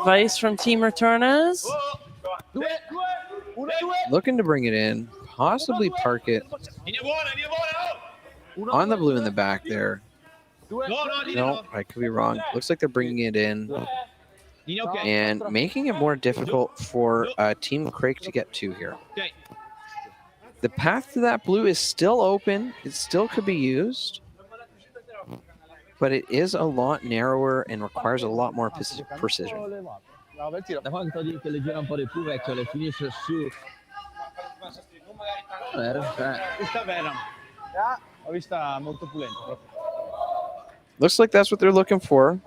Speaker 5: vice from Team Retornaz.
Speaker 4: Looking to bring it in, possibly park it on the blue in the back there. No, I could be wrong. Looks like they're bringing it in and making it more difficult for Team Craik to get to here. The path to that blue is still open. It still could be used, but it is a lot narrower and requires a lot more precision.
Speaker 6: Da quanto dico che le gira un po' di più vecchio, le finisce su. Questa vera. Ho vista molto pulente.
Speaker 4: Looks like that's what they're looking for.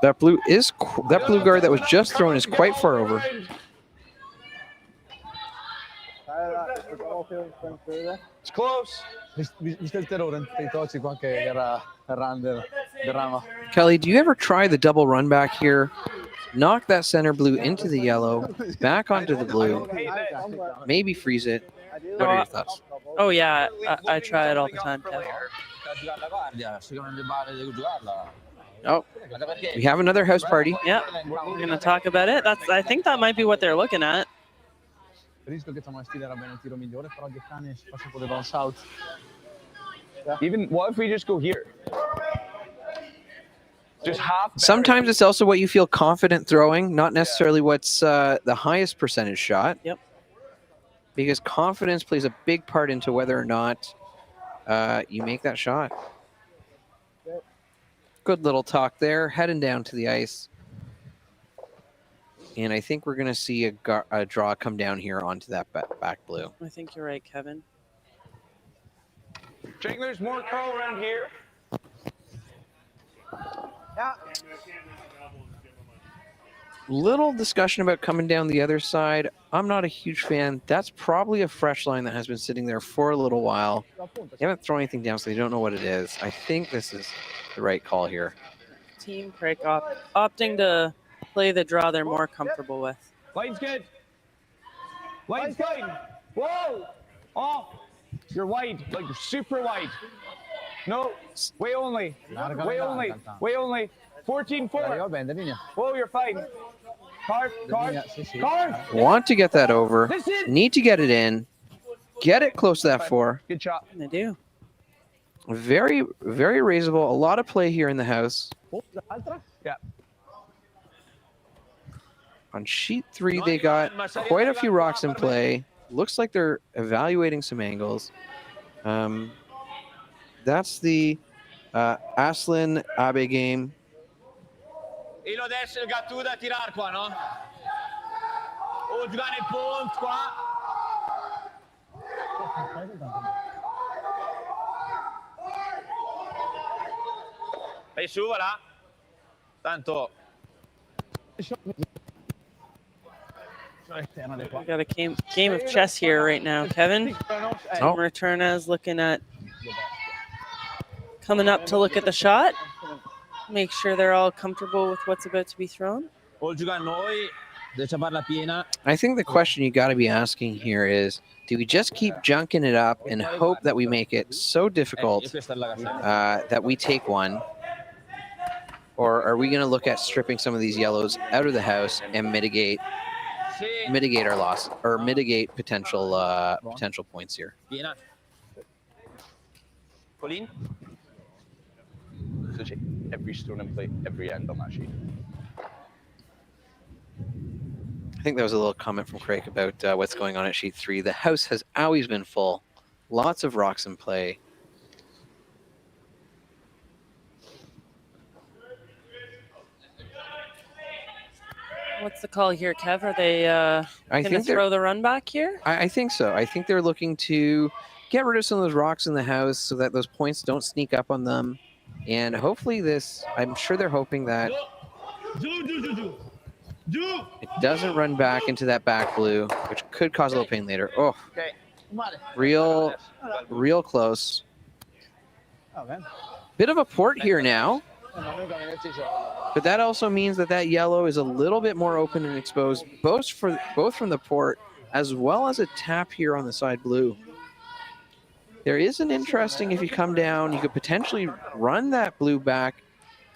Speaker 4: That blue guard that was just thrown is quite far over.
Speaker 6: It's close. Visto il terrore dei tossico anche era Rander Derrama.
Speaker 4: Cailey, do you ever try the double run back here? Knock that center blue into the yellow, back onto the blue, maybe freeze it. What are your thoughts?
Speaker 5: Oh, yeah, I try it all the time, Kev.
Speaker 4: Oh, we have another house party.
Speaker 5: Yeah, we're going to talk about it. I think that might be what they're looking at.
Speaker 6: Capisco che tua stile era bene il tiro migliore, però che cane si faccia pure bounce out. Even what if we just go here? Just half.
Speaker 4: Sometimes it's also what you feel confident throwing, not necessarily what's the highest percentage shot.
Speaker 5: Yep.
Speaker 4: Because confidence plays a big part into whether or not you make that shot. Good little talk there, heading down to the ice. And I think we're going to see a draw come down here onto that back blue.
Speaker 5: I think you're right, Kevin.
Speaker 3: Jake, there's more curl around here. Yeah.
Speaker 4: Little discussion about coming down the other side. I'm not a huge fan. That's probably a fresh line that has been sitting there for a little while. They haven't thrown anything down, so they don't know what it is. I think this is the right call here.
Speaker 5: Team Craik opting to play the draw they're more comfortable with.
Speaker 6: Line's good. Line's fine. Whoa! Off. You're wide, like you're super wide. No, way only. Way only. Way only. 14-4. Whoa, you're fine. Carve.
Speaker 4: Want to get that over. Need to get it in. Get it close to that 4.
Speaker 3: Good shot.
Speaker 5: They do.
Speaker 4: Very, very raisable. A lot of play here in the house.
Speaker 3: Yeah.
Speaker 4: On sheet 3, they got quite a few rocks in play. Looks like they're evaluating some angles. That's the Aslan Abe game.
Speaker 6: E lo adesso il gatto da tirar qua, no? O giocare nel ponte qua. Vai su, va là. Tanto.
Speaker 5: We got a game of chess here right now, Kevin.
Speaker 4: Oh.
Speaker 5: Retornaz looking at coming up to look at the shot. Make sure they're all comfortable with what's about to be thrown.
Speaker 6: O giocare noi, deixa farla piena.
Speaker 4: I think the question you got to be asking here is, do we just keep junking it up and hope that we make it so difficult that we take one? Or are we going to look at stripping some of these yellows out of the house and mitigate our loss or mitigate potential points here?
Speaker 6: Piena. Colin. Every stone and plate, every end on that sheet.
Speaker 4: I think there was a little comment from Craik about what's going on at sheet 3. The house has always been full. Lots of rocks in play.
Speaker 5: What's the call here, Kev? Are they going to throw the run back here?
Speaker 4: I think so. I think they're looking to get rid of some of those rocks in the house so that those points don't sneak up on them. And hopefully I'm sure they're hoping that it doesn't run back into that back blue, which could cause a little pain later. Oh, real close. Bit of a port here now. But that also means that yellow is a little bit more open and exposed, both from the port as well as a tap here on the side blue. There is an interesting, if you come down, you could potentially run that blue back,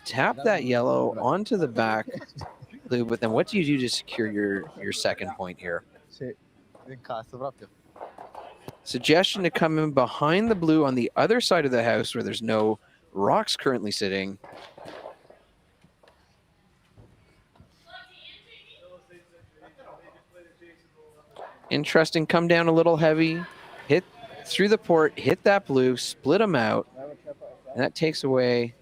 Speaker 4: tap that yellow onto the back blue, but then what do you do to secure your second point here? Suggestion to come in behind the blue on the other side of the house where there's no rocks currently sitting. Interesting, come down a little heavy, hit through the port, hit that blue, split them out, and that takes away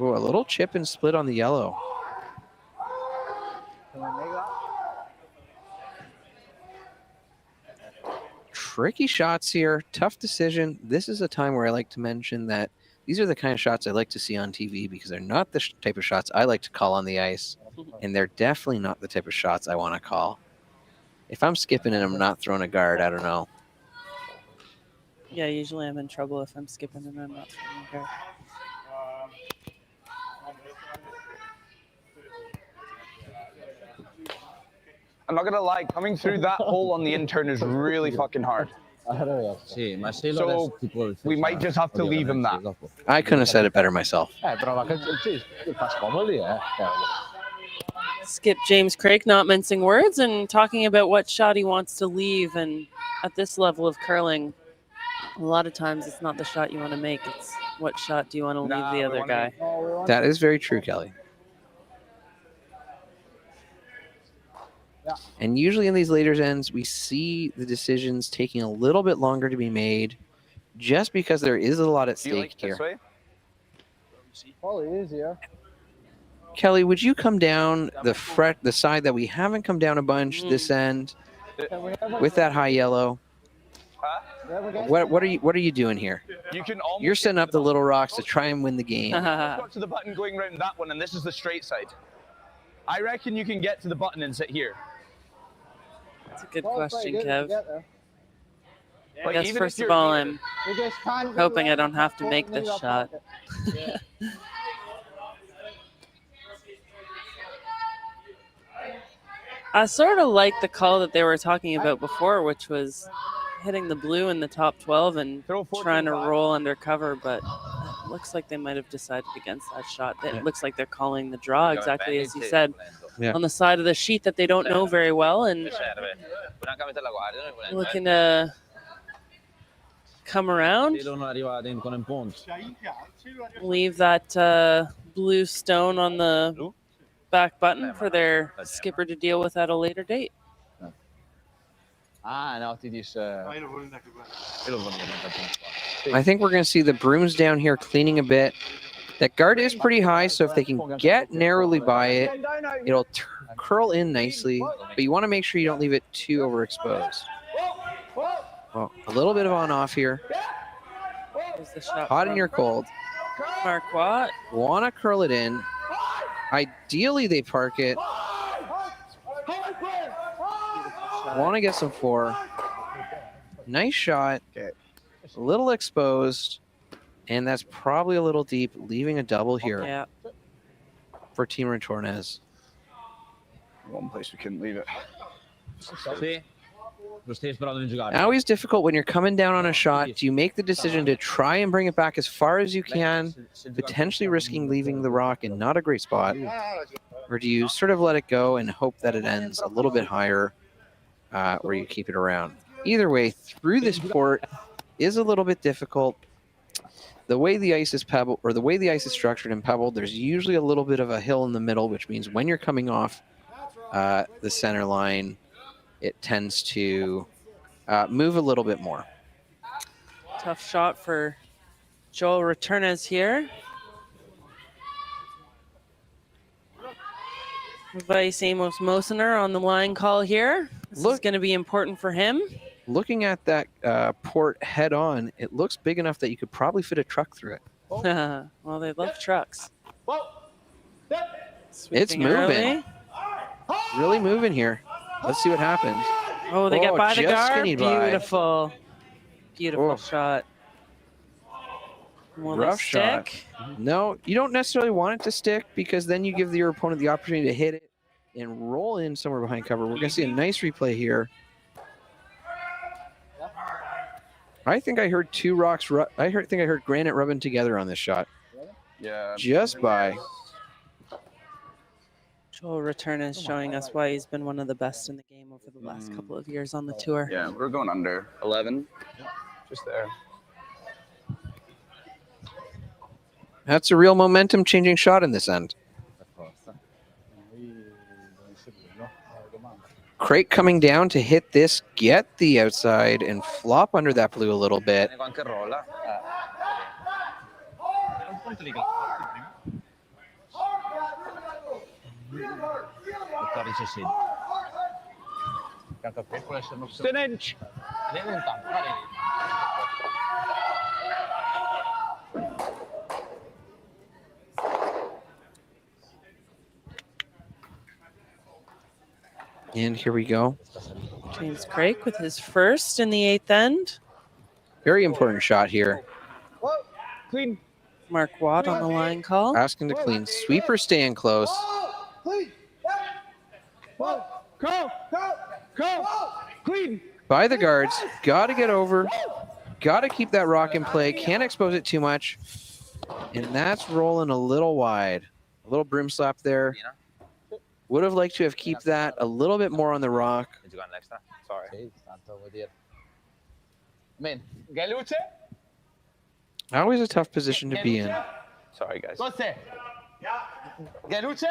Speaker 4: a little chip and split on the yellow. Tricky shots here, tough decision. This is a time where I like to mention that these are the kind of shots I like to see on TV because they're not the type of shots I like to call on the ice, and they're definitely not the type of shots I want to call. If I'm skipping and I'm not throwing a guard, I don't know.
Speaker 5: Yeah, usually I'm in trouble if I'm skipping and I'm not throwing a guard.
Speaker 3: I'm not gonna lie, coming through that hole on the intern is really fucking hard. So we might just have to leave him that.
Speaker 4: I couldn't have said it better myself.
Speaker 5: Skip James Craik not mincing words and talking about what shot he wants to leave. And at this level of curling, a lot of times it's not the shot you want to make. It's what shot do you want to leave the other guy.
Speaker 4: That is very true, Cailey. And usually in these later ends, we see the decisions taking a little bit longer to be made just because there is a lot at stake here.
Speaker 12: Probably easier.
Speaker 4: Cailey, would you come down the side that we haven't come down a bunch this end with that high yellow? What are you doing here? You're setting up the little rocks to try and win the game.
Speaker 3: Got to the button going around that one, and this is the straight side. I reckon you can get to the button and sit here.
Speaker 5: That's a good question, Kev.
Speaker 3: Like,
Speaker 5: I guess first of all, I'm hoping I don't have to make this shot. I sort of like the call that they were talking about before, which was hitting the blue in the top 12 and trying to roll under cover, but it looks like they might have decided against that shot. It looks like they're calling the draw, exactly as you said, on the side of the sheet that they don't know very well, and looking to come around, leave that blue stone on the back button for their skipper to deal with at a later date.
Speaker 4: I think we're going to see the brooms down here cleaning a bit. That guard is pretty high, so if they can get narrowly by it, it'll curl in nicely, but you want to make sure you don't leave it too overexposed. Well, a little bit of on-off here. Hot and you're cold.
Speaker 5: Marquardt.
Speaker 4: Want to curl it in. Ideally, they park it. Want to get some 4. Nice shot. A little exposed. And that's probably a little deep, leaving a double here for Team Retornaz.
Speaker 3: One place we couldn't leave it.
Speaker 4: Always difficult when you're coming down on a shot. Do you make the decision to try and bring it back as far as you can, potentially risking leaving the rock in not a great spot? Or do you sort of let it go and hope that it ends a little bit higher, or you keep it around? Either way, through this port is a little bit difficult. The way the ice is pebbled, or the way the ice is structured and pebbled, there's usually a little bit of a hill in the middle, which means when you're coming off the center line, it tends to move a little bit more.
Speaker 5: Tough shot for Joel Retornaz here. Vice Amos Mosener on the line call here. This is going to be important for him.
Speaker 4: Looking at that port head on, it looks big enough that you could probably fit a truck through it.
Speaker 5: Well, they love trucks.
Speaker 4: It's moving.
Speaker 5: Early.
Speaker 4: Really moving here. Let's see what happens.
Speaker 5: Oh, they get by the guard.
Speaker 4: Beautiful.
Speaker 5: Beautiful shot.
Speaker 4: Rough shot. No, you don't necessarily want it to stick because then you give your opponent the opportunity to hit it and roll in somewhere behind cover. We're going to see a nice replay here. I think I heard 2 rocks. I think I heard granite rubbing together on this shot.
Speaker 3: Yeah.
Speaker 4: Just by.
Speaker 5: Joel Retornaz showing us why he's been one of the best in the game over the last couple of years on the tour.
Speaker 3: Yeah, we're going under 11. Just there.
Speaker 4: That's a real momentum changing shot in this end. Craik coming down to hit this, get the outside, and flop under that blue a little bit. And here we go.
Speaker 5: James Craik with his first in the 8th end.
Speaker 4: Very important shot here.
Speaker 3: Clean.
Speaker 5: Marquardt on the line call.
Speaker 4: Asking to clean. Sweeper staying close.
Speaker 3: Clean.
Speaker 4: By the guards. Got to get over. Got to keep that rock in play. Can't expose it too much. And that's rolling a little wide. A little broom slap there. Would have liked to have kept that a little bit more on the rock.
Speaker 6: Sorry. Man, Galuce?
Speaker 4: Always a tough position to be in.
Speaker 3: Sorry, guys.
Speaker 6: Cos'è? Galuce?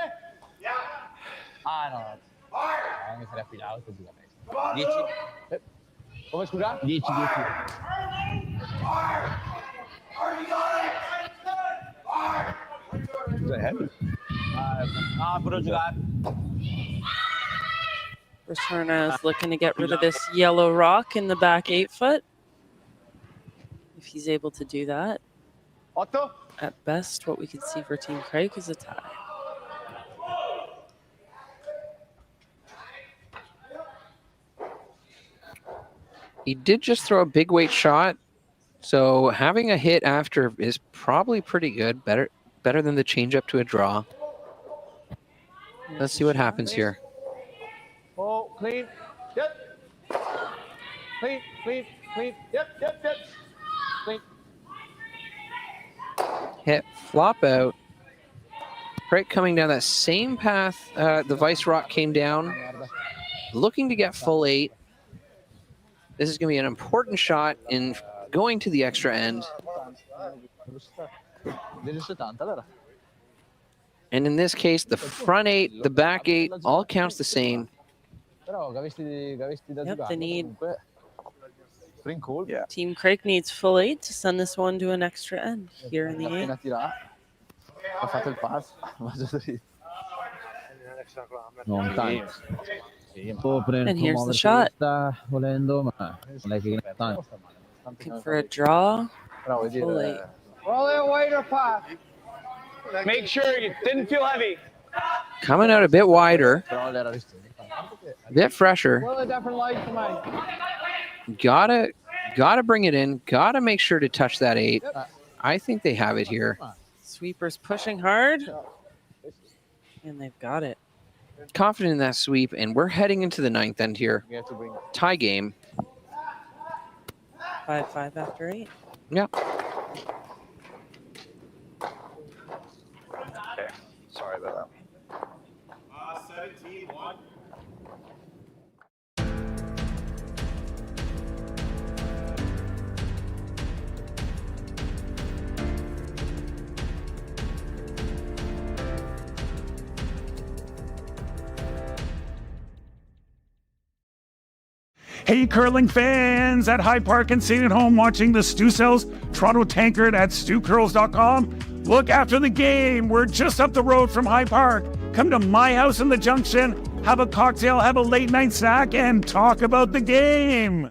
Speaker 6: Ah, no. No, mi sarei affidato così da me. 10. Come scusa? 10. Però giocare.
Speaker 5: Retornaz looking to get rid of this yellow rock in the back 8 foot. If he's able to do that.
Speaker 6: 8.
Speaker 5: At best, what we can see for Team Craik is a tie.
Speaker 4: He did just throw a big weight shot, so having a hit after is probably pretty good. Better than the change up to a draw. Let's see what happens here.
Speaker 6: Oh, clean. Yep. Clean. Yep. Clean.
Speaker 4: Hit, flop out. Craik coming down that same path the Vice Rock came down, looking to get full 8. This is going to be an important shot in going to the extra end. And in this case, the front 8, the back 8, all counts the same.
Speaker 5: Yep, they need.
Speaker 6: Yeah.
Speaker 5: Team Craik needs full 8 to send this one to an extra end here in the 8.
Speaker 6: Ha fatto il pass. Non tanto.
Speaker 5: And here's the shot. Looking for a draw. Full 8.
Speaker 3: Make sure it didn't feel heavy.
Speaker 4: Coming out a bit wider, a bit fresher. Gotta bring it in. Gotta make sure to touch that 8. I think they have it here.
Speaker 5: Sweepers pushing hard. And they've got it.
Speaker 4: Confident in that sweep, and we're heading into the 9th end here. Tie game.
Speaker 5: 5-5 after 8.
Speaker 4: Yeah.
Speaker 3: Okay. Sorry about that.
Speaker 1: 17-1. Hey, curling fans at High Park and sitting at home watching the Stu Sells Toronto Tankard at stewcurls.com. Look after the game. We're just up the road from High Park. Come to my house in the Junction, have a cocktail, have a late night snack, and talk about the game.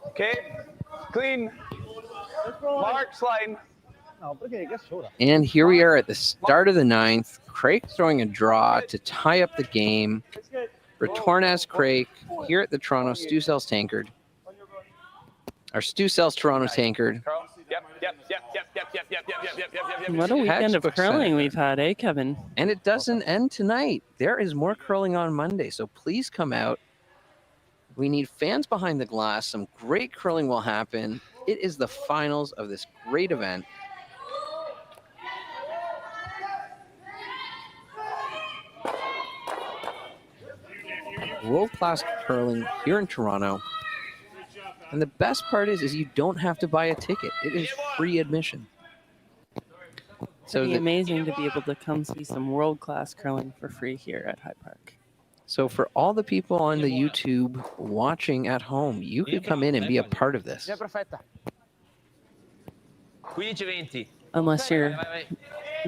Speaker 3: Okay. Clean. Marks line.
Speaker 4: And here we are at the start of the 9th. Craik throwing a draw to tie up the game. Retornaz Craik here at the Toronto Stu Sells Tankard. Our Stu Sells Toronto Tankard.
Speaker 5: What a weekend of
Speaker 4: Textbook
Speaker 5: curling
Speaker 4: center.
Speaker 5: we've had, eh, Kevin?
Speaker 4: And it doesn't end tonight. There is more curling on Monday, so please come out. We need fans behind the glass. Some great curling will happen. It is the finals of this great event. World-class curling here in Toronto. And the best part is you don't have to buy a ticket. It is free admission.
Speaker 5: So it'd be amazing to be able to come see some world-class curling for free here at High Park.
Speaker 4: So for all the people on the YouTube watching at home, you could come in and be a part of this.
Speaker 6: 15-20.
Speaker 5: Unless you're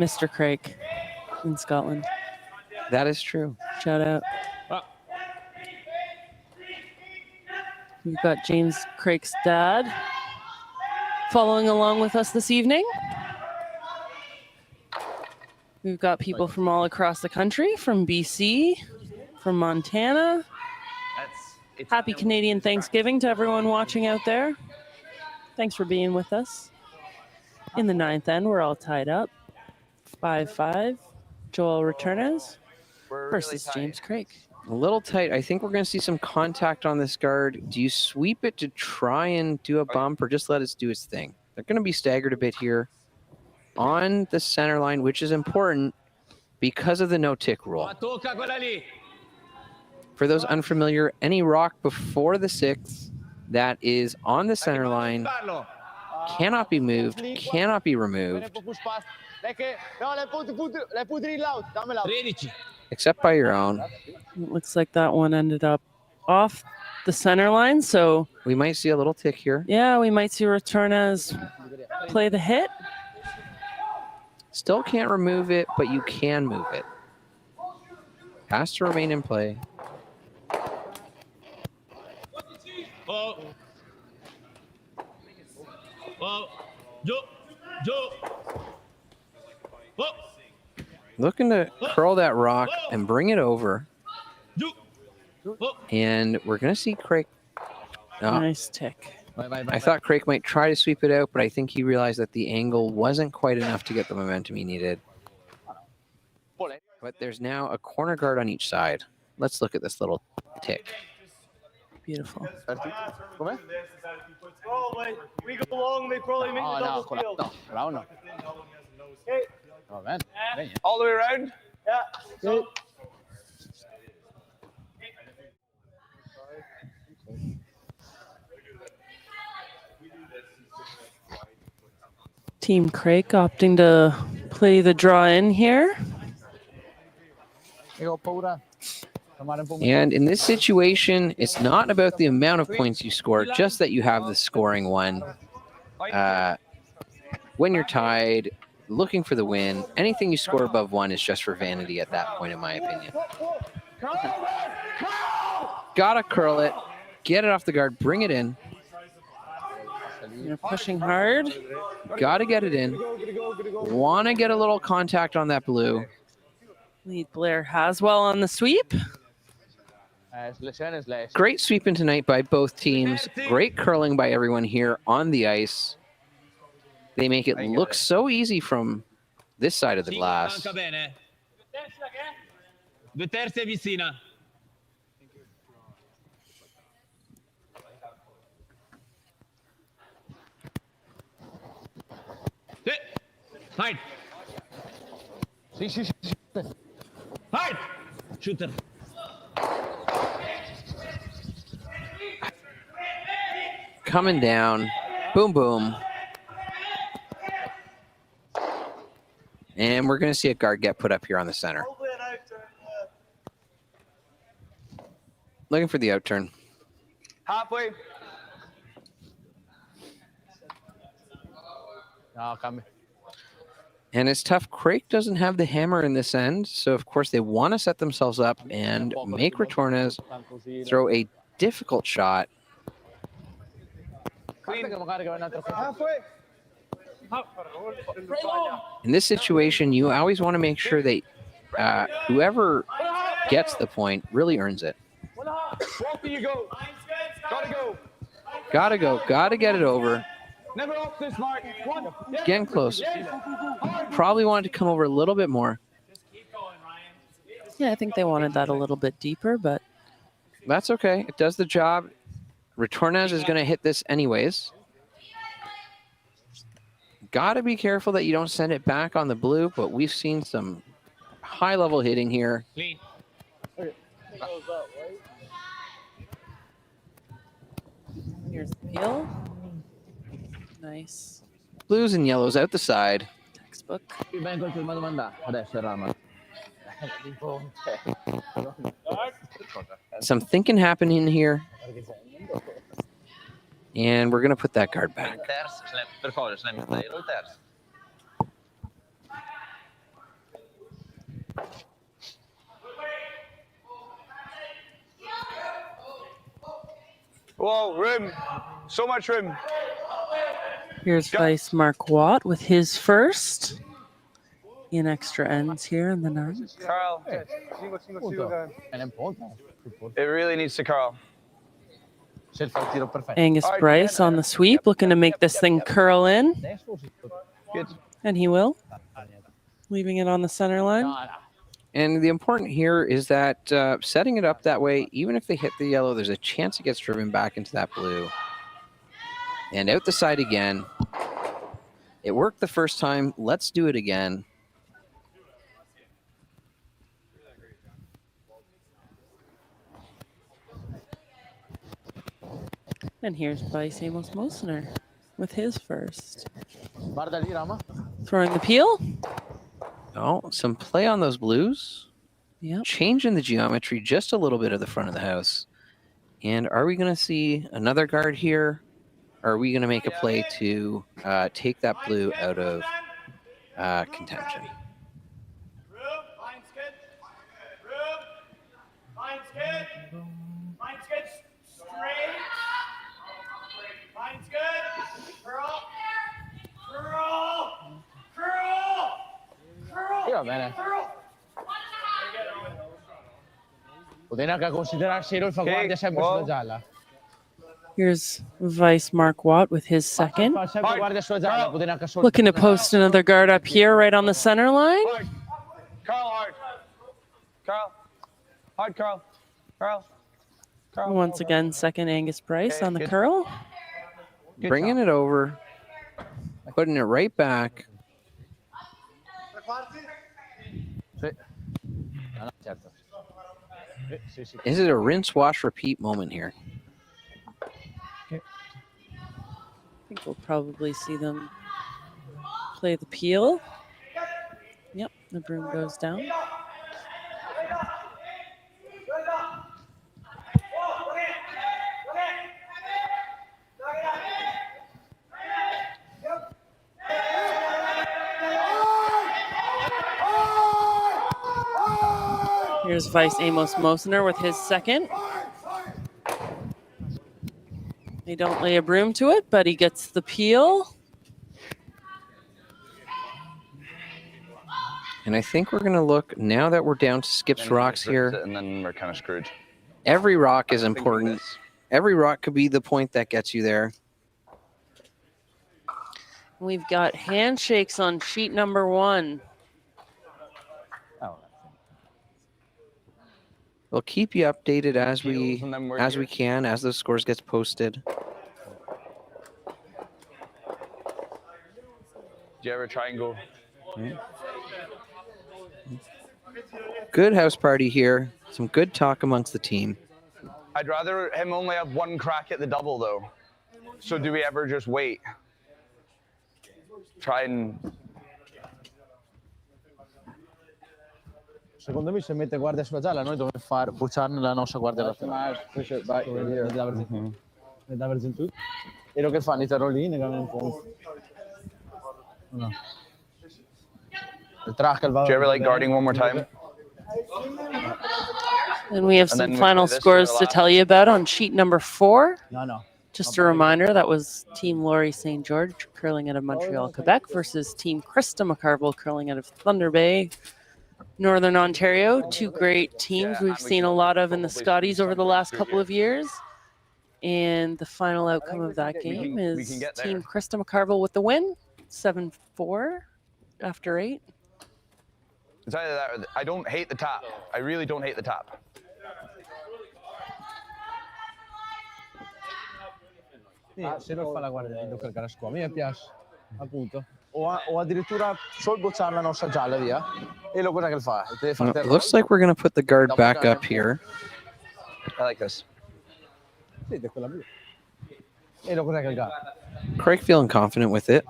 Speaker 5: Mr. Craik in Scotland.
Speaker 4: That is true.
Speaker 5: Shout out. We've got James Craik's dad following along with us this evening. We've got people from all across the country, from BC, from Montana. Happy Canadian Thanksgiving to everyone watching out there. Thanks for being with us. In the ninth end, we're all tied up. 5-5. Joel Retornaz versus James Craik.
Speaker 4: A little tight. I think we're going to see some contact on this guard. Do you sweep it to try and do a bump or just let it do its thing? They're going to be staggered a bit here on the center line, which is important because of the no-tick rule. For those unfamiliar, any rock before the 6th that is on the center line cannot be moved, cannot be removed, except by your own.
Speaker 5: It looks like that one ended up off the center line, so
Speaker 4: we might see a little tick here.
Speaker 5: Yeah, we might see Retornaz play the hit.
Speaker 4: Still can't remove it, but you can move it. Has to remain in play. Looking to curl that rock and bring it over. And we're going to see Craik.
Speaker 5: Nice tick.
Speaker 4: I thought Craik might try to sweep it out, but I think he realized that the angle wasn't quite enough to get the momentum he needed. But there's now a corner guard on each side. Let's look at this little tick.
Speaker 5: Beautiful.
Speaker 6: We go long, they probably make the double field. All the way around? Yeah. So,
Speaker 5: Team Craik opting to play the draw in here.
Speaker 4: And in this situation, it's not about the amount of points you score, just that you have the scoring one. When you're tied, looking for the win, anything you score above 1 is just for vanity at that point, in my opinion. Gotta curl it, get it off the guard, bring it in.
Speaker 5: You're pushing hard.
Speaker 4: Gotta get it in. Wanna get a little contact on that blue.
Speaker 5: Lead Blair Haswell on the sweep.
Speaker 4: Great sweeping tonight by both teams. Great curling by everyone here on the ice. They make it look so easy from this side of the glass.
Speaker 6: hide. Hide. Shooter.
Speaker 4: Coming down. Boom, boom. And we're going to see a guard get put up here on the center. Looking for the outturn.
Speaker 6: Halfway. Oh, come.
Speaker 4: And it's tough. Craik doesn't have the hammer in this end, so of course they want to set themselves up and make Retornaz throw a difficult shot. In this situation, you always want to make sure that whoever gets the point really earns it. Gotta go. Gotta get it over.
Speaker 6: Never off this mark.
Speaker 4: Getting close. Probably wanted to come over a little bit more.
Speaker 5: Yeah, I think they wanted that a little bit deeper, but
Speaker 4: that's okay. It does the job. Retornaz is going to hit this anyways. Got to be careful that you don't send it back on the blue, but we've seen some high-level hitting here.
Speaker 5: Here's the peel. Nice.
Speaker 4: Blues and yellows out the side.
Speaker 5: Textbook.
Speaker 4: Some thinking happening here. And we're going to put that guard back.
Speaker 3: Whoa, room. So much room.
Speaker 5: Here's Vice Mark Watt with his first in extra ends here in the 9th.
Speaker 3: Carl. It really needs to curl.
Speaker 5: Angus Bryce on the sweep, looking to make this thing curl in.
Speaker 3: Good.
Speaker 5: And he will. Leaving it on the center line.
Speaker 4: And the important here is that setting it up that way, even if they hit the yellow, there's a chance it gets driven back into that blue. And out the side again. It worked the first time. Let's do it again.
Speaker 5: And here's Vice Amos Mosner with his first. Throwing the peel.
Speaker 4: Oh, some play on those blues.
Speaker 5: Yep.
Speaker 4: Changing the geometry just a little bit of the front of the house. And are we going to see another guard here? Or are we going to make a play to take that blue out of contention?
Speaker 6: Va bene. Potete anche considerare se il fa guardia sempre sulla gialla.
Speaker 5: Here's Vice Mark Watt with his second.
Speaker 6: Sempre guardia sulla gialla, potete anche solo.
Speaker 5: Looking to post another guard up here right on the center line.
Speaker 3: Carl, hard. Carl. Hard, Carl. Carl. Carl.
Speaker 5: Once again, second Angus Bryce on the curl.
Speaker 4: Bringing it over. Putting it right back. Is it a rinse, wash, repeat moment here?
Speaker 5: I think we'll probably see them play the peel. Yep, the broom goes down. Here's Vice Amos Mosner with his second. They don't lay a broom to it, but he gets the peel.
Speaker 4: And I think we're going to look, now that we're down to skips rocks here.
Speaker 3: And then we're kind of screwed.
Speaker 4: Every rock is important. Every rock could be the point that gets you there.
Speaker 5: We've got handshakes on sheet number 1.
Speaker 4: We'll keep you updated as we can, as the scores gets posted.
Speaker 3: Do you ever try and go?
Speaker 4: Good house party here. Some good talk amongst the team.
Speaker 3: I'd rather him only have one crack at the double, though. So do we ever just wait? Try and...
Speaker 6: Secondo me se mette guardia sulla gialla noi dovremmo pucciarne la nostra guardia laterale. E lo che fanno i terrolini che non può. No.
Speaker 3: Do you ever like guarding one more time?
Speaker 5: And we have some final scores to tell you about on sheet number 4.
Speaker 6: No.
Speaker 5: Just a reminder, that was Team Laurie St. George curling out of Montreal, Quebec versus Team Krista McCarville curling out of Thunder Bay, Northern Ontario. Two great teams we've seen a lot of in the Scotties over the last couple of years. And the final outcome of that game is Team Krista McCarville with the win, 7-4 after 8.
Speaker 3: It's either that or I don't hate the top. I really don't hate the top.
Speaker 6: Se non fa la guardia lo caricare a scuola, mi piace, appunto. O addirittura solo bocciare la nostra gialla via. E lo cosa che fa?
Speaker 4: It looks like we're going to put the guard back up here.
Speaker 3: I like this.
Speaker 6: Sì, quella blu. E lo cosa che fa?
Speaker 4: Craik feeling confident with it.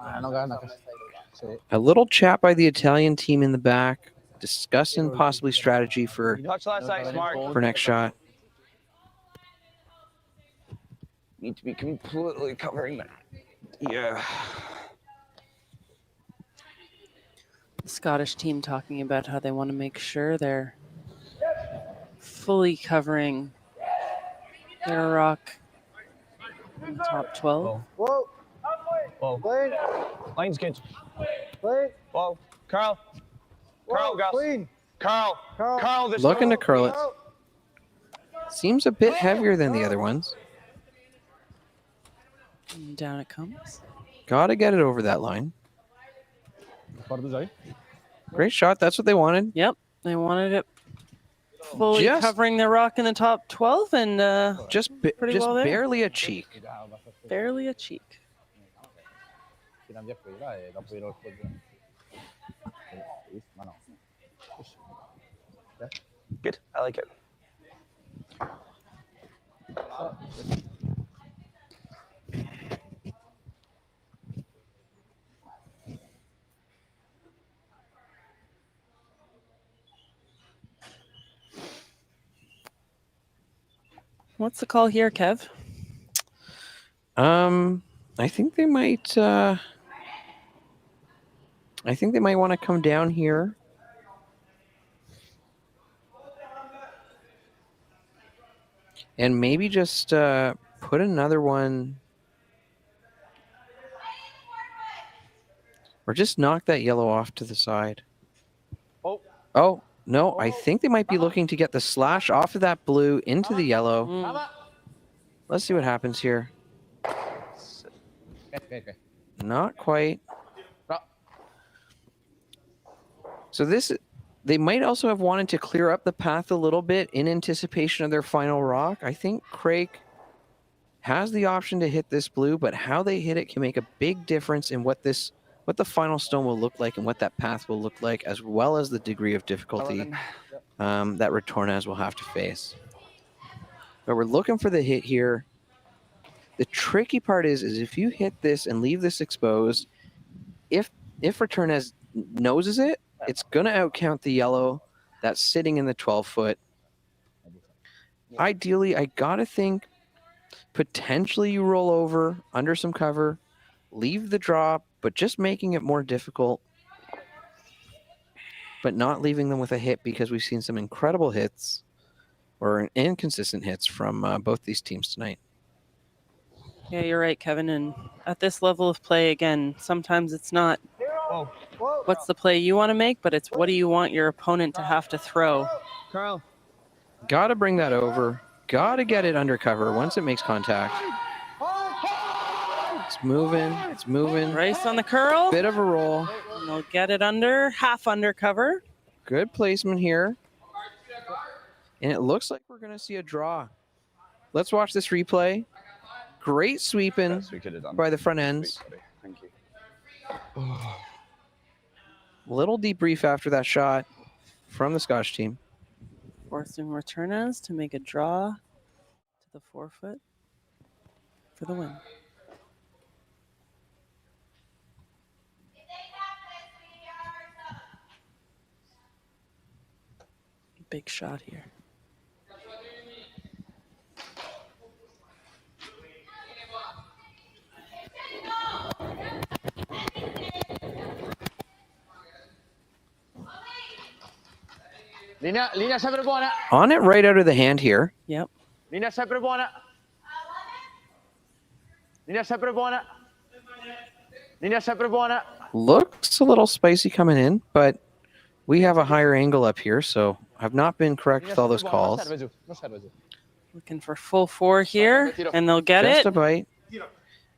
Speaker 4: A little chat by the Italian team in the back, discussing possibly strategy for next shot.
Speaker 3: Need to be completely covering that. Yeah.
Speaker 5: The Scottish team talking about how they want to make sure they're fully covering their rock Top 12.
Speaker 3: Whoa. Line's good. Whoa. Carl. Carl, girls. Carl, this
Speaker 4: Looking to curl it. Seems a bit heavier than the other ones.
Speaker 5: And down it comes.
Speaker 4: Gotta get it over that line. Great shot. That's what they wanted.
Speaker 5: Yep. They wanted it fully covering the rock in the top 12 and
Speaker 4: just
Speaker 5: pretty well there.
Speaker 4: Barely a cheek.
Speaker 5: Barely a cheek.
Speaker 3: Good. I like it.
Speaker 5: What's the call here, Kev?
Speaker 4: I think they might. I think they might want to come down here. And maybe just put another one. Or just knock that yellow off to the side. Oh, no. I think they might be looking to get the slash off of that blue into the yellow. Let's see what happens here. Not quite. So this, they might also have wanted to clear up the path a little bit in anticipation of their final rock. I think Craik has the option to hit this blue, but how they hit it can make a big difference in what the final stone will look like and what that path will look like, as well as the degree of difficulty that Retornaz will have to face. But we're looking for the hit here. The tricky part is if you hit this and leave this exposed, if Retornaz noses it, it's going to outcount the yellow that's sitting in the 12-foot. Ideally, I got to think potentially you roll over under some cover, leave the drop, but just making it more difficult, but not leaving them with a hit, because we've seen some incredible hits or inconsistent hits from both these teams tonight.
Speaker 5: Yeah, you're right, Kevin. And at this level of play, again, sometimes it's not what's the play you want to make, but it's what do you want your opponent to have to throw.
Speaker 3: Carl.
Speaker 4: Got to bring that over. Got to get it under cover once it makes contact. It's moving. It's moving.
Speaker 5: Rice on the curl.
Speaker 4: Bit of a roll.
Speaker 5: And they'll get it under, half under cover.
Speaker 4: Good placement here. And it looks like we're going to see a draw. Let's watch this replay. Great sweeping by the front ends.
Speaker 3: Thank you.
Speaker 4: Little debrief after that shot from the Scotch team.
Speaker 5: Forcing Retornaz to make a draw to the 4-foot for the win. Big shot here.
Speaker 6: Linea sempre buona.
Speaker 4: On it right out of the hand here.
Speaker 5: Yep.
Speaker 6: Linea sempre buona. Linea sempre buona. Linea sempre buona.
Speaker 4: Looks a little spicy coming in, but we have a higher angle up here, so I've not been correct with all those calls.
Speaker 5: Looking for full 4 here, and they'll get
Speaker 4: Just
Speaker 5: it.
Speaker 4: a bite.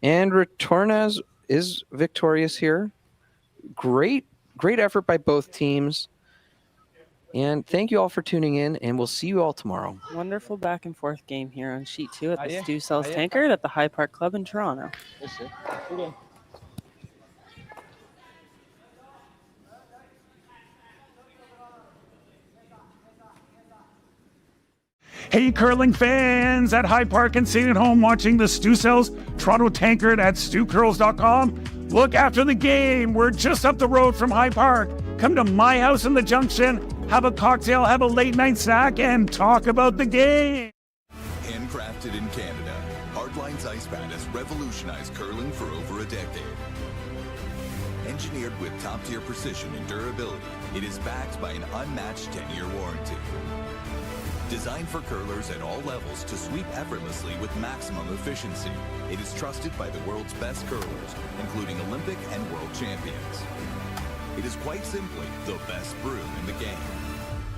Speaker 4: And Retornaz is victorious here. Great effort by both teams. And thank you all for tuning in, and we'll see you all tomorrow.
Speaker 5: Wonderful back and forth game here on sheet 2 at the Stu Sells Tankard at the High Park Club in Toronto.
Speaker 1: Hey, curling fans at High Park and sitting at home watching the Stu Sells Toronto Tankard at stewcurls.com. Look after the game. We're just up the road from High Park. Come to my house in the Junction, have a cocktail, have a late night snack, and talk about the game.
Speaker 9: Handcrafted in Canada, Hardline's Ice Pad has revolutionized curling for over a decade. Engineered with top-tier precision and durability, it is backed by an unmatched 10-year warranty. Designed for curlers at all levels to sweep effortlessly with maximum efficiency, it is trusted by the world's best curlers, including Olympic and world champions. It is quite simply the best broom in the game.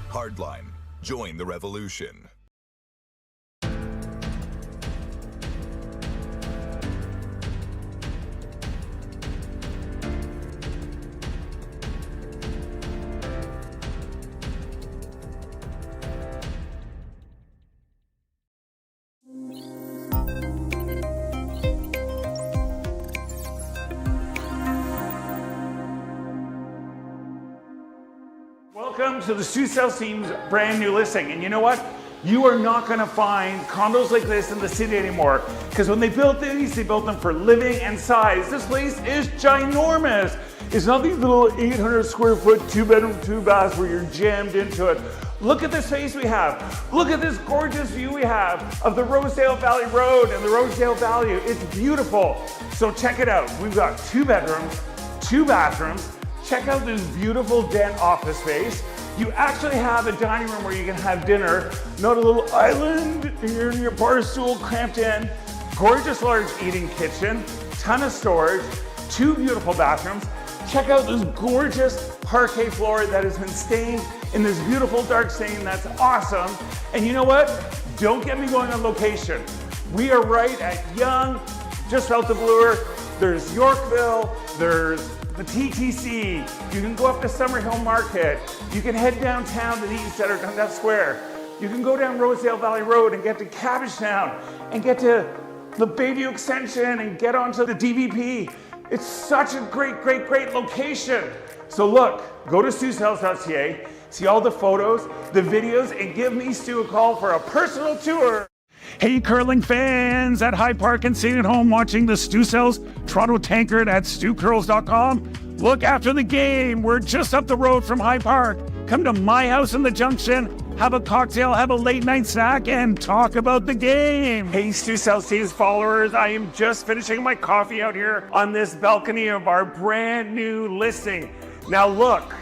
Speaker 9: Hardline. Join the revolution.
Speaker 1: Welcome to the Sioux South team's brand new listing. And you know what? You are not going to find condos like this in the city anymore. Because when they built these, they built them for living and size. This place is ginormous. It's not these little 800 square foot, 2-bedroom, 2-bath where you're jammed into it. Look at the space we have. Look at this gorgeous view we have of the Rosedale Valley Road and the Rosedale Valley. It's beautiful. So check it out. We've got 2 bedrooms, 2 bathrooms. Check out this beautiful den office space. You actually have a dining room where you can have dinner, not a little island here in your bar stool cramped in. Gorgeous large eating kitchen, ton of storage, 2 beautiful bathrooms. Check out this gorgeous parquet floor that has been stained in this beautiful dark stain. That's awesome. And you know what? Don't get me going on location. We are right at Yonge, just south of Bloor. There's Yorkville, there's the TTC, you can go up to Summerhill Market, you can head downtown to the East Center, Dundas Square, you can go down Rosedale Valley Road and get to Cabbagetown and get to the Bayview Extension and get onto the DVP. It's such a great location. So look, go to SiouxSouth.ca, see all the photos, the videos, and give me Stu a call for a personal tour. Hey curling fans at High Park and sitting at home watching the Stu Sells Toronto Tankard at stewcurls.com. Look, after the game, we're just up the road from High Park. Come to my house in the Junction, have a cocktail, have a late night snack, and talk about the game. Hey Stu Sells team's followers, I am just finishing my coffee out here on this balcony of our brand new listing. Now look,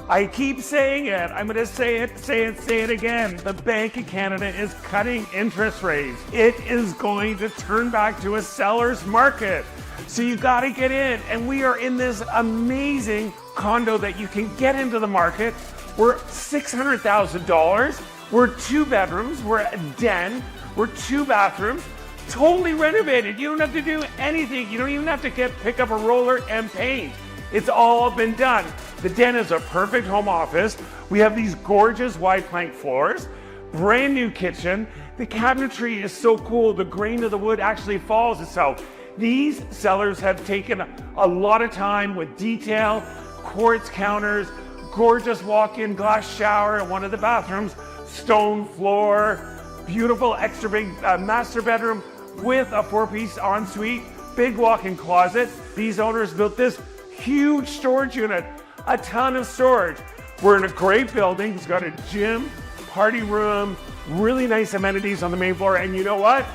Speaker 1: I keep saying it. I'm going to say it again. The Bank of Canada is cutting interest rates. It is going to turn back to a seller's market. So you got to get in. And we are in this amazing condo that you can get into the market. We're $600,000. We're 2 bedrooms. We're a den. We're 2 bathrooms. Totally renovated. You don't have to do anything. You don't even have to pick up a roller and paint. It's all been done. The den is a perfect home office. We have these gorgeous wide plank floors, brand new kitchen. The cabinetry is so cool. The grain of the wood actually follows itself. These sellers have taken a lot of time with detail, quartz counters, gorgeous walk-in glass shower in one of the bathrooms, stone floor, beautiful extra big master bedroom with a 4-piece ensuite, big walk-in closet. These owners built this huge storage unit, a ton of storage. We're in a great building. It's got a gym, party room, really nice amenities on the main floor. And you know what?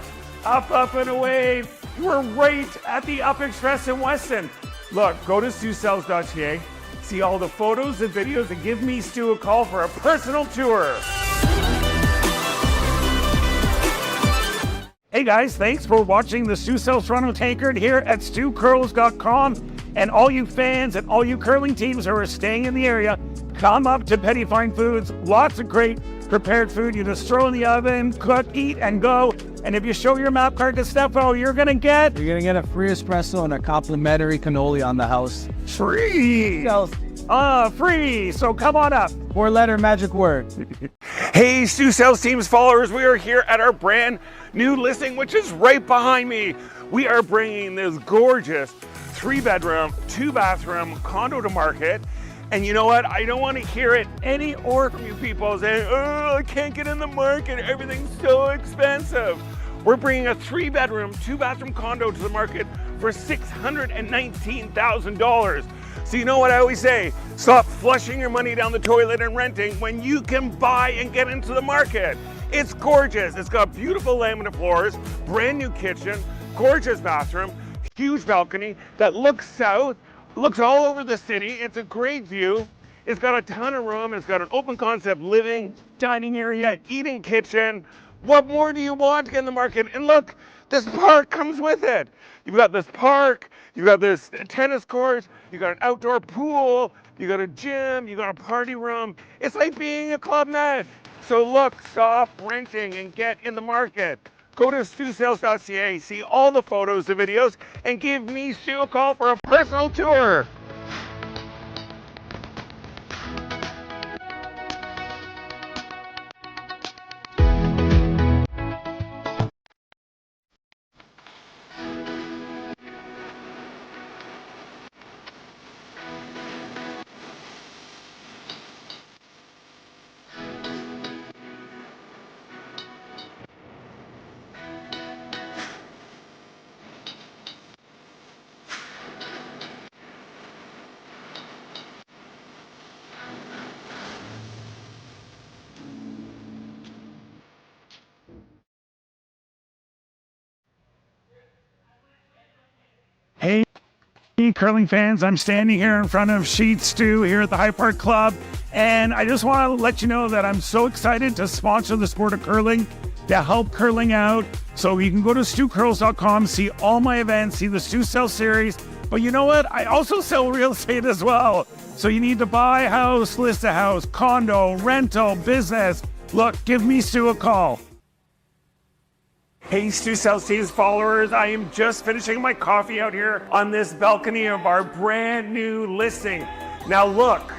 Speaker 1: Up and away. We're right at the Up Express in Weston. Look, go to SiouxSouth.ca, see all the photos and videos, and give me Stu a call for a personal tour. Hey guys, thanks for watching the Sioux South Toronto Tankard here at stewcurls.com. And all you fans and all you curling teams who are staying in the area, come up to Petty Fine Foods. Lots of great prepared food. You just throw in the oven, cook, eat, and go. And if you show your map card to Stefo, you're gonna get
Speaker 12: a free espresso and a complimentary cannoli on the house.
Speaker 1: free. Free. So come on up.
Speaker 12: 4-letter magic word.
Speaker 1: Hey, Sioux South team's followers, we are here at our brand new listing, which is right behind me. We are bringing this gorgeous 3-bedroom, 2-bathroom condo to market. And you know what? I don't want to hear it any more from you people saying, oh, I can't get in the market. Everything's so expensive. We're bringing a 3-bedroom, 2-bathroom condo to the market for $619,000. So you know what I always say? Stop flushing your money down the toilet and renting when you can buy and get into the market. It's gorgeous. It's got beautiful laminate floors, brand new kitchen, gorgeous bathroom, huge balcony that looks south, looks all over the city. It's a great view. It's got a ton of room. It's got an open concept living, dining area, eating kitchen. What more do you want in the market? And look, this park comes with it. You've got this park, you've got this tennis court, you've got an outdoor pool, you got a gym, you got a party room. It's like being a Club Med. So look, stop renting and get in the market. Go to StuSales.ca, see all the photos, the videos, and give me, Stu, a call for a personal tour. Hey, curling fans, I'm standing here in front of Sheet Stu here at the High Park Club, and I just want to let you know that I'm so excited to sponsor the sport of curling, to help curling out. So you can go to StuCurls.com, see all my events, see the Stu Sell series, but you know what? I also sell real estate as well. So you need to buy a house, list a house, condo, rental, business. Look, give me Stu a call. Hey, Stu Sells Team's followers, I am just finishing my coffee out here on this balcony of our brand new listing. Now look,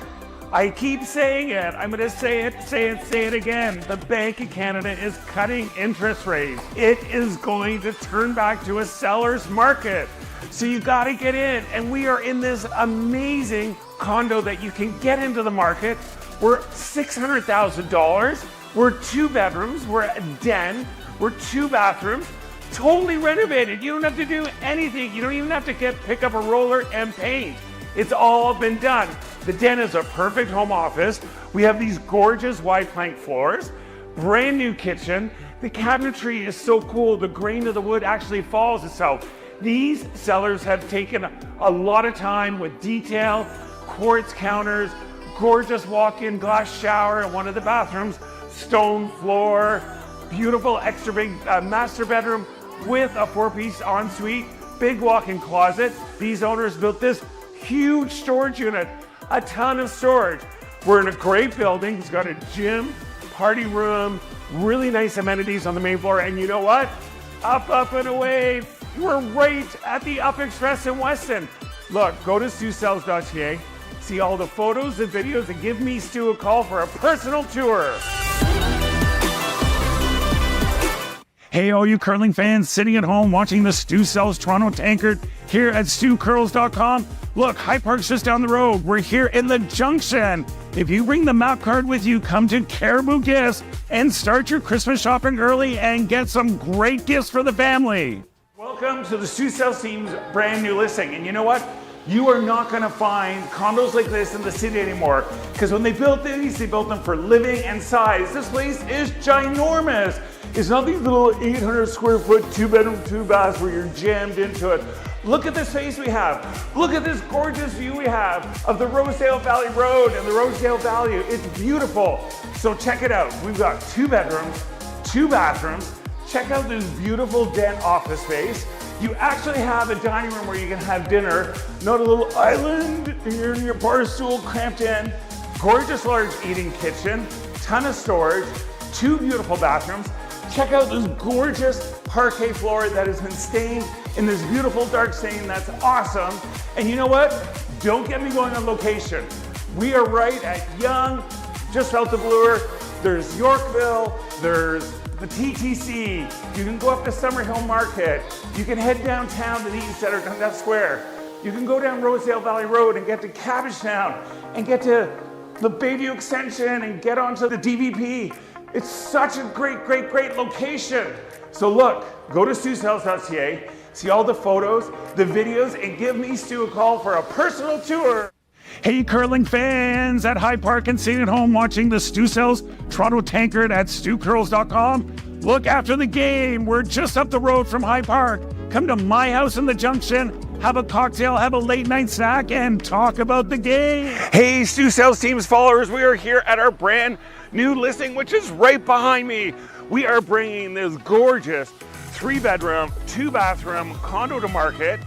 Speaker 1: I keep saying it, I'm gonna say it again. The Bank of Canada is cutting interest rates. It is going to turn back to a seller's market. So you gotta get in, and we are in this amazing condo that you can get into the market. We're $600,000, we're 2 bedrooms, we're a den, we're 2 bathrooms, totally renovated. You don't have to do anything. You don't even have to pick up a roller and paint. It's all been done. The den is a perfect home office. We have these gorgeous wide plank floors, brand new kitchen. The cabinetry is so cool. The grain of the wood actually follows itself. These sellers have taken a lot of time with detail, quartz counters, gorgeous walk-in glass shower in one of the bathrooms, stone floor, beautiful extra big master bedroom with a 4-piece ensuite, big walk-in closet. These owners built this huge storage unit, a ton of storage. We're in a great building. It's got a gym, party room, really nice amenities on the main floor. And you know what? Up and away. We're right at the Up Express in Weston. Look, go to StuSells.ca, see all the photos and videos, and give me Stu a call for a personal tour. Hey, all you curling fans sitting at home watching the Stu Sells Toronto Tankard here at StuCurls.com. Look, High Park's just down the road. We're here in the Junction. If you bring the map card with you, come to Caribou Gifts and start your Christmas shopping early and get some great gifts for the family. Welcome to the Stu Sells team's brand new listing. And you know what? You are not going to find condos like this in the city anymore, because when they built these, they built them for living and size. This place is ginormous. It's not these little 800 square foot 2-bedroom, 2-baths where you're jammed into it. Look at the space we have. Look at this gorgeous view we have of the Rosedale Valley Road and the Rosedale Valley. It's beautiful. So check it out. We've got 2 bedrooms, 2 bathrooms. Check out this beautiful den office space. You actually have a dining room where you can have dinner, not a little island here in your bar stool cramped in. Gorgeous large eating kitchen, ton of storage, 2 beautiful bathrooms. Check out this gorgeous parquet floor that has been stained in this beautiful dark stain. That's awesome. And you know what? Don't get me going on location. We are right at Yonge, just south of Bloor. There's Yorkville, there's the TTC. You can go up to Summerhill Market. You can head downtown to the East Center, Dundas Square. You can go down Rosedale Valley Road and get to Cabbagetown and get to the Bayview Extension and get onto the DVP. It's such a great location. So look, go to StuSells.ca, see all the photos, the videos, and give me Stu a call for a personal tour. Hey, curling fans at High Park and sitting at home watching the Stu Sells Toronto Tankard at StuCurls.com. Look, after the game, we're just up the road from High Park. Come to my house in the Junction have a cocktail, have a late night snack, and talk about the game. Hey, Stu Sales Teams followers, we are here at our brand new listing, which is right behind me. We are bringing this gorgeous 3-bedroom, 2-bathroom condo to market.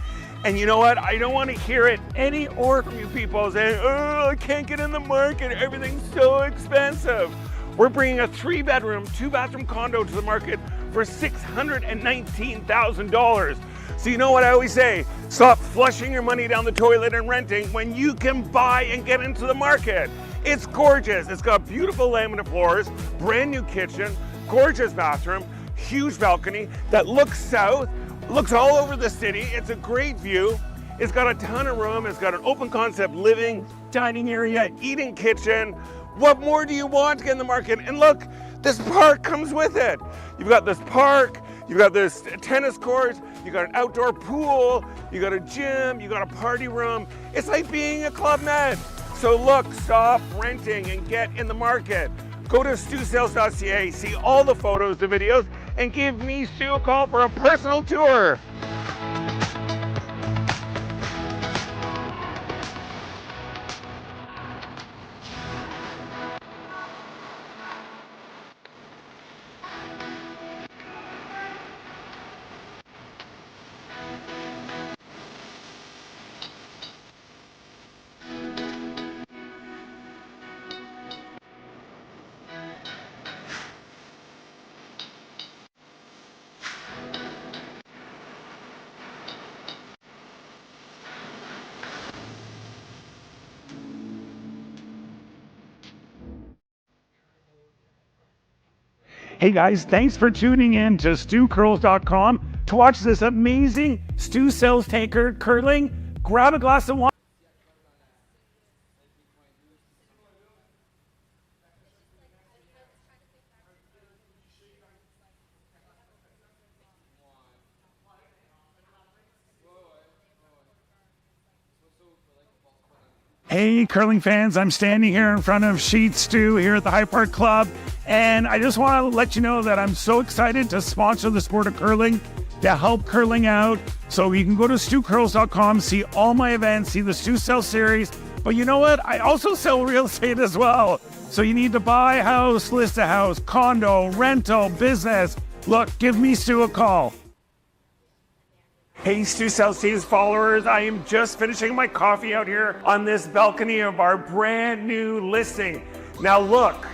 Speaker 1: And you know what? I don't want to hear it any more from you people saying, oh, I can't get in the market. Everything's so expensive. We're bringing a 3-bedroom, 2-bathroom condo to the market for $619,000. So you know what I always say? Stop flushing your money down the toilet and renting when you can buy and get into the market. It's gorgeous. It's got beautiful laminate floors, brand new kitchen, gorgeous bathroom, huge balcony that looks south, looks all over the city. It's a great view. It's got a ton of room. It's got an open concept living, dining area, eating kitchen. What more do you want to get in the market? And look, this park comes with it. You've got this park, you've got this tennis court, you got an outdoor pool, you got a gym, you got a party room. It's like being a Club Med. So look, stop renting and get in the market. Go to StuSales.ca, see all the photos, the videos, and give me, Stu, a call for a personal tour. Hey guys, thanks for tuning in to StuCurls.com to watch this amazing Stu Sales Tankard curling. Grab a glass of wine. Hey curling fans, I'm standing here in front of Sheet Stu here at the High Park Club, and I just want to let you know that I'm so excited to sponsor the sport of curling, to help curling out. So you can go to StuCurls.com, see all my events, see the Stu Sell series, but you know what? I also sell real estate as well. So you need to buy a house, list a house, condo, rental, business. Look, give me Stu a call. Hey, Stu Sales Teams followers, I am just finishing my coffee out here on this balcony of our brand new listing. Now look,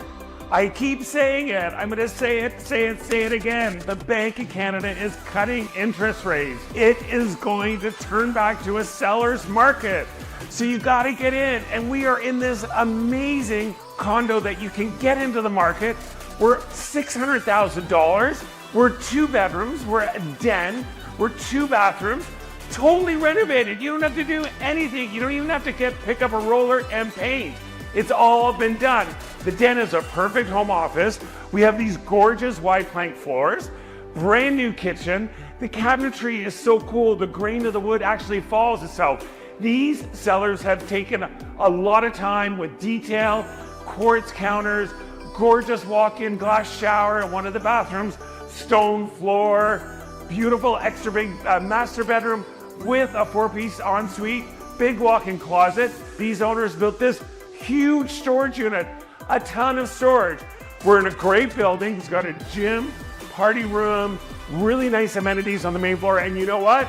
Speaker 1: I keep saying it, I'm gonna say it again. The Bank of Canada is cutting interest rates. It is going to turn back to a seller's market. So you gotta get in, and we are in this amazing condo that you can get into the market. We're $600,000, we're 2 bedrooms, we're a den, we're 2 bathrooms, totally renovated. You don't have to do anything. You don't even have to pick up a roller and paint. It's all been done. The den is a perfect home office. We have these gorgeous wide plank floors, brand new kitchen. The cabinetry is so cool. The grain of the wood actually follows itself. These sellers have taken a lot of time with detail, quartz counters, gorgeous walk-in glass shower in one of the bathrooms, stone floor, beautiful extra big master bedroom with a 4-piece ensuite, big walk-in closet. These owners built this huge storage unit, a ton of storage. We're in a great building. It's got a gym, party room, really nice amenities on the main floor. And you know what?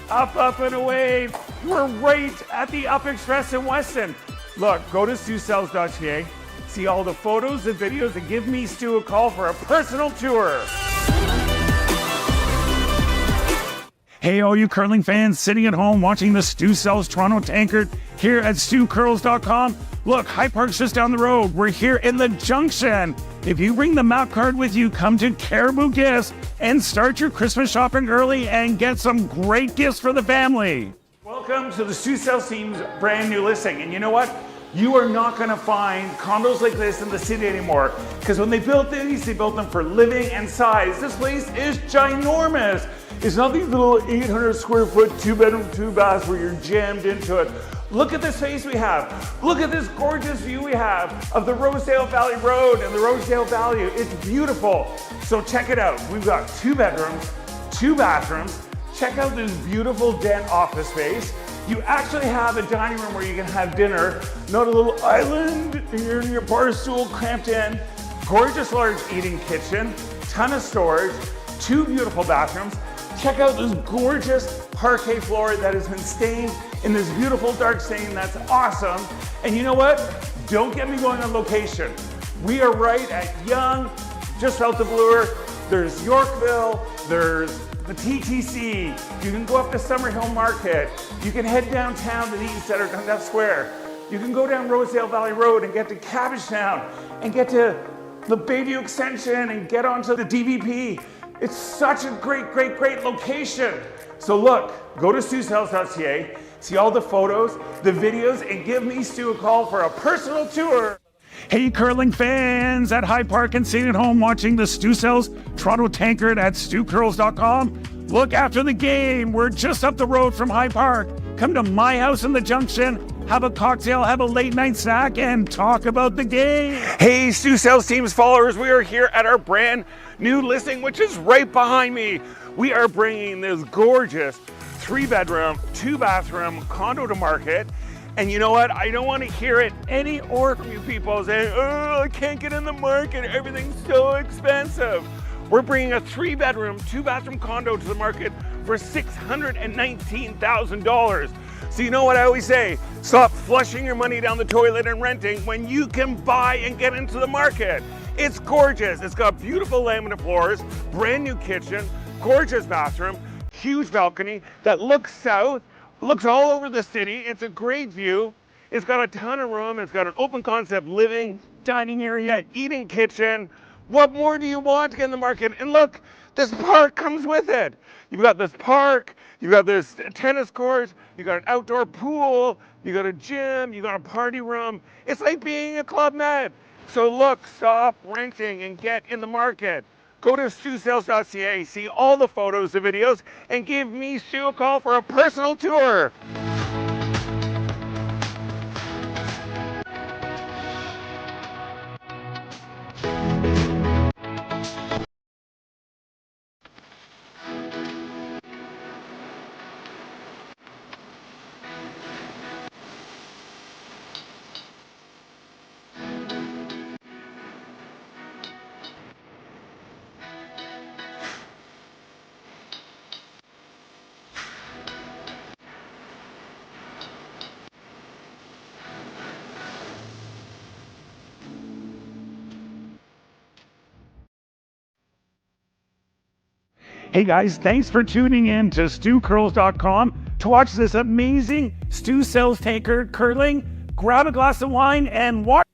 Speaker 1: Up, up and away. We're right at the Up Express in Weston. Look, go to StuSales.ca, see all the photos and videos, and give me, Stu, a call for a personal tour. Hey, all you curling fans sitting at home watching the Stu Sells Toronto Tankard here at StuCurls.com. Look, High Park's just down the road. We're here in the Junction. If you bring the map card with you, come to Caribou Gifts and start your Christmas shopping early and get some great gifts for the family. Welcome to the Stu Sales Team's brand new listing. And you know what? You are not going to find condos like this in the city anymore, because when they built these, they built them for living and size. This place is ginormous. It's not these little 800 square foot 2-bedroom, 2-bath where you're jammed into it. Look at the space we have. Look at this gorgeous view we have of the Rosedale Valley Road and the Rosedale Valley. It's beautiful. So check it out. We've got 2 bedrooms, 2 bathrooms, Check out this beautiful den office space. You actually have a dining room where you can have dinner, not a little island you're in your bar stool cramped in. Gorgeous large eating kitchen, ton of storage, 2 beautiful bathrooms. Check out this gorgeous parquet floor that has been stained in this beautiful dark stain. That's awesome. And you know what? Don't get me going on location. We are right at Yonge, just south of Bloor. There's Yorkville, there's the TTC. You can go up to Summerhill Market. You can head downtown to the East Center, Dundas Square. You can go down Rosedale Valley Road and get to Cabbagetown and get to the Bayview Extension and get onto the DVP. It's such a great location. So look, go to StuSales.ca, see all the photos, the videos, and give me Stu a call for a personal tour. Hey curling fans at High Park and sitting at home watching the Stu Sells Toronto Tankard at StuCurls.com. Look, after the game, we're just up the road from High Park. Come to my house in the Junction, have a cocktail, have a late night snack, and talk about the game. Hey Stu Sells Teams followers, we are here at our brand new listing, which is right behind me. We are bringing this gorgeous 3-bedroom, 2-bathroom condo to market. And you know what? I don't want to hear it any more from you people saying, oh, I can't get in the market. Everything's so expensive. We're bringing a 3-bedroom, 2-bathroom condo to the market for $619,000. So you know what I always say? Stop flushing your money down the toilet and renting when you can buy and get into the market. It's gorgeous. It's got beautiful laminate floors, brand new kitchen, gorgeous bathroom, huge balcony that looks south. Looks all over the city. It's a great view. It's got a ton of room. It's got an open concept living, dining area, eating kitchen. What more do you want to get in the market? And look, this park comes with it. You've got this park, you've got this tennis court, you've got an outdoor pool, you've got a gym, you've got a party room. It's like being a Club Med. So look, stop renting and get in the market. Go to StuSales.ca, see all the photos, the videos, and give me Stu a call for a personal tour. Hey guys, thanks for tuning in to StuCurls.com to watch this amazing Stu Sells Tankard curling. Grab a glass of wine and watch.